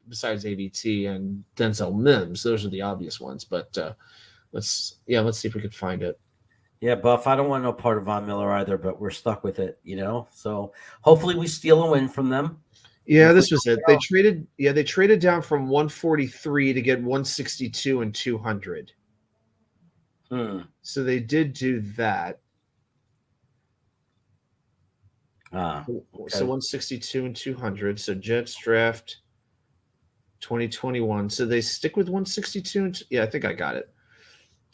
besides AVT and Denzel Mims, those are the obvious ones. But let's see if we could find it. Yeah, Buff, I don't want no part of Von Miller either, but we're stuck with it, So hopefully we steal a win from them. Yeah, this was it. They traded. Yeah, they traded down from 143 to get 162 and 200. So they did do that. Okay. So 162 and 200. So Jets draft 2021. So they stick with 162. Yeah, I think I got it.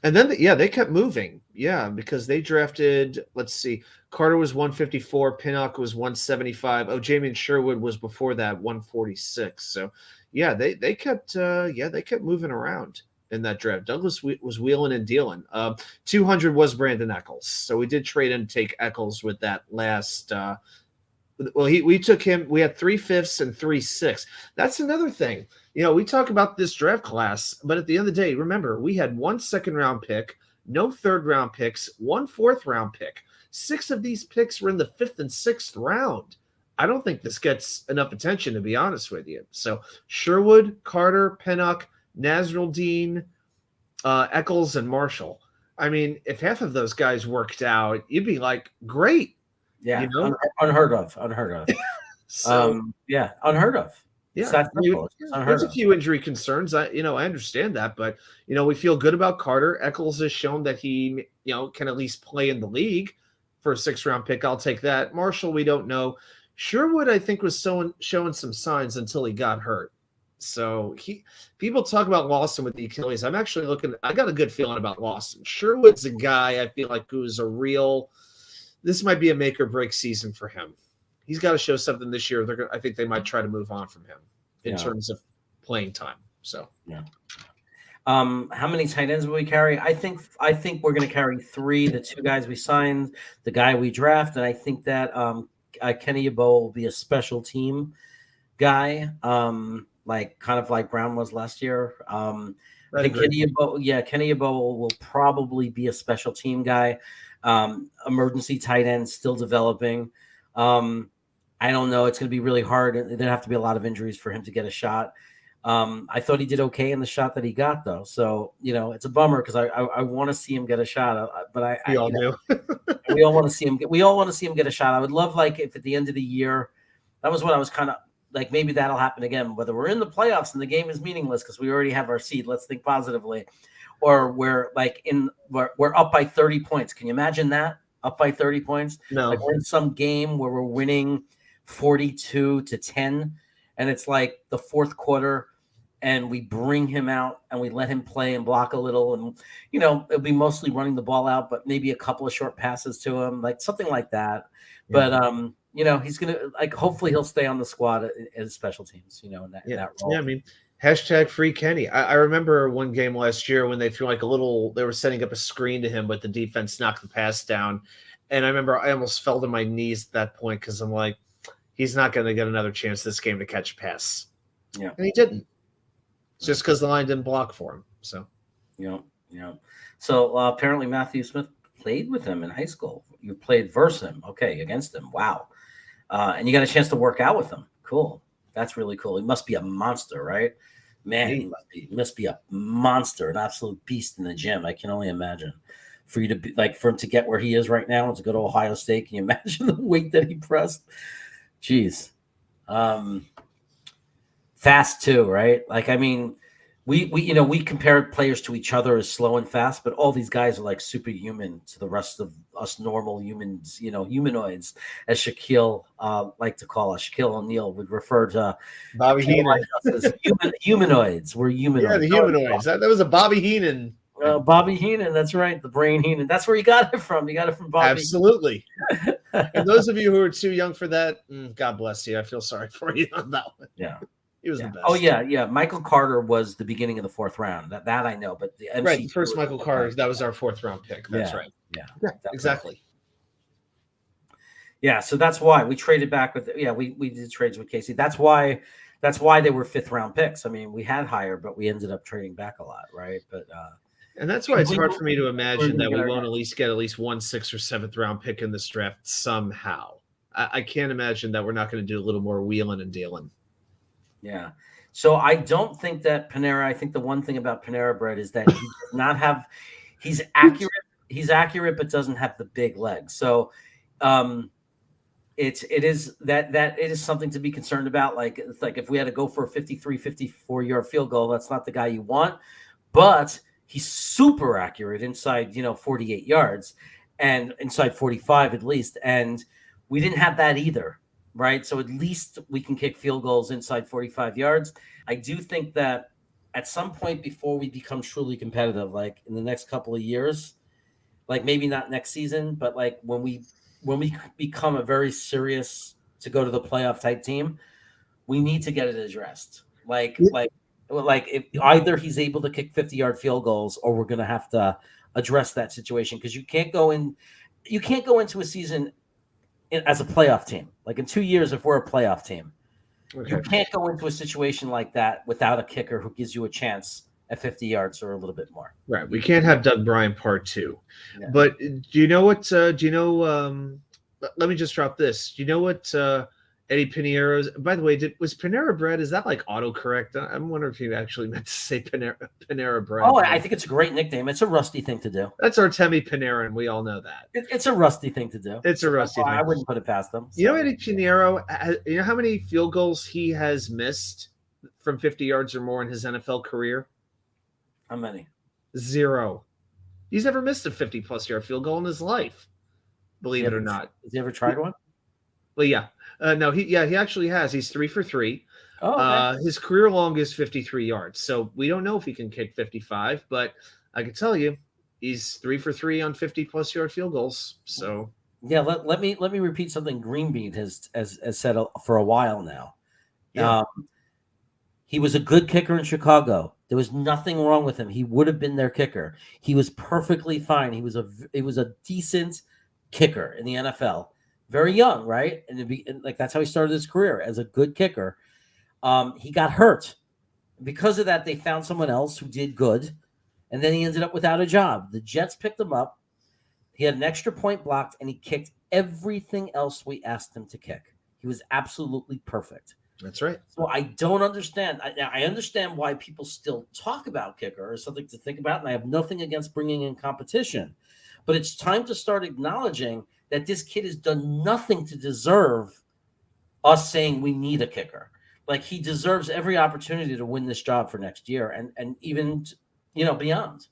And then, they kept moving. Yeah, because they drafted, let's see, Carter was 154, Pinnock was 175. Oh, Jamie Sherwood was before that, 146. So, yeah, they kept moving around in that draft. Douglas was wheeling and dealing. 200 was Brandon Eccles. So we did trade and take Eccles with that last. We took him. We had 3 5ths and 3 6ths. That's another thing. We talk about this draft class, but at the end of the day, remember, we had 1 second-round pick, no third-round picks, 1 fourth-round pick. 6 of these picks were in the 5th and 6th round. I don't think this gets enough attention, to be honest with you. So Sherwood, Carter, Pinnock, Nasruddin, Eccles, and Marshall. I mean, if half of those guys worked out, you'd be like, great. Yeah, unheard of. So, unheard of. Yeah, there's a few injury concerns. I understand that, but we feel good about Carter. Eccles has shown that he can at least play in the league for a 6th-round pick. I'll take that. Marshall, we don't know. Sherwood, I think, was showing some signs until he got hurt. So people talk about Lawson with the Achilles. I'm actually looking. I got a good feeling about Lawson. Sherwood's a guy I feel like who's a real. This might be a make or break season for him. He's got to show something this year. I think they might try to move on from him in terms of playing time. So how many tight ends will we carry? I think we're going to carry 3. The 2 guys we signed, the guy we draft, and I think that Kenny Yeboah will be a special team guy, like Brown was last year. I think Kenny Yeboah will probably be a special team guy. Emergency tight end still developing. I don't know. It's going to be really hard. There'd have to be a lot of injuries for him to get a shot. I thought he did okay in the shot that he got, though. So, it's a bummer because I want to see him get a shot. But we all do. We all want to see him. We all want to see him get a shot. I would love, if at the end of the year, that was what I was kind of like. Maybe that'll happen again. Whether we're in the playoffs and the game is meaningless because we already have our seed. Let's think positively. Or we're up by 30 points. Can you imagine that? Up by 30 points? No. We're in some game where we're winning 42-10, and it's like the 4th quarter, and we bring him out and we let him play and block a little, and it'll be mostly running the ball out, but maybe a couple of short passes to him, like something like that. Yeah. But he's gonna hopefully he'll stay on the squad as special teams, in that role. Yeah, I mean, hashtag free Kenny. I remember one game last year when they threw they were setting up a screen to him, but the defense knocked the pass down. And I remember I almost fell to my knees at that point because I'm like, he's not going to get another chance this game to catch a pass. Yeah. And he didn't. Just because the line didn't block for him. So, So apparently Matthew Smith played with him in high school. You played versus him. Okay, against him. Wow. And you got a chance to work out with him. Cool. That's really cool. He must be a monster, right? Man, he must be a monster, an absolute beast in the gym. I can only imagine. For you to be for him to get where he is right now and to go to Ohio State, can you imagine the weight that he pressed? Jeez. Fast too, right? We compare players to each other as slow and fast, but all these guys are superhuman to the rest of us normal humans, humanoids, as Shaquille like to call us. Shaquille O'Neal would refer to Bobby Heenan as humanoids. We're humanoids. Yeah, the humanoids. That was a Bobby Heenan. Bobby Heenan, that's right. The brain Heenan. That's where you got it from. You got it from Bobby. Absolutely. And those of you who are too young for that, God bless you. I feel sorry for you on that one. Yeah. He was the best. Oh, yeah. Michael Carter was the beginning of the 4th round. That I know. But the MC right, first Michael Carter, that was our 4th round pick. That's right. Yeah, exactly. Yeah, so that's why we traded back with. Yeah, we did trades with Casey. That's why they were 5th round picks. I mean, we had higher, but we ended up trading back a lot, right? But and that's why it's hard for me to imagine that we won't at least get 1 6th or 7th round pick in this draft somehow. I can't imagine that we're not going to do a little more wheeling and dealing. Yeah. So I don't think that Panera. I think the one thing about Panera Bread is that he does not have. He's accurate. He's accurate, but doesn't have the big legs. So it is something to be concerned about. Like, it's like if we had to go for a 53, 54-yard field goal, that's not the guy you want, but he's super accurate inside, 48 yards and inside 45 at least. And we didn't have that either, right? So at least we can kick field goals inside 45 yards. I do think that at some point before we become truly competitive, like in the next couple of years, like maybe not next season, but like when we become a very serious to go to the playoff type team, we need to get it addressed. Like if either he's able to kick 50-yard field goals, or we're going to have to address that situation, because you can't go into a season as a playoff team. Like in 2 years, if we're a playoff team, you can't go into a situation like that without a kicker who gives you a chance at 50 yards or a little bit more. Right. We can't have Doug Bryan part 2. Yeah. But do you know what? Let me just drop this. Do you know what Eddie Piniero's? By the way, was Panera Bread? Is that like autocorrect? I'm wondering if you actually meant to say Panera Bread. Oh, I think it's a great nickname. It's a Rusty thing to do. That's Artemi Panera, and we all know that. It's a Rusty thing to do. It's a Rusty thing. I wouldn't put it past them. So. You know Eddie Pinheiro? You know how many field goals he has missed from 50 yards or more in his NFL career? How many? 0. He's never missed a 50-plus yard field goal in his life. Believe it or not. Has he ever tried one? Well, yeah. No, he actually has. He's 3 for 3. Oh, okay. His career long is 53 yards. So we don't know if he can kick 55, but I can tell you he's 3 for 3 on 50-plus yard field goals. So yeah, let me repeat something Greenbean has said for a while now. Yeah. He was a good kicker in Chicago. There was nothing wrong with him. He would have been their kicker. He was perfectly fine. He was a decent kicker in the NFL. Very young, right? And like that's how he started his career, as a good kicker. He got hurt. Because of that, they found someone else who did good, and then he ended up without a job. The Jets picked him up. He had an extra point blocked, and he kicked everything else we asked him to kick. He was absolutely perfect. That's right. So I don't understand. I understand why people still talk about kicker as something to think about, and I have nothing against bringing in competition. But it's time to start acknowledging that this kid has done nothing to deserve us saying we need a kicker. Like, he deserves every opportunity to win this job for next year, and even beyond.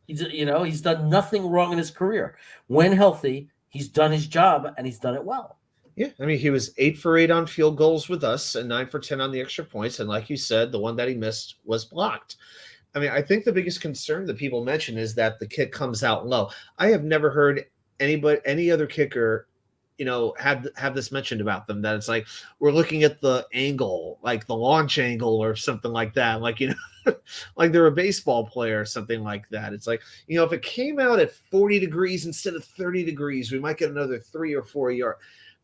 He's done nothing wrong in his career. When healthy, he's done his job, and he's done it well. Yeah, I mean, he was 8 for 8 on field goals with us and 9 for 10 on the extra points. And like you said, the one that he missed was blocked. I mean, I think the biggest concern that people mention is that the kick comes out low. I have never heard any other kicker, have this mentioned about them, that it's like, we're looking at the angle, like the launch angle or something like that. Like, like they're a baseball player or something like that. It's like, if it came out at 40 degrees instead of 30 degrees, we might get another 3 or 4 yards.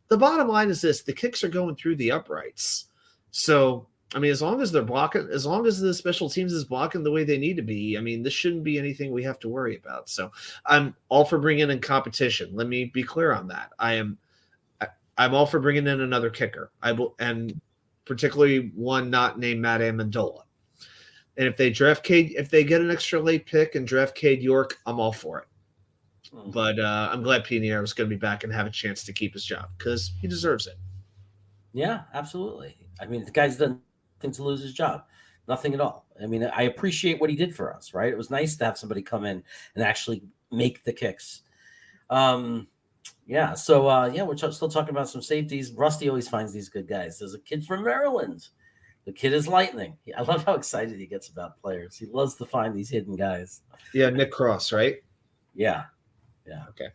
The bottom line is this: the kicks are going through the uprights. So, I mean, as long as they're blocking, as long as the special teams is blocking the way they need to be, I mean, this shouldn't be anything we have to worry about. So I'm all for bringing in competition. Let me be clear on that. I'm all for bringing in another kicker. And particularly one not named Matt Amendola. And if they get an extra late pick and draft Cade York, I'm all for it. But I'm glad Pinheiro is going to be back and have a chance to keep his job, because he deserves it. Yeah, absolutely. I mean, the guy's done nothing to lose his job. Nothing at all. I mean, I appreciate what he did for us, right? It was nice to have somebody come in and actually make the kicks. We're still talking about some safeties. Rusty always finds these good guys. There's a kid from Maryland. The kid is lightning. I love how excited he gets about players. He loves to find these hidden guys. Yeah, Nick Cross, right? Yeah. Okay.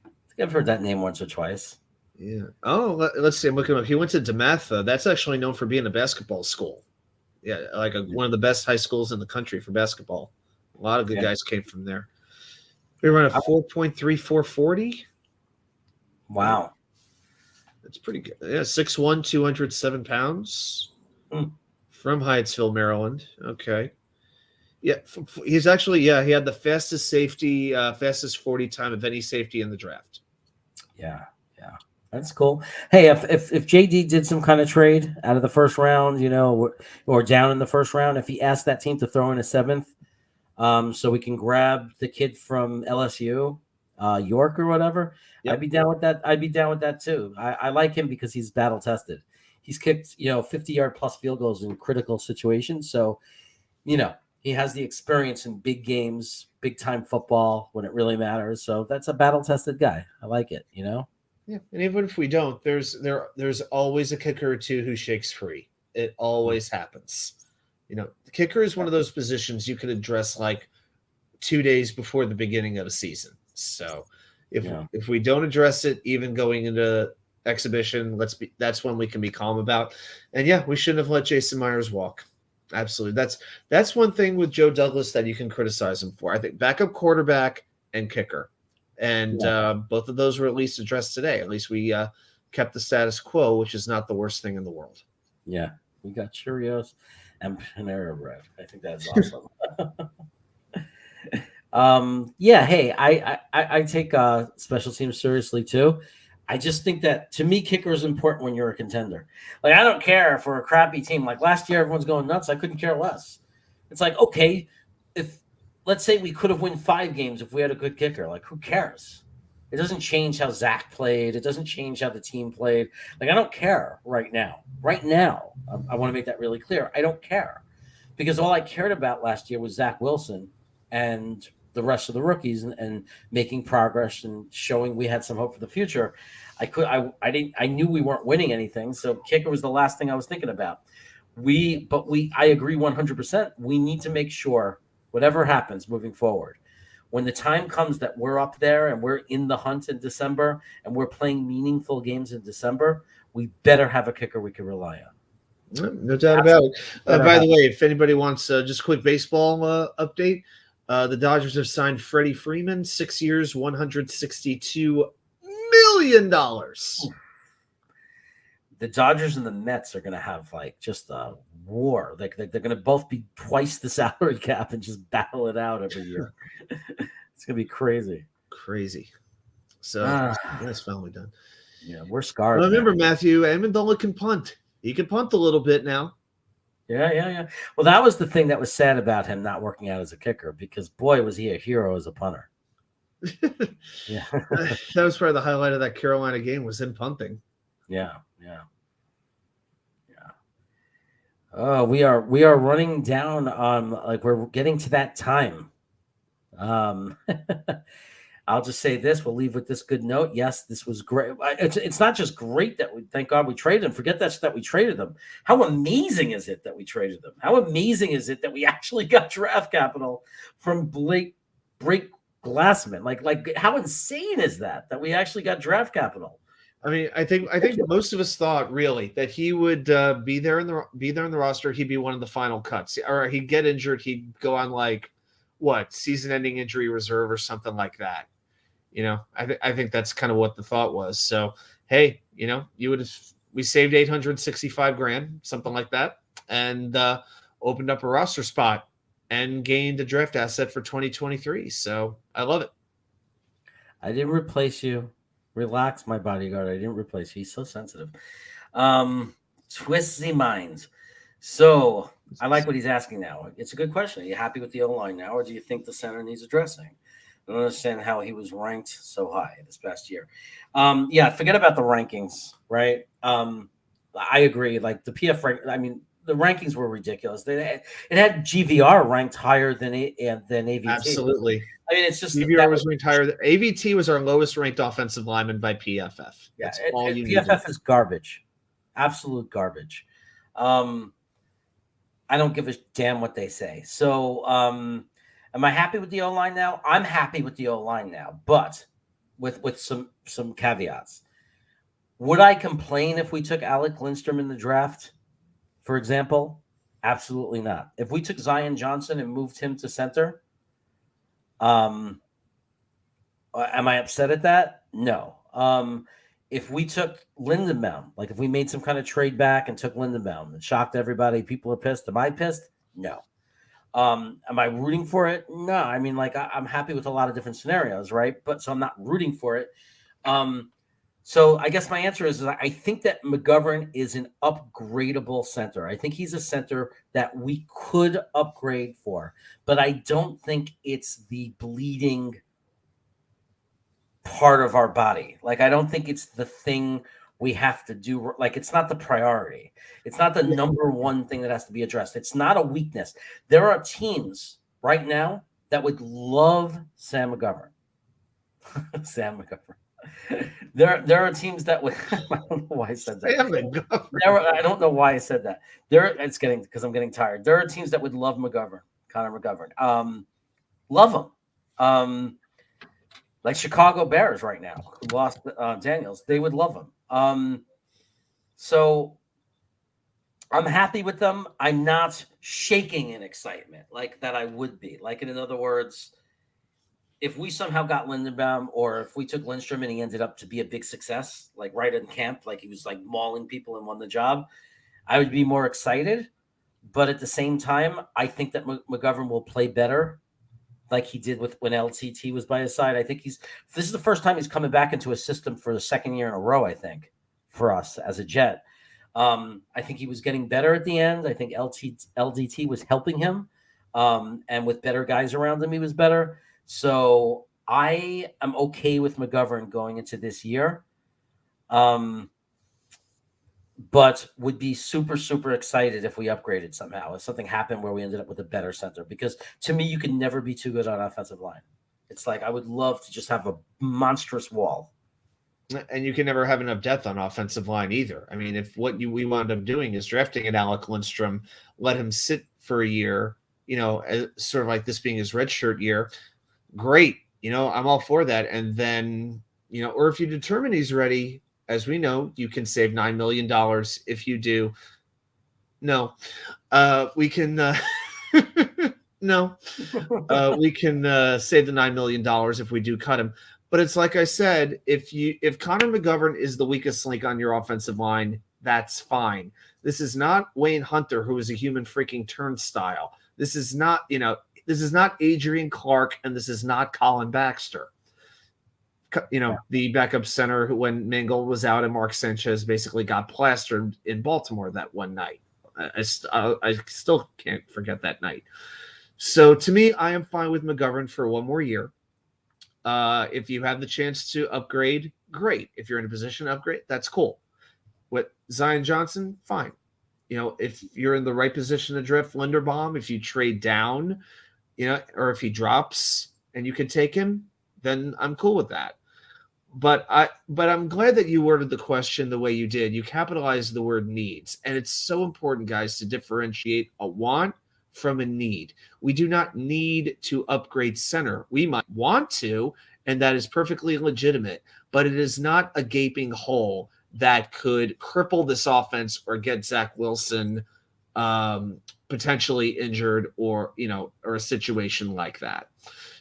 I think I've heard that name once or twice. Yeah. Oh, let's see. I'm looking up. He went to DeMatha. That's actually known for being a basketball school. Yeah, like one of the best high schools in the country for basketball. A lot of good guys came from there. We run a 4.3440. Wow. That's pretty good. Yeah, 6'1", 207 pounds. From Hyattsville, Maryland. Okay. Yeah, he's actually, he had the fastest 40 time of any safety in the draft. Yeah. That's cool. Hey, if JD did some kind of trade out of the first round, or down in the first round, if he asked that team to throw in a 7th, so we can grab the kid from LSU York or whatever. Yep. I'd be down with that. I'd be down with that too. I like him because he's battle tested. He's kicked 50-yard plus field goals in critical situations. So he has the experience in big games, big time football when it really matters. So that's a battle tested guy. I like it. Yeah, and even if we don't, there's always a kicker or two who shakes free. It always happens. The kicker is one of those positions you could address like 2 days before the beginning of a season. So if we don't address it, even going into exhibition, that's when we can be calm about. And we shouldn't have let Jason Myers walk. Absolutely. That's one thing with Joe Douglas that you can criticize him for. I think backup quarterback and kicker. And both of those were at least addressed today. At least we kept the status quo, which is not the worst thing in the world. Yeah. We got Cheerios and Panera Bread. I think that's awesome. Hey, I take special teams seriously too. I just think that, to me, kicker is important when you're a contender. Like, I don't care if we're a crappy team. Like last year, everyone's going nuts. I couldn't care less. It's like, okay, if let's say we could have won 5 games if we had a good kicker. Like, who cares? It doesn't change how Zach played. It doesn't change how the team played. Like, I don't care right now. Right now, I want to make that really clear. I don't care, because all I cared about last year was Zach Wilson and the rest of the rookies and making progress and showing we had some hope for the future. I knew we weren't winning anything. So kicker was the last thing I was thinking about. I agree 100%. We need to make sure whatever happens moving forward, when the time comes that we're up there and we're in the hunt in December and we're playing meaningful games in December, we better have a kicker we can rely on. No doubt about it. By the way, if anybody wants just a quick baseball update, the Dodgers have signed Freddie Freeman, 6 years, $162 million. The Dodgers and the Mets are going to have just a war. They're going to both be twice the salary cap and just battle it out every year. It's going to be crazy. Crazy. So that's finally done. Yeah, we're scarred. Well, remember, Matthew, Amendola can punt. He can punt a little bit now. Yeah. Well, that was the thing that was sad about him not working out as a kicker, because boy, was he a hero as a punter. Yeah. That was probably the highlight of that Carolina game, was him punting. Yeah. Oh, we are running down on, we're getting to that time. I'll just say this. We'll leave with this good note. Yes, this was great. It's not just great that thank God we traded them. Forget that we traded them. How amazing is it that we traded them? How amazing is it that we actually got draft capital from Blake Glassman? Like how insane is that we actually got draft capital? I mean, I think most of us thought really that he would be there in the roster. He'd be one of the final cuts, or he'd get injured. He'd go on season-ending injury reserve or something like that. I think that's kind of what the thought was. So, hey, we saved $865,000, something like that, and opened up a roster spot and gained a draft asset for 2023. So I love it. I didn't replace you. Relax, my bodyguard. I didn't replace you. He's so sensitive. Twists the minds. So I like what he's asking now. It's a good question. Are you happy with the O-line now, or do you think the center needs addressing? I don't understand how he was ranked so high this past year. Forget about the rankings, right? I agree. Like the PF rank, the rankings were ridiculous. It had GVR ranked higher than AVT. Absolutely. It's just GVR was ranked higher. AVT was our lowest ranked offensive lineman by PFF. Yeah, PFF is garbage, absolute garbage. I don't give a damn what they say. So, am I happy with the O-line now? I'm happy with the O-line now, but with some caveats. Would I complain if we took Alec Lindstrom in the draft, for example? Absolutely not. If we took Zion Johnson and moved him to center, am I upset at that? No. If we took Lindenbaum, if we made some kind of trade back and took Lindenbaum and shocked everybody, people are pissed. Am I pissed? No. Am I rooting for it? No. I'm happy with a lot of different scenarios, right? But so I'm not rooting for it. So I guess my answer is I think that McGovern is an upgradable center. I think he's a center that we could upgrade for, but I don't think it's the bleeding part of our body. Like, I don't think it's the thing we have to do. Like, it's not the priority. It's not the number one thing that has to be addressed. It's not a weakness. There are teams right now that would love Sam McGovern. Sam McGovern. There are teams that would. I don't know why I said that. Sam McGovern. I don't know why I said that. Because I'm getting tired. There are teams that would love McGovern, Connor McGovern. Love him. Like Chicago Bears right now, who lost Daniels, they would love him. So I'm happy with them. I'm not shaking in excitement like that I would be. Like, in other words, if we somehow got Lindenbaum, or if we took Lindstrom and he ended up to be a big success, like right in camp, like he was like mauling people and won the job, I would be more excited. But at the same time, I think that McGovern will play better, like he did when LTT was by his side. I think this is the first time he's coming back into a system for the second year in a row, I think, for us as a Jet. I think he was getting better at the end. I think LDT was helping him. And with better guys around him, he was better. So I am okay with McGovern going into this year. But would be super, super excited if we upgraded somehow, if something happened where we ended up with a better center. Because to me, you can never be too good on offensive line. It's like I would love to just have a monstrous wall. And you can never have enough depth on offensive line either. I mean, if what we wound up doing is drafting an Alec Lindstrom, let him sit for a year, as sort of like this being his redshirt year, great. I'm all for that. And then, or if you determine he's ready, as we know, you can save $9 million if you do. No, we can. No, we can save the $9 million if we do cut him. But it's like I said, if Connor McGovern is the weakest link on your offensive line, that's fine. This is not Wayne Hunter, who is a human freaking turnstile. This is not, this is not Adrian Clark, and this is not Colin Baxter. The backup center who, when Mangold was out and Mark Sanchez basically got plastered in Baltimore that one night. I still can't forget that night. So to me, I am fine with McGovern for one more year. If you have the chance to upgrade, great. If you're in a position to upgrade, that's cool. With Zion Johnson, fine. If you're in the right position to draft Linderbaum, if you trade down, or if he drops and you can take him, then I'm cool with that. But I'm glad that you worded the question the way you did. You capitalized the word needs. And it's so important, guys, to differentiate a want from a need. We do not need to upgrade center. We might want to, and that is perfectly legitimate, but it is not a gaping hole that could cripple this offense or get Zach Wilson potentially injured, or a situation like that.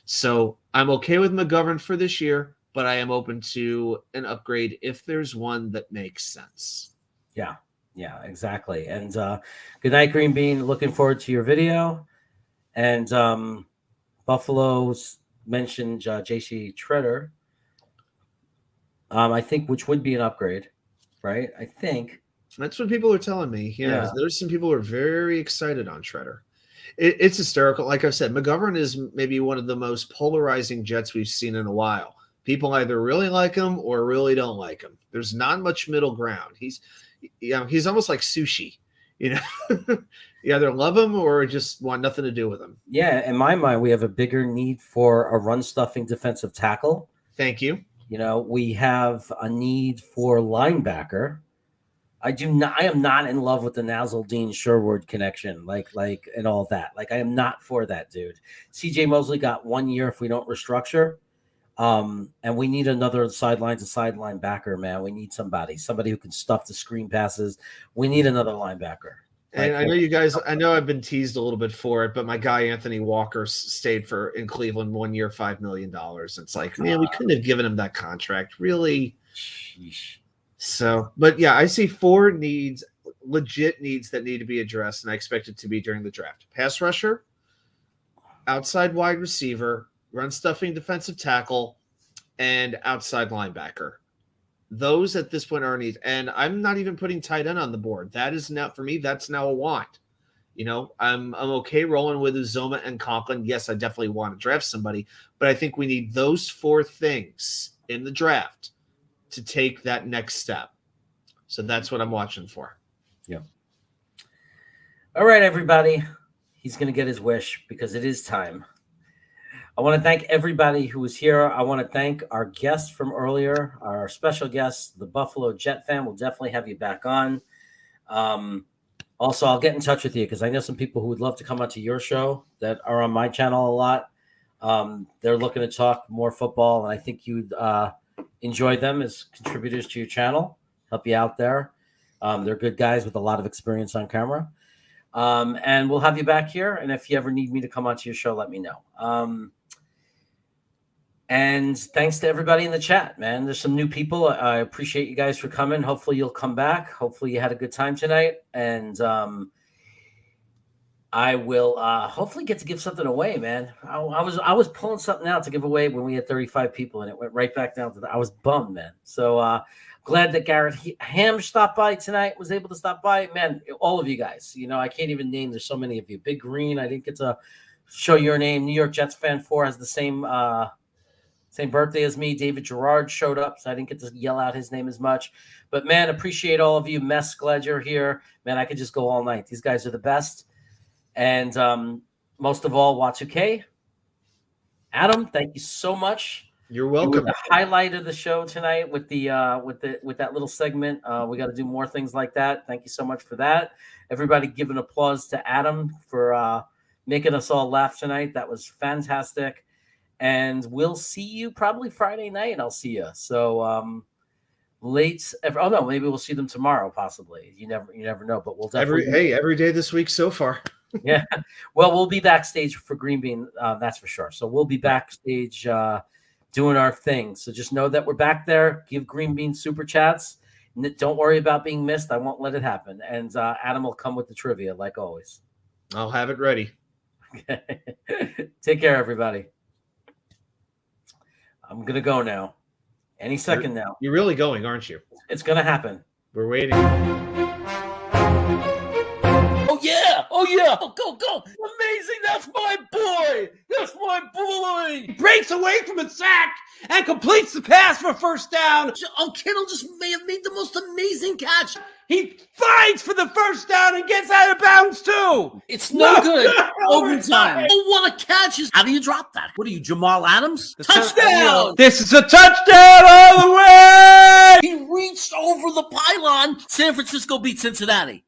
So I'm okay with McGovern for this year, but I am open to an upgrade if there's one that makes sense. Yeah, exactly. And good night, Green Bean. Looking forward to your video. And Buffalo's mentioned J.C. Treader, I think, which would be an upgrade, right? I think. That's what people are telling me. Yeah. There's some people who are very excited on Treader. It's hysterical. Like I've said, McGovern is maybe one of the most polarizing Jets we've seen in a while. People either really like him or really don't like him. There's not much middle ground. He's almost like sushi. You either love him or just want nothing to do with him. Yeah, in my mind, we have a bigger need for a run-stuffing defensive tackle. Thank you. We have a need for linebacker. I am not in love with the Nasruddin Sherwood connection, like and all that. Like, I am not for that, dude. CJ Mosley got 1 year if we don't restructure. And we need another sideline to sideline backer, man. We need somebody who can stuff the screen passes. We need another linebacker. And I know you guys, I know I've been teased a little bit for it, but my guy Anthony Walker stayed in Cleveland 1 year, $5 million. It's like, man, we couldn't have given him that contract, really. Sheesh. So, but yeah, I see 4 needs, legit needs that need to be addressed, and I expect it to be during the draft: pass rusher, outside wide receiver, run stuffing defensive tackle, and outside linebacker. Those at this point are needs. And I'm not even putting tight end on the board. That is now, for me, that's now a want. I'm okay rolling with Uzoma and Conklin. Yes, I definitely want to draft somebody, but I think we need those 4 things in the draft to take that next step. So that's what I'm watching for. Yeah. All right, everybody. He's going to get his wish because it is time. I want to thank everybody who was here. I want to thank our guest from earlier, our special guest, the Buffalo Jet fan. We'll definitely have you back on. Also, I'll get in touch with you because I know some people who would love to come onto your show that are on my channel a lot. They're looking to talk more football, and I think you'd enjoy them as contributors to your channel, help you out there. They're good guys with a lot of experience on camera. And we'll have you back here. And if you ever need me to come onto your show, let me know. And thanks to everybody in the chat, man. There's some new people. I appreciate you guys for coming. Hopefully you'll come back. Hopefully you had a good time tonight. And I will hopefully get to give something away, man. I was pulling something out to give away when we had 35 people, and it went right back down to that. I was bummed, man. So glad that Garrett Ham stopped by tonight, was able to stop by. Man, all of you guys. You know, I can't even name. There's so many of you. Big Green, I didn't get to show your name. New York Jets fan 4 has the same birthday as me. David Gerard showed up, so I didn't get to yell out his name as much. But, man, appreciate all of you. Mess, glad you're here. Man, I could just go all night. These guys are the best. And most of all, Watsuke. Adam, thank you so much. You're welcome. You were the highlight of the show tonight with that little segment. We got to do more things like that. Thank you so much for that. Everybody give an applause to Adam for making us all laugh tonight. That was fantastic. And we'll see you probably Friday night. I'll see you. So maybe we'll see them tomorrow, possibly. You never know, but we'll definitely every day this week so far. Yeah. Well, we'll be backstage for Green Bean. That's for sure. So we'll be backstage doing our thing. So just know that we're back there. Give Green Bean super chats. Don't worry about being missed. I won't let it happen. And Adam will come with the trivia like always. I'll have it ready. Take care, everybody. I'm going to go now. Any second now. You're really going, aren't you? It's going to happen. We're waiting. Oh, yeah. Go. Amazing. That's my boy. That's my boy. He breaks away from a sack and completes the pass for first down. Kittle just may have made the most amazing catch. He fights for the first down and gets out of bounds, too. It's no good. Overtime. Oh, what a catch. How do you drop that? What are you, Jamal Adams? Touchdown. This is a touchdown all the way. He reached over the pylon. San Francisco beat Cincinnati.